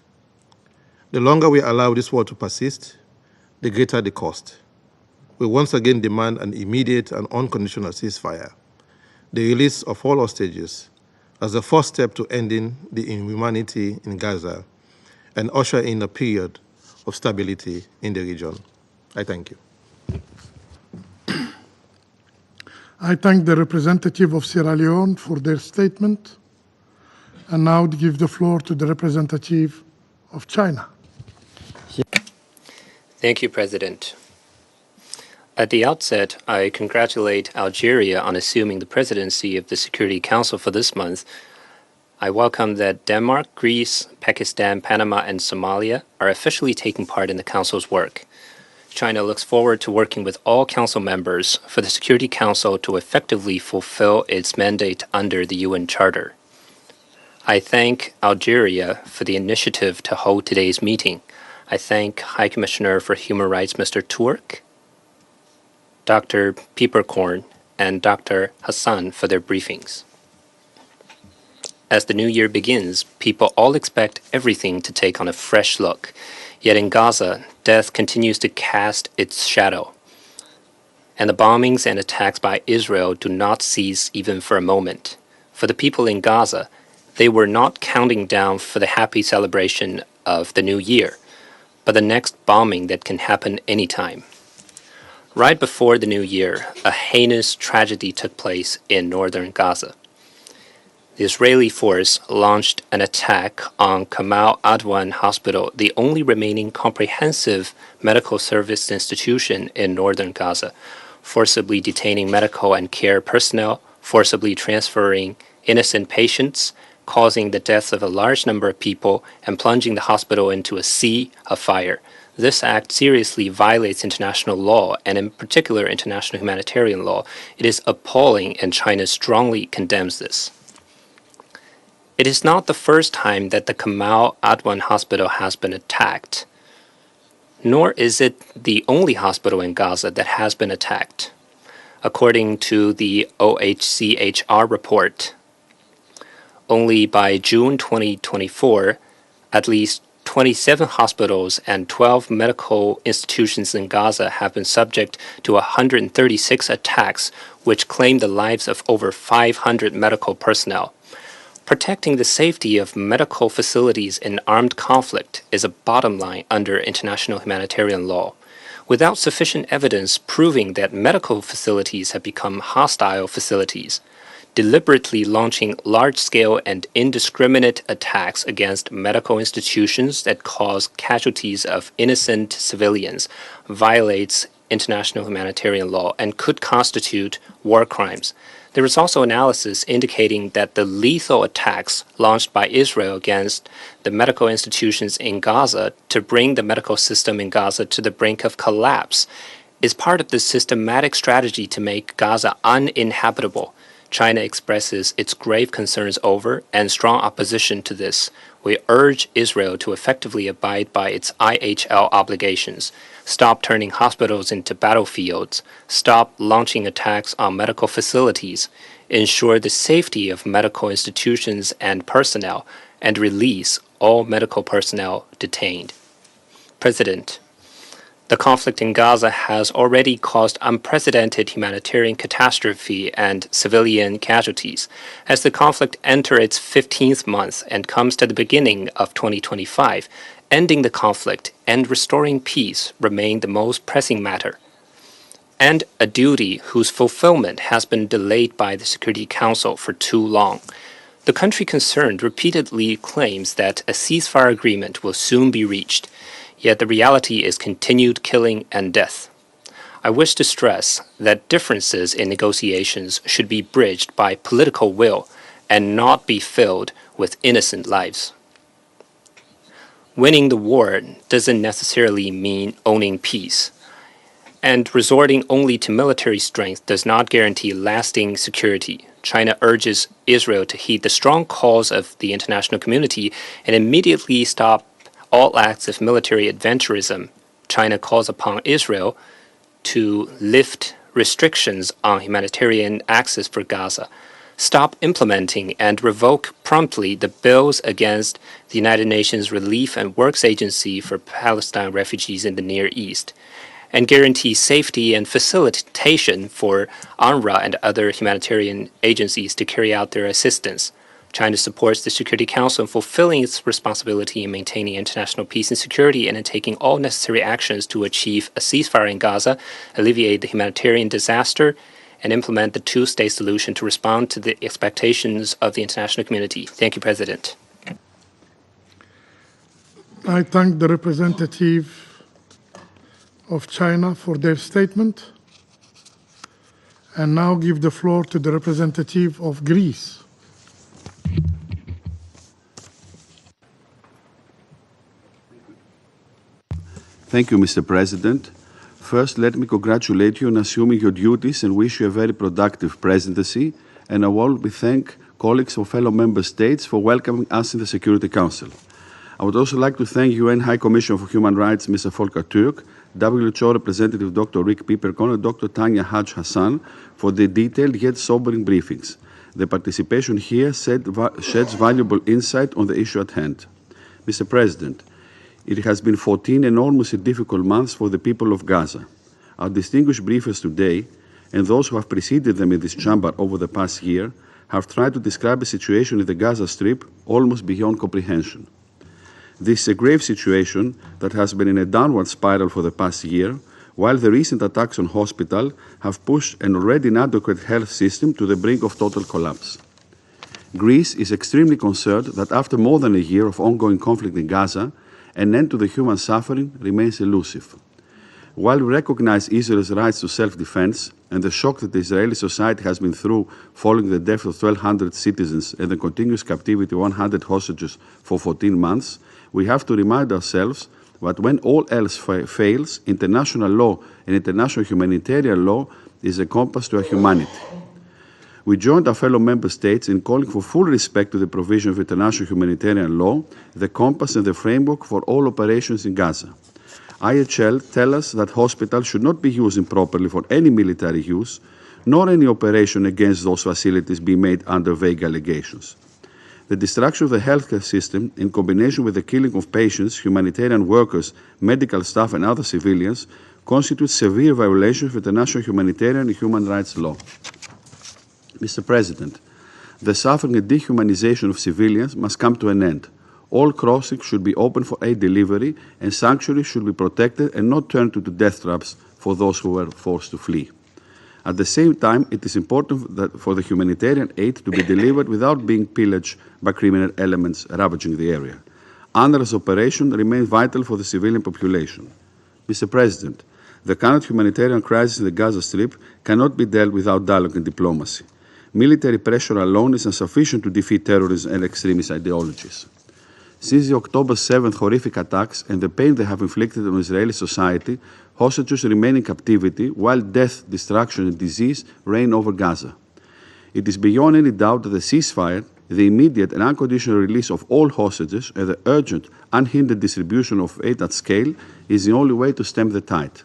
The longer we allow this war to persist, the greater the cost. We once again demand an immediate and unconditional ceasefire, the release of all hostages as the first step to ending the inhumanity in Gaza and usher in a period of stability in the region. I thank you. I thank the representative of Sierra Leone for their statement, and now give the floor to the representative of China. Thank you, President. At the outset, I congratulate Algeria on assuming the presidency of the Security Council for this month. I welcome that Denmark, Greece, Pakistan, Panama, and Somalia are officially taking part in the Council's work. China looks forward to working with all Council members for the Security Council to effectively fulfill its mandate under the UN Charter. I thank Algeria for the initiative to hold today's meeting. I thank High Commissioner for Human Rights, Mr. Turk, Dr. Pieperkorn, and Dr. Hassan for their briefings. As the new year begins, people all expect everything to take on a fresh look. Yet in Gaza, death continues to cast its shadow. And the bombings and attacks by Israel do not cease even for a moment. For the people in Gaza, they were not counting down for the happy celebration of the new year, but the next bombing that can happen anytime. Right before the new year, a heinous tragedy took place in northern Gaza. The Israeli force launched an attack on Kamal Adwan Hospital, the only remaining comprehensive medical service institution in northern Gaza, forcibly detaining medical and care personnel, forcibly transferring innocent patients, causing the deaths of a large number of people, and plunging the hospital into a sea of fire. This act seriously violates international law, and in particular international humanitarian law. It is appalling, and China strongly condemns this. It is not the first time that the Kamal Adwan hospital has been attacked, nor is it the only hospital in Gaza that has been attacked. According to the OHCHR report, only by June 2024, at least 27 hospitals and 12 medical institutions in Gaza have been subject to 136 attacks, which claim the lives of over 500 medical personnel. Protecting the safety of medical facilities in armed conflict is a bottom line under international humanitarian law. Without sufficient evidence proving that medical facilities have become hostile facilities, deliberately launching large-scale and indiscriminate attacks against medical institutions that cause casualties of innocent civilians violates international humanitarian law and could constitute war crimes. There is also analysis indicating that the lethal attacks launched by Israel against the medical institutions in Gaza to bring the medical system in Gaza to the brink of collapse is part of the systematic strategy to make Gaza uninhabitable. China expresses its grave concerns over and strong opposition to this. We urge Israel to effectively abide by its IHL obligations, stop turning hospitals into battlefields, stop launching attacks on medical facilities, ensure the safety of medical institutions and personnel, and release all medical personnel detained. President, the conflict in Gaza has already caused unprecedented humanitarian catastrophe and civilian casualties. As the conflict enters its 15th month and comes to the beginning of 2025, ending the conflict and restoring peace remain the most pressing matter, and a duty whose fulfillment has been delayed by the Security Council for too long. The country concerned repeatedly claims that a ceasefire agreement will soon be reached, yet the reality is continued killing and death. I wish to stress that differences in negotiations should be bridged by political will and not be filled with innocent lives. Winning the war doesn't necessarily mean owning peace, and resorting only to military strength does not guarantee lasting security. China urges Israel to heed the strong calls of the international community and immediately stop all acts of military adventurism. China calls upon Israel to lift restrictions on humanitarian access for Gaza, stop implementing and revoke promptly the bills against the United Nations Relief and Works Agency for Palestine refugees in the Near East, and guarantee safety and facilitation for UNRWA and other humanitarian agencies to carry out their assistance. China supports the Security Council in fulfilling its responsibility in maintaining international peace and security and in taking all necessary actions to achieve a ceasefire in Gaza, alleviate the humanitarian disaster, and implement the two-state solution to respond to the expectations of the international community. Thank you, President. I thank the representative of China for their statement, and now give the floor to the representative of Greece. Thank you, Mr. President. First, let me congratulate you on assuming your duties and wish you a very productive presidency, and I will thank colleagues of fellow member states for welcoming us in the Security Council. I would also like to thank UN High Commissioner for Human Rights, Mr. Volker Turk, WHO Representative Dr. Rick Pieperkorn, and Dr. Tanya Haj Hassan for the detailed yet sobering briefings. The participation here sheds valuable insight on the issue at hand. Mr. President, it has been 14 enormously difficult months for the people of Gaza. Our distinguished briefers today, and those who have preceded them in this chamber over the past year, have tried to describe a situation in the Gaza Strip almost beyond comprehension. This is a grave situation that has been in a downward spiral for the past year, while the recent attacks on hospitals have pushed an already inadequate health system to the brink of total collapse. Greece is extremely concerned that after more than a year of ongoing conflict in Gaza, an end to the human suffering remains elusive. While we recognize Israel's rights to self-defense and the shock that the Israeli society has been through following the death of 1,200 citizens and the continuous captivity of 100 hostages for 14 months, we have to remind ourselves but when all else fails, international law and international humanitarian law is a compass to our humanity. We joined our fellow member states in calling for full respect to the provision of international humanitarian law, the compass and the framework for all operations in Gaza. IHL tell us that hospitals should not be used improperly for any military use, nor any operation against those facilities be made under vague allegations. The destruction of the healthcare system, in combination with the killing of patients, humanitarian workers, medical staff and other civilians, constitutes severe violations of international humanitarian and human rights law. Mr. President, the suffering and dehumanization of civilians must come to an end. All crossings should be open for aid delivery, and sanctuaries should be protected and not turned into death traps for those who were forced to flee. At the same time, it is important that for the humanitarian aid to be delivered without being pillaged by criminal elements ravaging the area. UNRWA's operation remains vital for the civilian population. Mr. President, the current humanitarian crisis in the Gaza Strip cannot be dealt without dialogue and diplomacy. Military pressure alone is insufficient to defeat terrorism and extremist ideologies. Since the October 7th horrific attacks and the pain they have inflicted on Israeli society, hostages remain in captivity while death, destruction and disease reign over Gaza. It is beyond any doubt that the ceasefire, the immediate and unconditional release of all hostages and the urgent, unhindered distribution of aid at scale is the only way to stem the tide.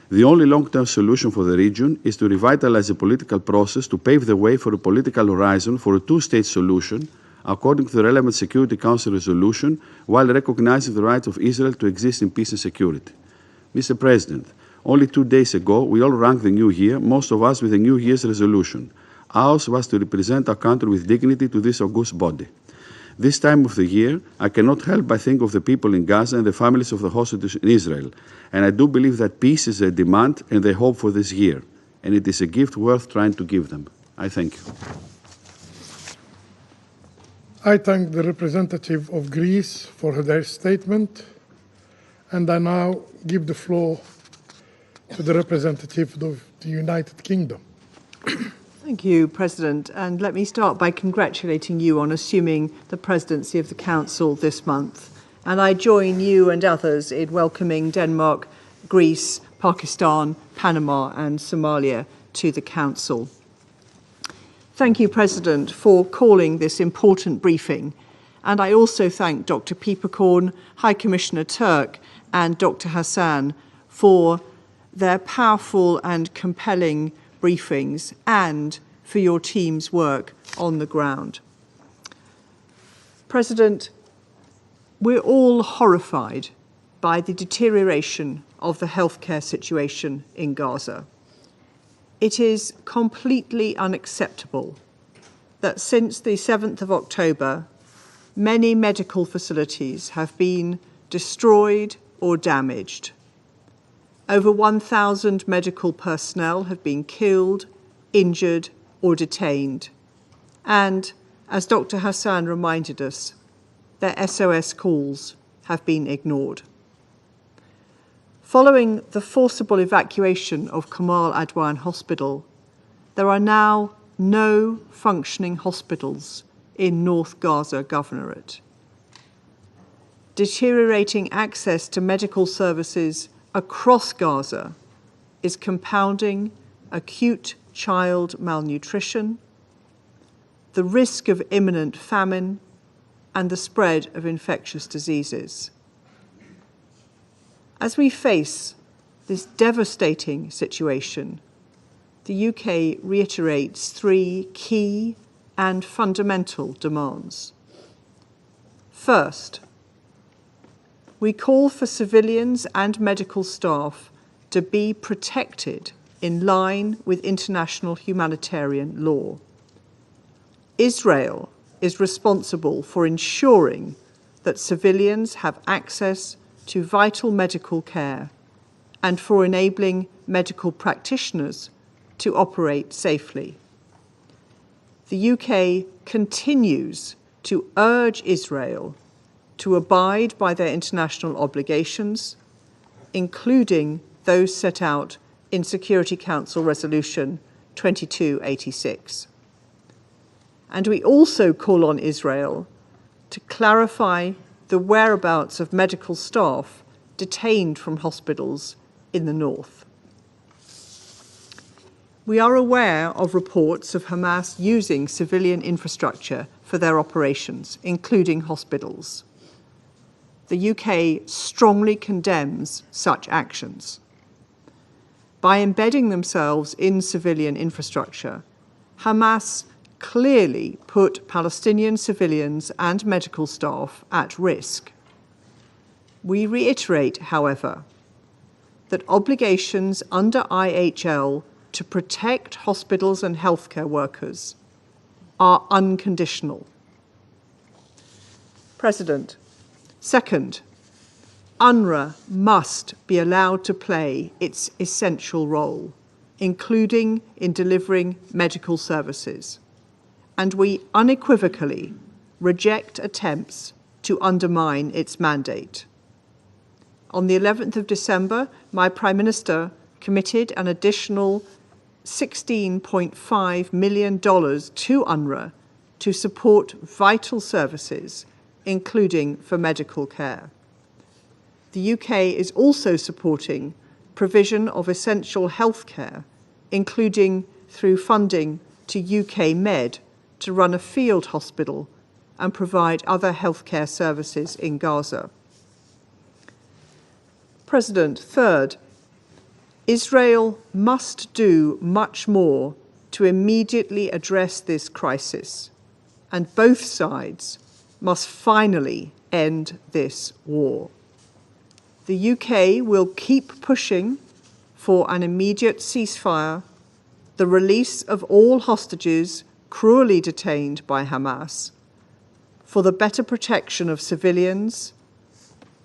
The only long-term solution for the region is to revitalize the political process to pave the way for a political horizon for a two-state solution, according to the relevant Security Council resolution, while recognizing the right of Israel to exist in peace and security. Mr. President, only 2 days ago, we all rang the new year, most of us with a New Year's resolution. Ours was to represent our country with dignity to this august body. This time of the year, I cannot help but think of the people in Gaza and the families of the hostages in Israel, and I do believe that peace is a demand and a hope for this year, and it is a gift worth trying to give them. I thank you. I thank the representative of Greece for their statement, and I now give the floor to the representative of the United Kingdom. Thank you, President. And let me start by congratulating you on assuming the presidency of the Council this month. And I join you and others in welcoming Denmark, Greece, Pakistan, Panama and Somalia to the Council. Thank you, President, for calling this important briefing. And I also thank Dr. Pieperkorn, High Commissioner Turk and Dr. Hassan for their powerful and compelling briefings and for your team's work on the ground. President, we're all horrified by the deterioration of the healthcare situation in Gaza. It is completely unacceptable that since the 7th of October, many medical facilities have been destroyed or damaged. Over 1,000 medical personnel have been killed, injured, or detained. And, as Dr. Hassan reminded us, their SOS calls have been ignored. Following the forcible evacuation of Kamal Adwan Hospital, there are now no functioning hospitals in North Gaza Governorate. Deteriorating access to medical services across Gaza is compounding acute child malnutrition, the risk of imminent famine, and the spread of infectious diseases. As we face this devastating situation, the UK reiterates 3 key and fundamental demands. First, we call for civilians and medical staff to be protected in line with international humanitarian law. Israel is responsible for ensuring that civilians have access to vital medical care and for enabling medical practitioners to operate safely. The UK continues to urge Israel to abide by their international obligations, including those set out in Security Council Resolution 2286. And we also call on Israel to clarify the whereabouts of medical staff detained from hospitals in the north. We are aware of reports of Hamas using civilian infrastructure for their operations, including hospitals. The UK strongly condemns such actions. By embedding themselves in civilian infrastructure, Hamas clearly put Palestinian civilians and medical staff at risk. We reiterate, however, that obligations under IHL to protect hospitals and healthcare workers are unconditional. President, second, UNRWA must be allowed to play its essential role, including in delivering medical services, and we unequivocally reject attempts to undermine its mandate. On the 11th of December, my Prime Minister committed an additional $16.5 million to UNRWA to support vital services, including for medical care. The UK is also supporting provision of essential healthcare, including through funding to UK Med to run a field hospital and provide other healthcare services in Gaza. President, third, Israel must do much more to immediately address this crisis, and both sides must finally end this war. The UK will keep pushing for an immediate ceasefire, the release of all hostages cruelly detained by Hamas, for the better protection of civilians,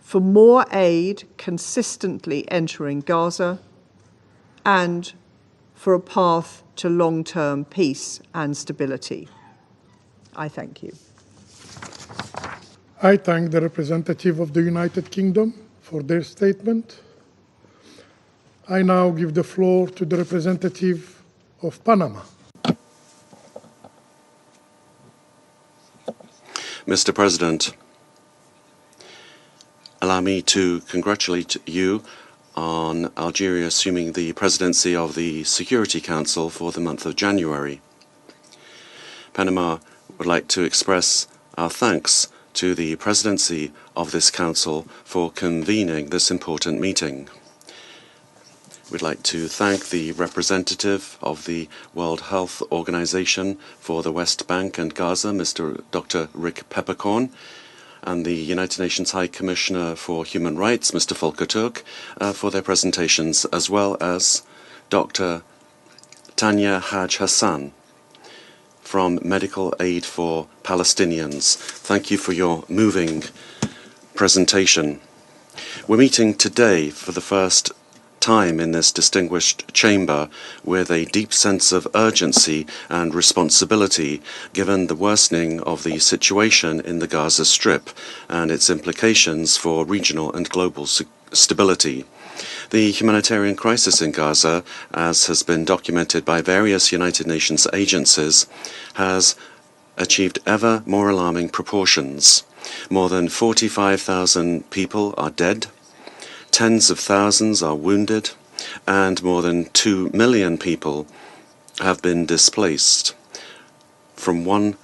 for more aid consistently entering Gaza, and for a path to long-term peace and stability. I thank you. I thank the representative of the United Kingdom for their statement. I now give the floor to the representative of Panama. Mr. President, allow me to congratulate you on Algeria assuming the presidency of the Security Council for the month of January. Panama would like to express our thanks to the presidency of this council for convening this important meeting. We'd like to thank the representative of the World Health Organization for the West Bank and Gaza, Dr. Rick Peppercorn, and the United Nations High Commissioner for Human Rights, Mr. Volker Turk, for their presentations, as well as Dr. Tanya Haj Hassan from Medical Aid for Palestinians. Thank you for your moving presentation. We're meeting today for the first time in this distinguished chamber with a deep sense of urgency and responsibility given the worsening of the situation in the Gaza Strip and its implications for regional and global stability. The humanitarian crisis in Gaza, as has been documented by various United Nations agencies, has achieved ever more alarming proportions. More than 45,000 people are dead, tens of thousands are wounded, and more than 2 million people have been displaced from one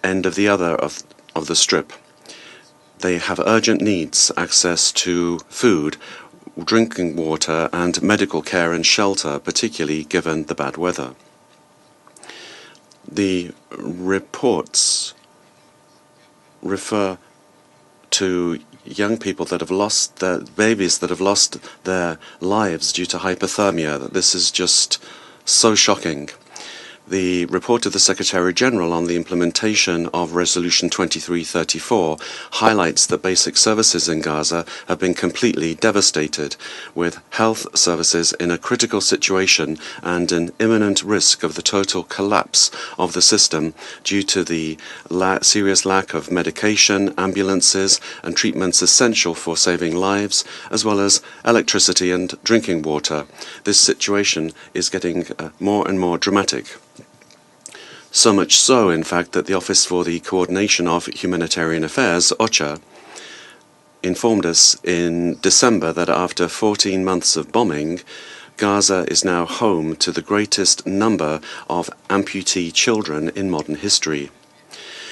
end of the other of the strip. They have urgent needs, access to food, drinking water, and medical care and shelter, particularly given the bad weather. The reports refer to young people that have lost their babies that have lost their lives due to hypothermia. This is just so shocking. The report of the Secretary-General on the implementation of Resolution 2334 highlights that basic services in Gaza have been completely devastated, with health services in a critical situation and an imminent risk of the total collapse of the system due to the serious lack of medication, ambulances, and treatments essential for saving lives, as well as electricity and drinking water. This situation is getting more and more dramatic. So much so, in fact, that the Office for the Coordination of Humanitarian Affairs, OCHA, informed us in December that after 14 months of bombing, Gaza is now home to the greatest number of amputee children in modern history.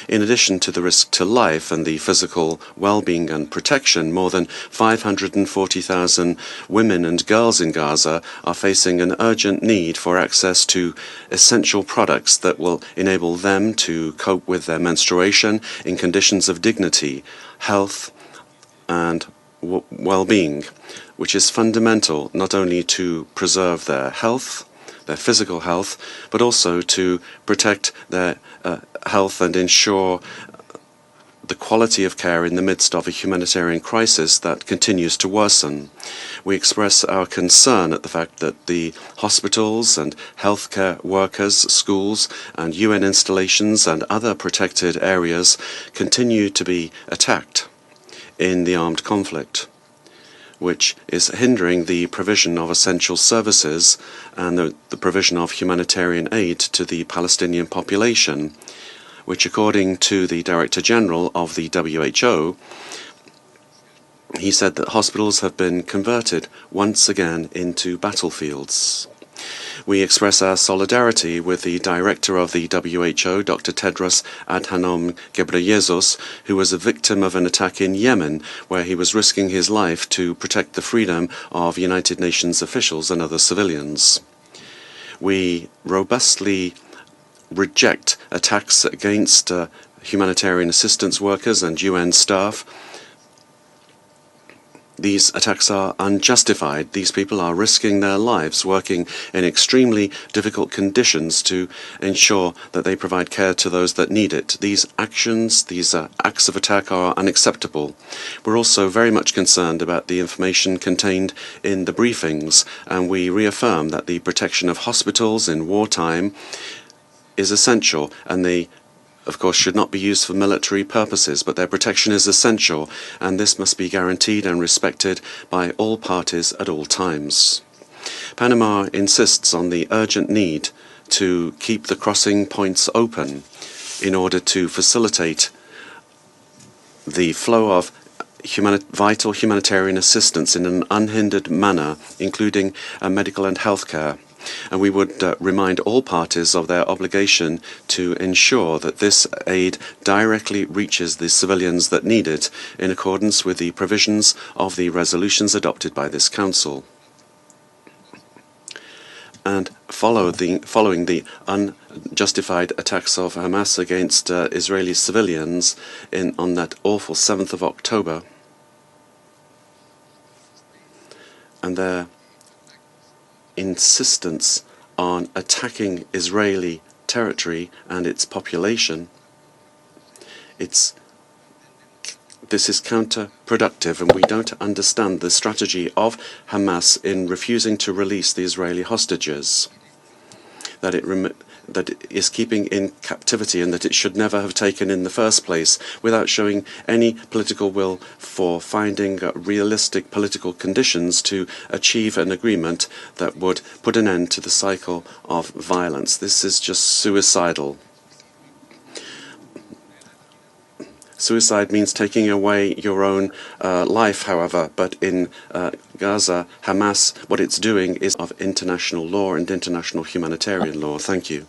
In addition to the risk to life and the physical well-being and protection, more than 540,000 women and girls in Gaza are facing an urgent need for access to essential products that will enable them to cope with their menstruation in conditions of dignity, health, and well-being, which is fundamental not only to preserve their health, their physical health, but also to protect their health and ensure the quality of care in the midst of a humanitarian crisis that continues to worsen. We express our concern at the fact that the hospitals and healthcare workers, schools and UN installations and other protected areas continue to be attacked in the armed conflict, which is hindering the provision of essential services and the provision of humanitarian aid to the Palestinian population, which, according to the Director General of the WHO, he said that hospitals have been converted once again into battlefields. We express our solidarity with the Director of the WHO, Dr. Tedros Adhanom Ghebreyesus, who was a victim of an attack in Yemen, where he was risking his life to protect the freedom of United Nations officials and other civilians. We robustly reject attacks against humanitarian assistance workers and UN staff. These attacks are unjustified. These people are risking their lives working in extremely difficult conditions to ensure that they provide care to those that need it. These actions, these acts of attack are unacceptable. We're also very much concerned about the information contained in the briefings, and we reaffirm that the protection of hospitals in wartime is essential, and they of course should not be used for military purposes, but their protection is essential, and this must be guaranteed and respected by all parties at all times. Panama insists on the urgent need to keep the crossing points open in order to facilitate the flow of vital humanitarian assistance in an unhindered manner, including medical and health care. And we would remind all parties of their obligation to ensure that this aid directly reaches the civilians that need it in accordance with the provisions of the resolutions adopted by this Council. And following the unjustified attacks of Hamas against Israeli civilians on that awful 7th of October, and their insistence on attacking Israeli territory and its population, this is counterproductive, and we don't understand the strategy of Hamas in refusing to release the Israeli hostages that it is keeping in captivity and that it should never have taken in the first place, without showing any political will for finding realistic political conditions to achieve an agreement that would put an end to the cycle of violence. This is just suicidal. Suicide means taking away your own life, however, but in Gaza, Hamas, what it's doing is of international law and international humanitarian law. Thank you.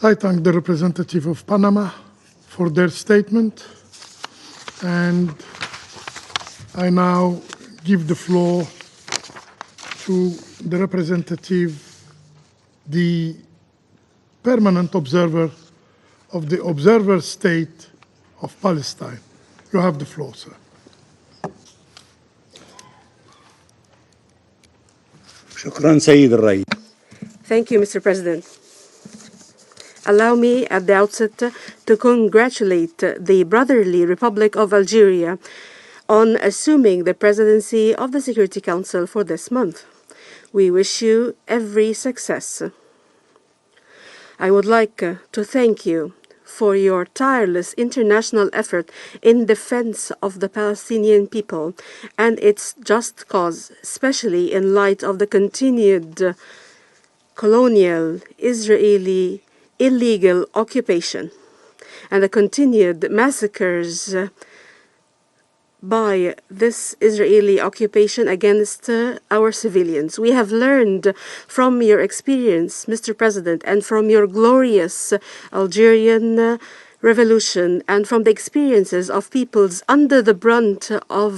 I thank the representative of Panama for their statement, and I now give the floor to the representative, the permanent observer of the observer state of Palestine. You have the floor, sir. Thank you, Mr. President. Allow me at the outset to congratulate the Brotherly Republic of Algeria on assuming the presidency of the Security Council for this month. We wish you every success. I would like to thank you for your tireless international effort in defense of the Palestinian people and its just cause, especially in light of the continued colonial Israeli illegal occupation and the continued massacres by this Israeli occupation against our civilians. We have learned from your experience, Mr. President, and from your glorious Algerian revolution and from the experiences of peoples under the brunt of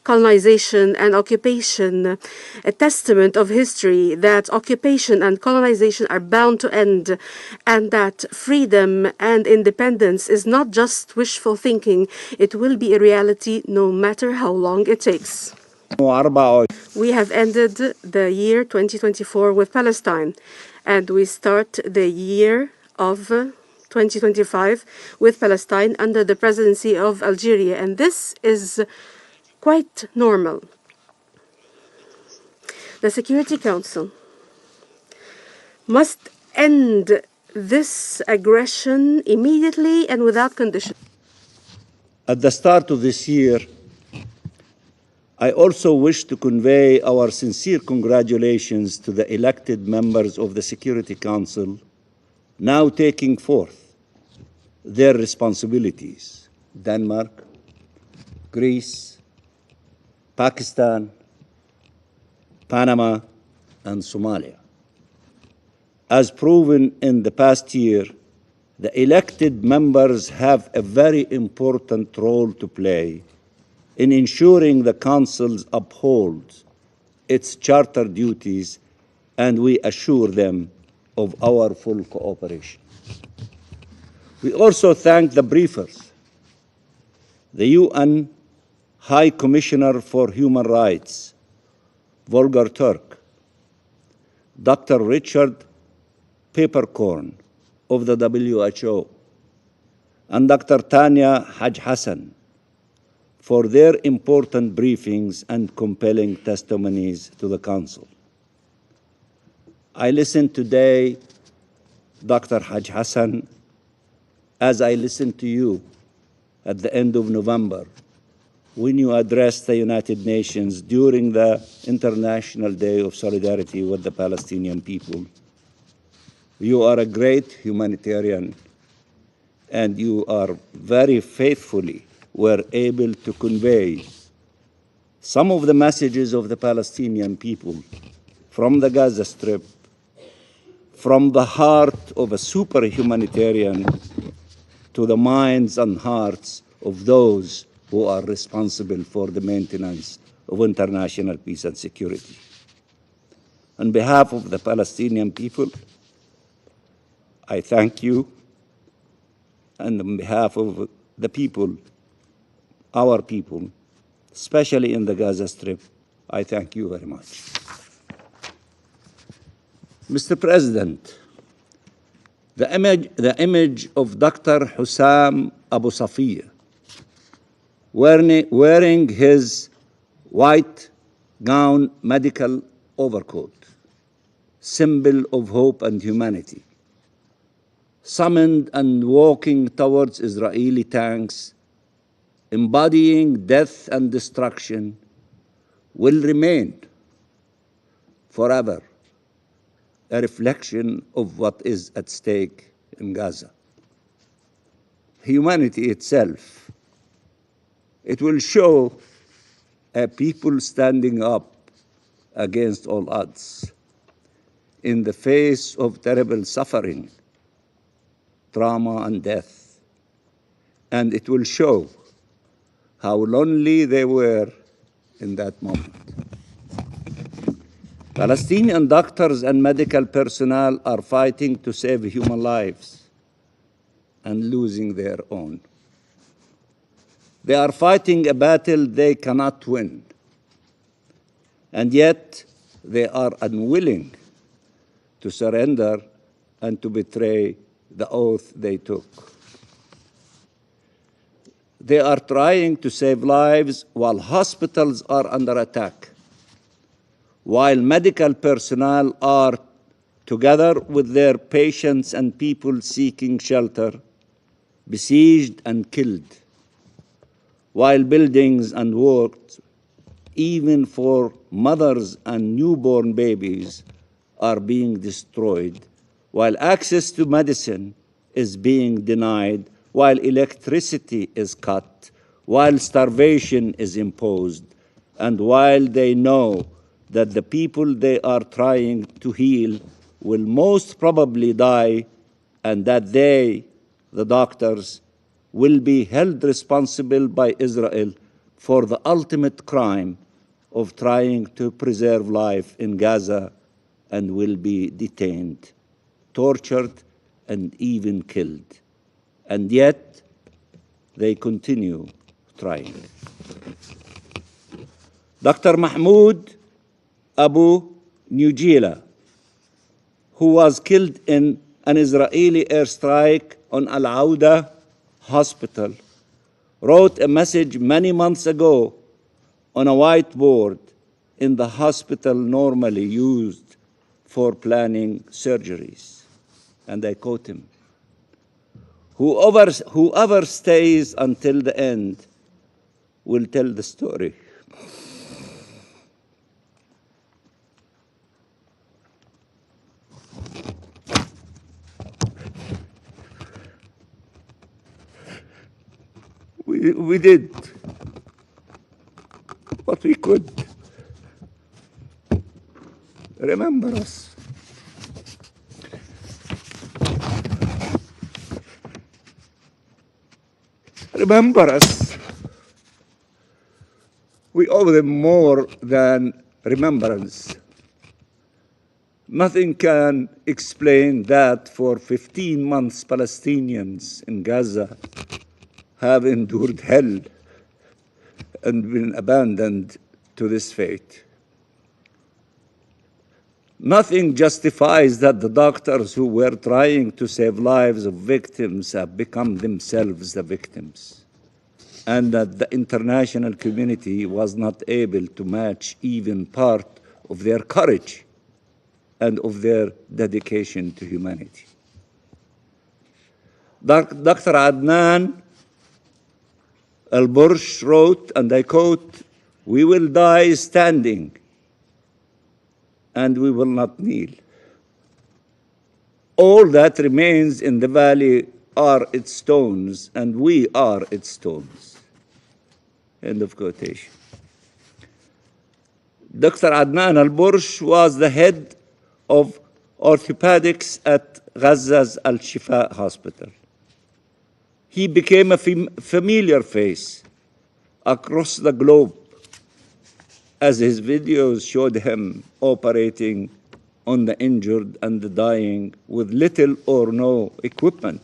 colonization and occupation, a testament of history that occupation and colonization are bound to end and that freedom and independence is not just wishful thinking, it will be a reality no matter how long it takes. We have ended the year 2024 with Palestine, and we start the year of 2025 with Palestine under the presidency of Algeria, and this is quite normal. The Security Council must end this aggression immediately and without condition. At the start of this year, I also wish to convey our sincere congratulations to the elected members of the Security Council now taking forth their responsibilities: Denmark, Greece, Pakistan, Panama, and Somalia. As proven in the past year, the elected members have a very important role to play in ensuring the Council upholds its charter duties, and we assure them of our full cooperation. We also thank the briefers, the UN High Commissioner for Human Rights, Volker Turk, Dr. Richard Peppercorn of the WHO, and Dr. Tanya Haj Hassan for their important briefings and compelling testimonies to the Council. I listened today, Dr. Haj Hassan, as I listened to you at the end of November when you addressed the United Nations during the International Day of Solidarity with the Palestinian people. You are a great humanitarian, and you are very faithfully were able to convey some of the messages of the Palestinian people from the Gaza Strip, from the heart of a super humanitarian to the minds and hearts of those who are responsible for the maintenance of international peace and security. On behalf of the Palestinian people, I thank you, and on behalf of the people, our people, especially in the Gaza Strip, I thank you very much. Mr. President, the image of Dr. Hussam Abu Safiya wearing his white gown medical overcoat, symbol of hope and humanity, summoned and walking towards Israeli tanks, embodying death and destruction, will remain forever a reflection of what is at stake in Gaza. Humanity itself, it will show a people standing up against all odds in the face of terrible suffering, trauma, and death. And it will show how lonely they were in that moment. Palestinian doctors and medical personnel are fighting to save human lives and losing their own. They are fighting a battle they cannot win, and yet they are unwilling to surrender and to betray the oath they took. They are trying to save lives while hospitals are under attack, while medical personnel are, together with their patients and people seeking shelter, besieged and killed, while buildings and works, even for mothers and newborn babies, are being destroyed, while access to medicine is being denied, while electricity is cut, while starvation is imposed, and while they know that the people they are trying to heal will most probably die, and that they, the doctors, will be held responsible by Israel for the ultimate crime of trying to preserve life in Gaza, and will be detained, tortured, and even killed. And yet, they continue trying. Dr. Mahmoud Abu Nujila, who was killed in an Israeli airstrike on Al-Auda hospital, wrote a message many months ago on a whiteboard in the hospital normally used for planning surgeries. And I quote him, whoever stays until the end will tell the story. We did what we could. Remember us. Remember us. We owe them more than remembrance. Nothing can explain that for 15 months Palestinians in Gaza have endured hell and been abandoned to this fate. Nothing justifies that the doctors who were trying to save lives of victims have become themselves the victims, and that the international community was not able to match even part of their courage and of their dedication to humanity. Dr. Adnan Al-Bursh wrote, and I quote, "We will die standing, and we will not kneel. All that remains in the valley are its stones, and we are its stones." End of quotation. Dr. Adnan Al-Bursh was the head of orthopedics at Gaza's Al-Shifa hospital. He became a familiar face across the globe as his videos showed him operating on the injured and the dying with little or no equipment,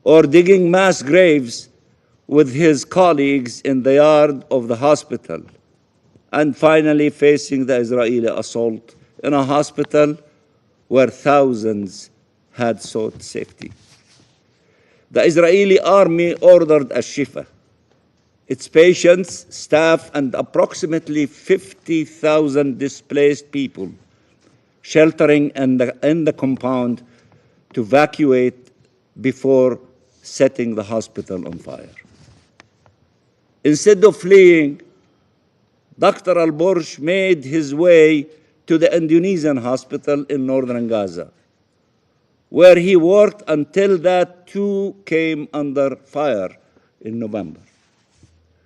or digging mass graves with his colleagues in the yard of the hospital, and finally facing the Israeli assault in a hospital where thousands had sought safety. The Israeli army ordered Al-Shifa, its patients, staff, and approximately 50,000 displaced people sheltering in the compound to evacuate before setting the hospital on fire. Instead of fleeing, Dr. Al-Bursh made his way to the Indonesian hospital in northern Gaza, where he worked until that too came under fire in November.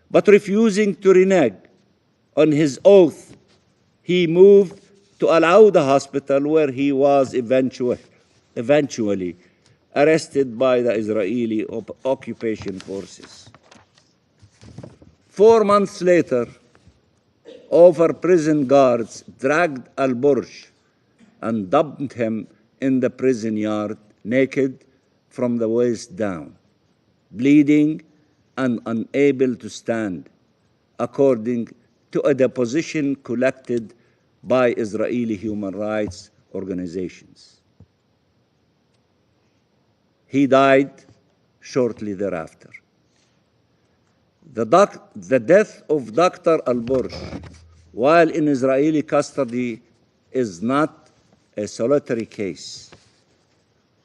But refusing to renege on his oath, he moved to Al-Auda hospital, where he was eventually arrested by the Israeli occupation forces. 4 months later, over-prison guards dragged Al-Bursh and dumped him in the prison yard, naked from the waist down, bleeding and unable to stand, according to a deposition collected by Israeli human rights organizations. He died shortly thereafter. The death of Dr. Al-Bursh while in Israeli custody is not a solitary case.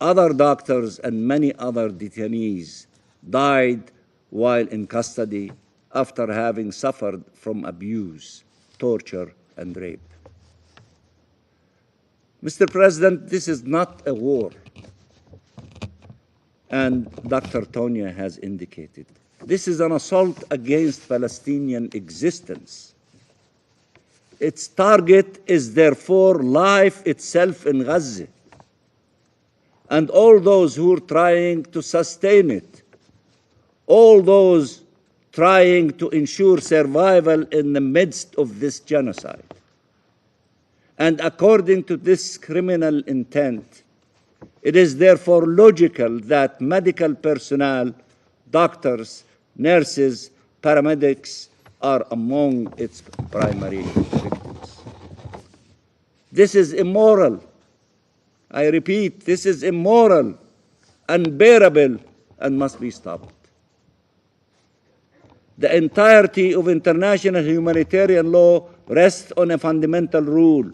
Other doctors and many other detainees died while in custody after having suffered from abuse, torture, and rape. Mr. President, this is not a war, and Dr. Tonia has indicated. This is an assault against Palestinian existence. Its target is therefore life itself in Gaza, and all those who are trying to sustain it, all those trying to ensure survival in the midst of this genocide. And according to this criminal intent, it is therefore logical that medical personnel, doctors, nurses, paramedics are among its primary victims. This is immoral. I repeat, this is immoral, unbearable, and must be stopped. The entirety of international humanitarian law rests on a fundamental rule: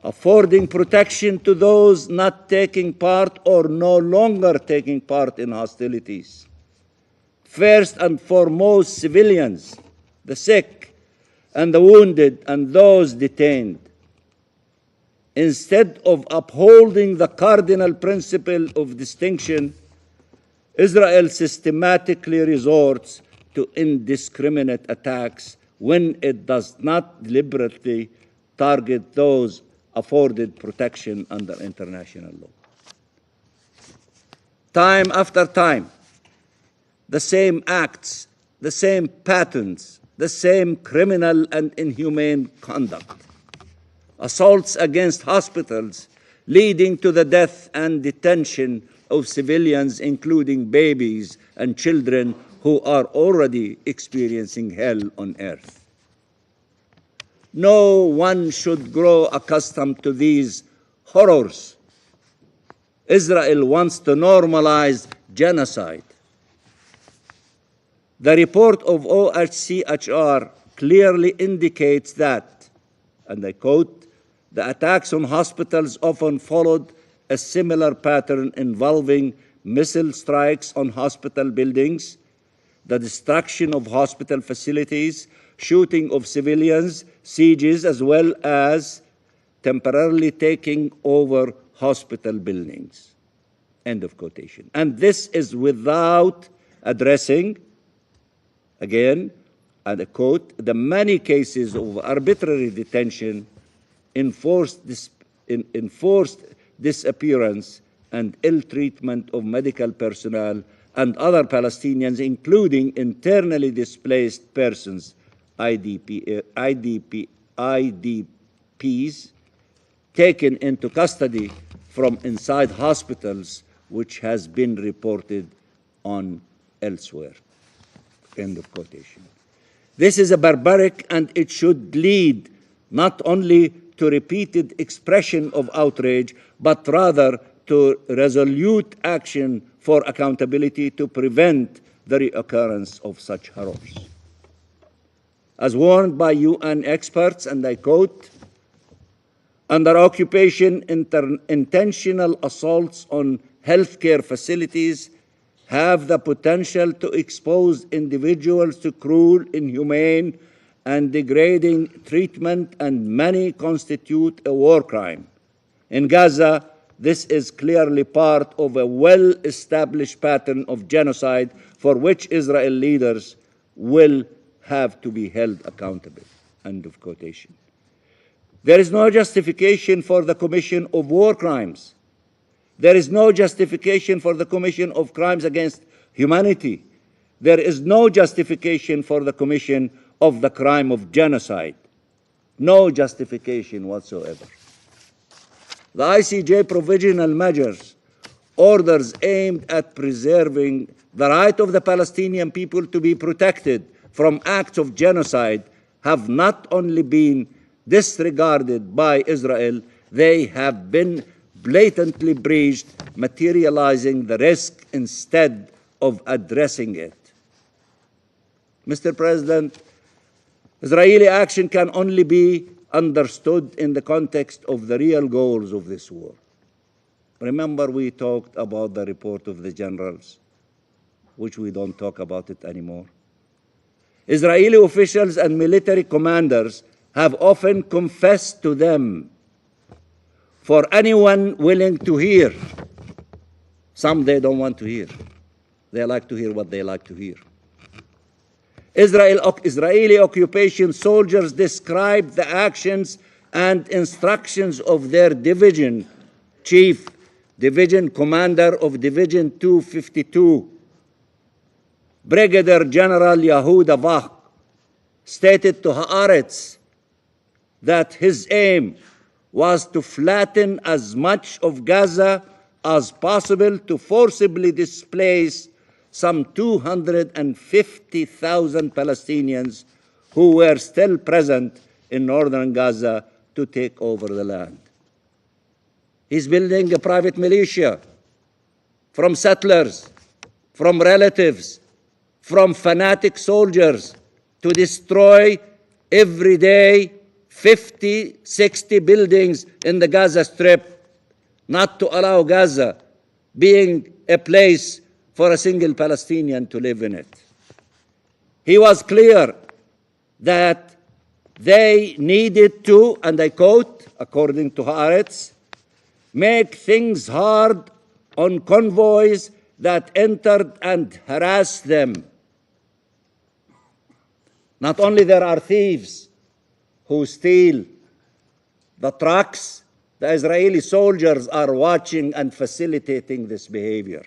affording protection to those not taking part or no longer taking part in hostilities. First and foremost, civilians, the sick and the wounded and those detained. Instead of upholding the cardinal principle of distinction, Israel systematically resorts to indiscriminate attacks when it does not deliberately target those afforded protection under international law. Time after time, the same acts, the same patterns, the same criminal and inhumane conduct. Assaults against hospitals leading to the death and detention of civilians, including babies and children who are already experiencing hell on earth. No one should grow accustomed to these horrors. Israel wants to normalize genocide. The report of OHCHR clearly indicates that, and I quote, the attacks on hospitals often followed a similar pattern involving missile strikes on hospital buildings, the destruction of hospital facilities, shooting of civilians, sieges, as well as temporarily taking over hospital buildings. End of quotation. And this is without addressing, again, and I quote, the many cases of arbitrary detention, enforced disappearance, and ill treatment of medical personnel and other Palestinians, including internally displaced persons, IDPs, taken into custody from inside hospitals, which has been reported on elsewhere. End of quotation. This is a barbaric, and it should lead not only to repeated expression of outrage, but rather to resolute action for accountability to prevent the reoccurrence of such horrors. As warned by UN experts, and I quote, under occupation, intentional assaults on healthcare facilities have the potential to expose individuals to cruel, inhumane, and degrading treatment, and many constitute a war crime. In Gaza, this is clearly part of a well-established pattern of genocide for which Israel leaders will have to be held accountable. End of quotation. There is no justification for the commission of war crimes. There is no justification for the commission of crimes against humanity. There is no justification for the commission of the crime of genocide. No justification whatsoever. The ICJ provisional measures, orders aimed at preserving the right of the Palestinian people to be protected from acts of genocide, have not only been disregarded by Israel, they have been blatantly breached, materializing the risk instead of addressing it. Mr. President, Israeli action can only be understood in the context of the real goals of this war. Remember, we talked about the report of the generals, which we don't talk about it anymore. Israeli officials and military commanders have often confessed to them. For anyone willing to hear, some they don't want to hear. They like to hear what they like to hear. Israeli occupation soldiers described the actions and instructions of their division chief, division commander of Division 252, Brigadier General Yehuda Vach, stated to Haaretz that his aim was to flatten as much of Gaza as possible to forcibly displace some 250,000 Palestinians who were still present in northern Gaza to take over the land. He's building a private militia from settlers, from relatives, from fanatic soldiers to destroy every day 50, 60 buildings in the Gaza Strip, not to allow Gaza being a place for a single Palestinian to live in it. He was clear that they needed to, and I quote, according to Haaretz, make things hard on convoys that entered and harassed them. Not only there are thieves who steal the trucks, the Israeli soldiers are watching and facilitating this behavior.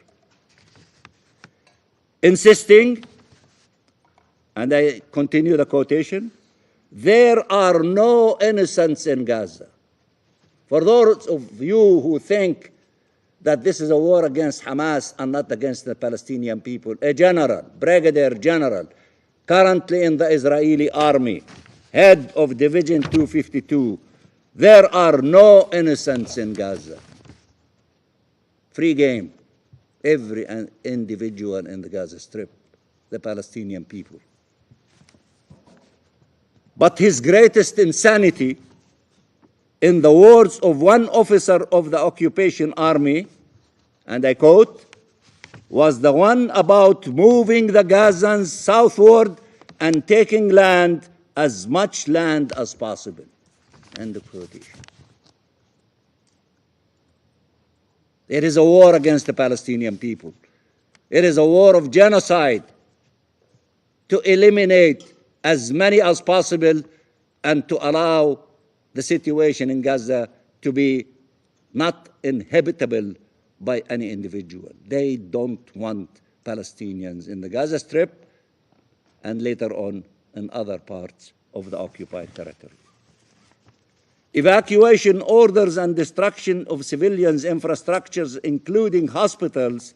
Insisting, and I continue the quotation, there are no innocents in Gaza. For those of you who think that this is a war against Hamas and not against the Palestinian people, a general, brigadier general, currently in the Israeli army, head of Division 252, there are no innocents in Gaza. Free game, every individual in the Gaza Strip, the Palestinian people. But his greatest insanity, in the words of one officer of the occupation army, and I quote, was the one about moving the Gazans southward and taking land, as much land as possible. End of quotation. It is a war against the Palestinian people. It is a war of genocide to eliminate as many as possible and to allow the situation in Gaza to be not inhabitable by any individual. They don't want Palestinians in the Gaza Strip and later on in other parts of the occupied territory. Evacuation orders and destruction of civilians' infrastructures, including hospitals,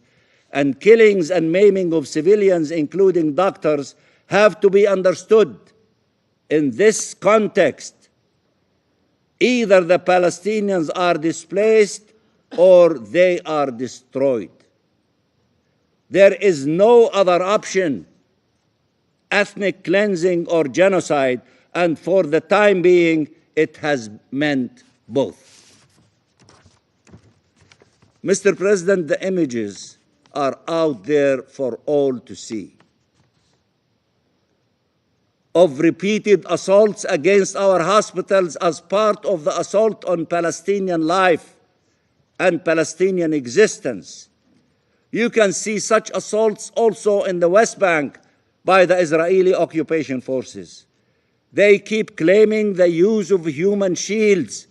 and killings and maiming of civilians, including doctors, have to be understood in this context. Either the Palestinians are displaced or they are destroyed. There is no other option, ethnic cleansing or genocide, and for the time being, it has meant both. Mr. President, the images are out there for all to see of repeated assaults against our hospitals as part of the assault on Palestinian life and Palestinian existence. You can see such assaults also in the West Bank by the Israeli occupation forces. They keep claiming the use of human shields.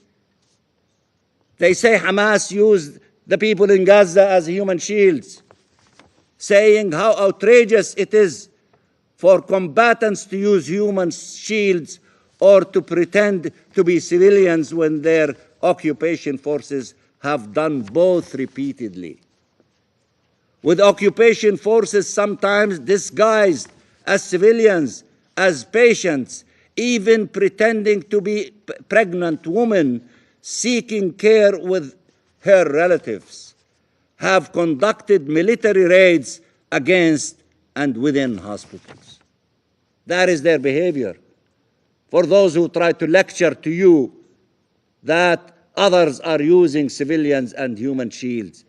They say Hamas used the people in Gaza as human shields, saying how outrageous it is for combatants to use human shields or to pretend to be civilians when their occupation forces have done both repeatedly. With occupation forces sometimes disguised as civilians, as patients, even pretending to be pregnant women seeking care with her relatives, have conducted military raids against and within hospitals. That is their behavior. For those who try to lecture to you that Others are using civilians and human shields.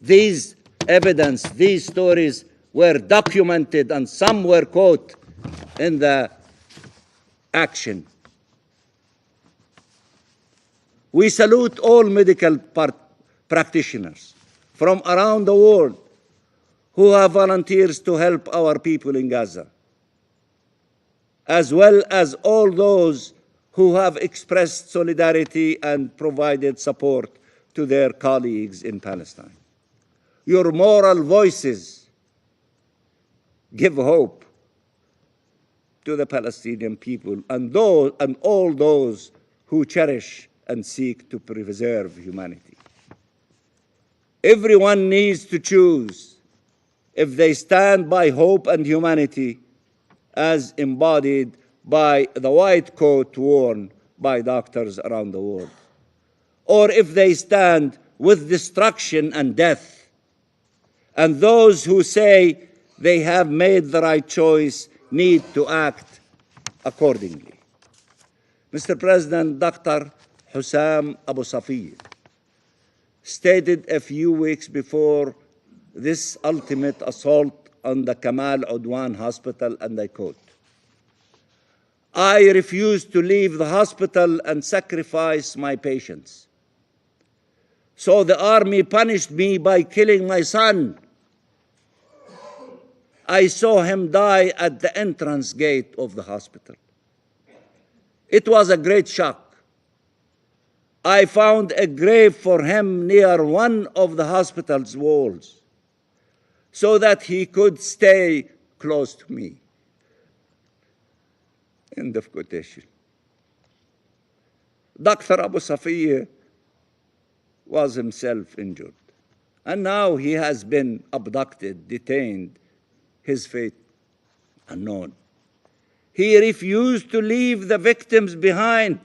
These evidence, these stories were documented and some were caught in the action. We salute all medical practitioners from around the world who have volunteers to help our people in Gaza, as well as all those who have expressed solidarity and provided support to their colleagues in Palestine. Your moral voices give hope to the Palestinian people and all those who cherish and seek to preserve humanity. Everyone needs to choose if they stand by hope and humanity as embodied by the white coat worn by doctors around the world, or if they stand with destruction and death. And those who say they have made the right choice need to act accordingly. Mr. President, Dr. Hussam Abu Safiyyah stated a few weeks before this ultimate assault on the Kamal Udwan Hospital, and I quote, "I refuse to leave the hospital and sacrifice my patients. So the army punished me by killing my son. I saw him die at the entrance gate of the hospital. It was a great shock. I found a grave for him near one of the hospital's walls so that he could stay close to me." End of quotation. Dr. Abu Safiyyah was himself injured, and now he has been abducted, detained, his fate unknown. He refused to leave the victims behind.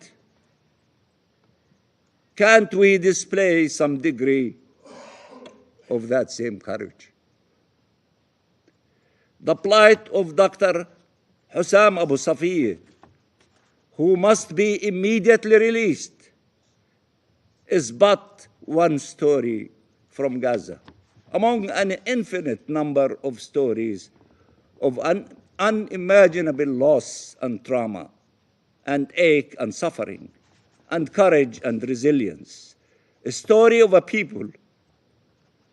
Can't we display some degree of that same courage? The plight of Dr. Hussam Abu Safiyyah, who must be immediately released, is but one story from Gaza, among an infinite number of stories of unimaginable loss and trauma, and ache and suffering, and courage and resilience. A story of a people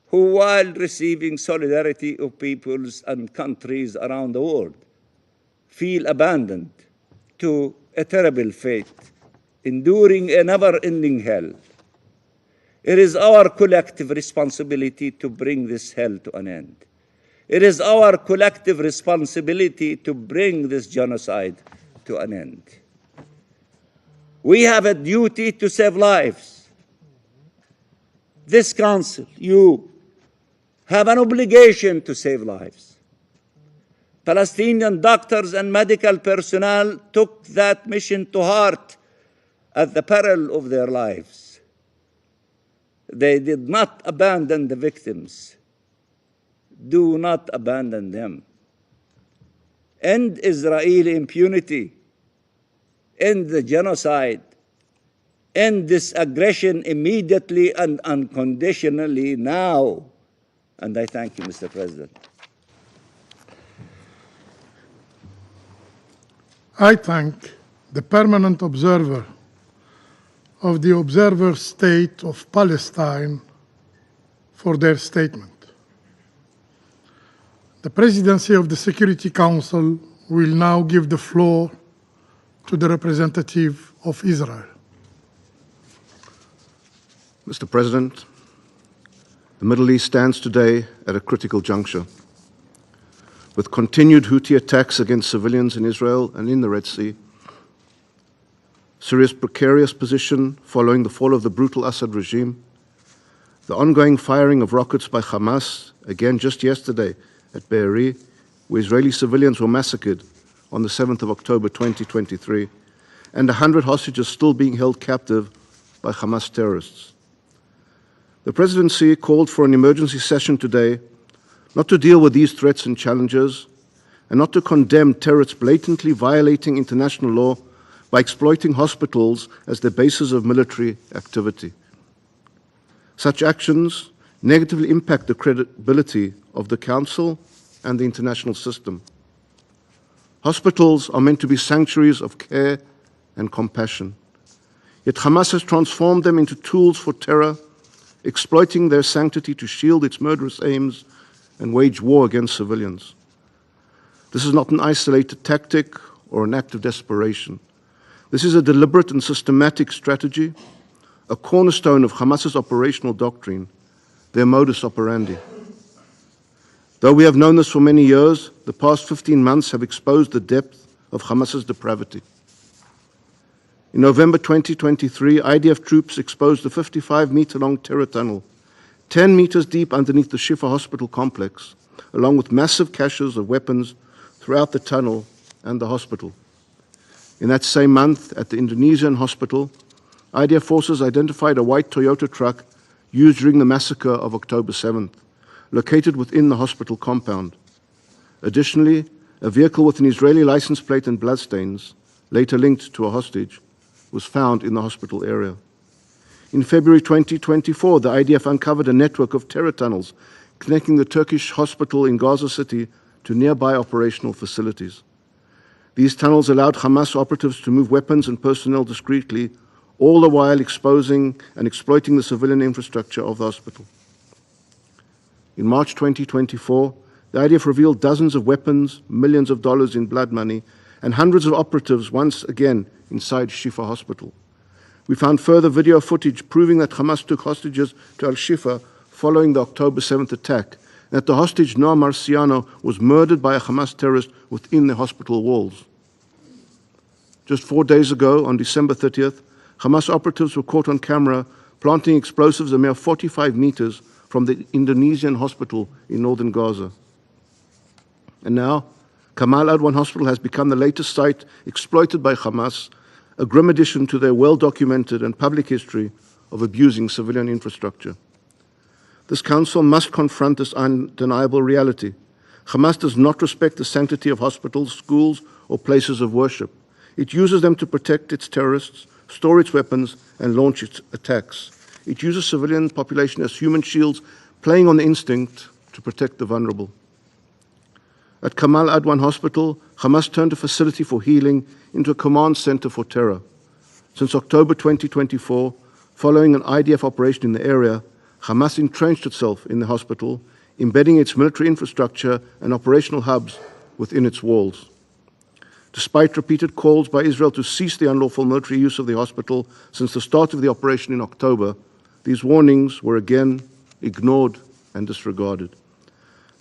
who, while receiving solidarity of peoples and countries around the world, feel abandoned to a terrible fate, enduring a never-ending hell. It is our collective responsibility to bring this hell to an end. It is our collective responsibility to bring this genocide to an end. We have a duty to save lives. This council, you, have an obligation to save lives. Palestinian doctors and medical personnel took that mission to heart at the peril of their lives. They did not abandon the victims. Do not abandon them. End Israeli impunity. End the genocide. End this aggression immediately and unconditionally now. And I thank you, Mr. President. I thank the permanent observer of the Observer State of Palestine for their statement. The Presidency of the Security Council will now give the floor to the representative of Israel. Mr. President, the Middle East stands today at a critical juncture. With continued Houthi attacks against civilians in Israel and in the Red Sea, Syria's precarious position following the fall of the brutal Assad regime, the ongoing firing of rockets by Hamas, again just yesterday at Be'eri, where Israeli civilians were massacred on the 7th of October 2023, and 100 hostages still being held captive by Hamas terrorists. The Presidency called for an emergency session today, not to deal with these threats and challenges, and not to condemn terrorists blatantly violating international law, by exploiting hospitals as the basis of military activity. Such actions negatively impact the credibility of the Council and the international system. Hospitals are meant to be sanctuaries of care and compassion. Yet Hamas has transformed them into tools for terror, exploiting their sanctity to shield its murderous aims and wage war against civilians. This is not an isolated tactic or an act of desperation. This is a deliberate and systematic strategy, a cornerstone of Hamas's operational doctrine, their modus operandi. Though we have known this for many years, the past 15 months have exposed the depth of Hamas's depravity. In November 2023, IDF troops exposed a 55-meter-long terror tunnel, 10 meters deep underneath the Shifa hospital complex, along with massive caches of weapons throughout the tunnel and the hospital. In that same month, at the Indonesian hospital, IDF forces identified a white Toyota truck used during the massacre of October 7th, located within the hospital compound. Additionally, a vehicle with an Israeli license plate and bloodstains, later linked to a hostage, was found in the hospital area. In February 2024, the IDF uncovered a network of terror tunnels connecting the Turkish hospital in Gaza City to nearby operational facilities. These tunnels allowed Hamas operatives to move weapons and personnel discreetly, all the while exposing and exploiting the civilian infrastructure of the hospital. In March 2024, the IDF revealed dozens of weapons, millions of dollars in blood money, and hundreds of operatives once again inside Shifa Hospital. We found further video footage proving that Hamas took hostages to Al-Shifa following the October 7th attack, and that the hostage Noah Marciano was murdered by a Hamas terrorist within the hospital walls. Just 4 days ago, on December 30th, Hamas operatives were caught on camera planting explosives a mere 45 meters from the Indonesian hospital in northern Gaza. And now, Kamal Adwan Hospital has become the latest site exploited by Hamas, a grim addition to their well-documented and public history of abusing civilian infrastructure. This Council must confront this undeniable reality. Hamas does not respect the sanctity of hospitals, schools, or places of worship. It uses them to protect its terrorists, store its weapons, and launch its attacks. It uses civilian population as human shields, playing on the instinct to protect the vulnerable. At Kamal Adwan Hospital, Hamas turned a facility for healing into a command center for terror. Since October 2024, following an IDF operation in the area, Hamas entrenched itself in the hospital, embedding its military infrastructure and operational hubs within its walls. Despite repeated calls by Israel to cease the unlawful military use of the hospital since the start of the operation in October, these warnings were again ignored and disregarded.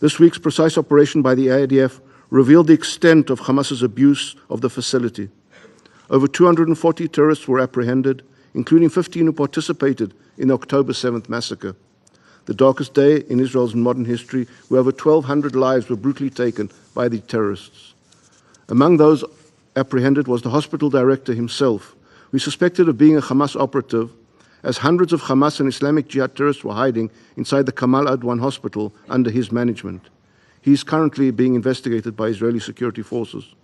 This week's precise operation by the IDF revealed the extent of Hamas's abuse of the facility. Over 240 terrorists were apprehended, including 15 who participated in the October 7th massacre, the darkest day in Israel's modern history, where over 1,200 lives were brutally taken by the terrorists. Among those apprehended was the hospital director himself, who is suspected of being a Hamas operative, as hundreds of Hamas and Islamic Jihad terrorists were hiding inside the Kamal Adwan hospital under his management. He is currently being investigated by Israeli security forces.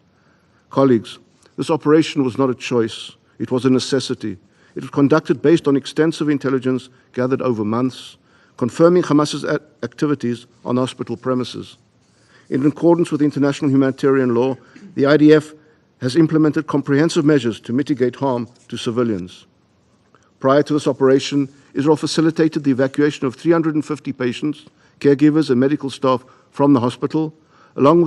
Colleagues, this operation was not a choice, it was a necessity. It was conducted based on extensive intelligence gathered over months, confirming Hamas's activities on hospital premises. In accordance with international humanitarian law, the IDF has implemented comprehensive measures to mitigate harm to civilians. Prior to this operation, Israel facilitated the evacuation of 350 patients, caregivers, and medical staff from the hospital, along with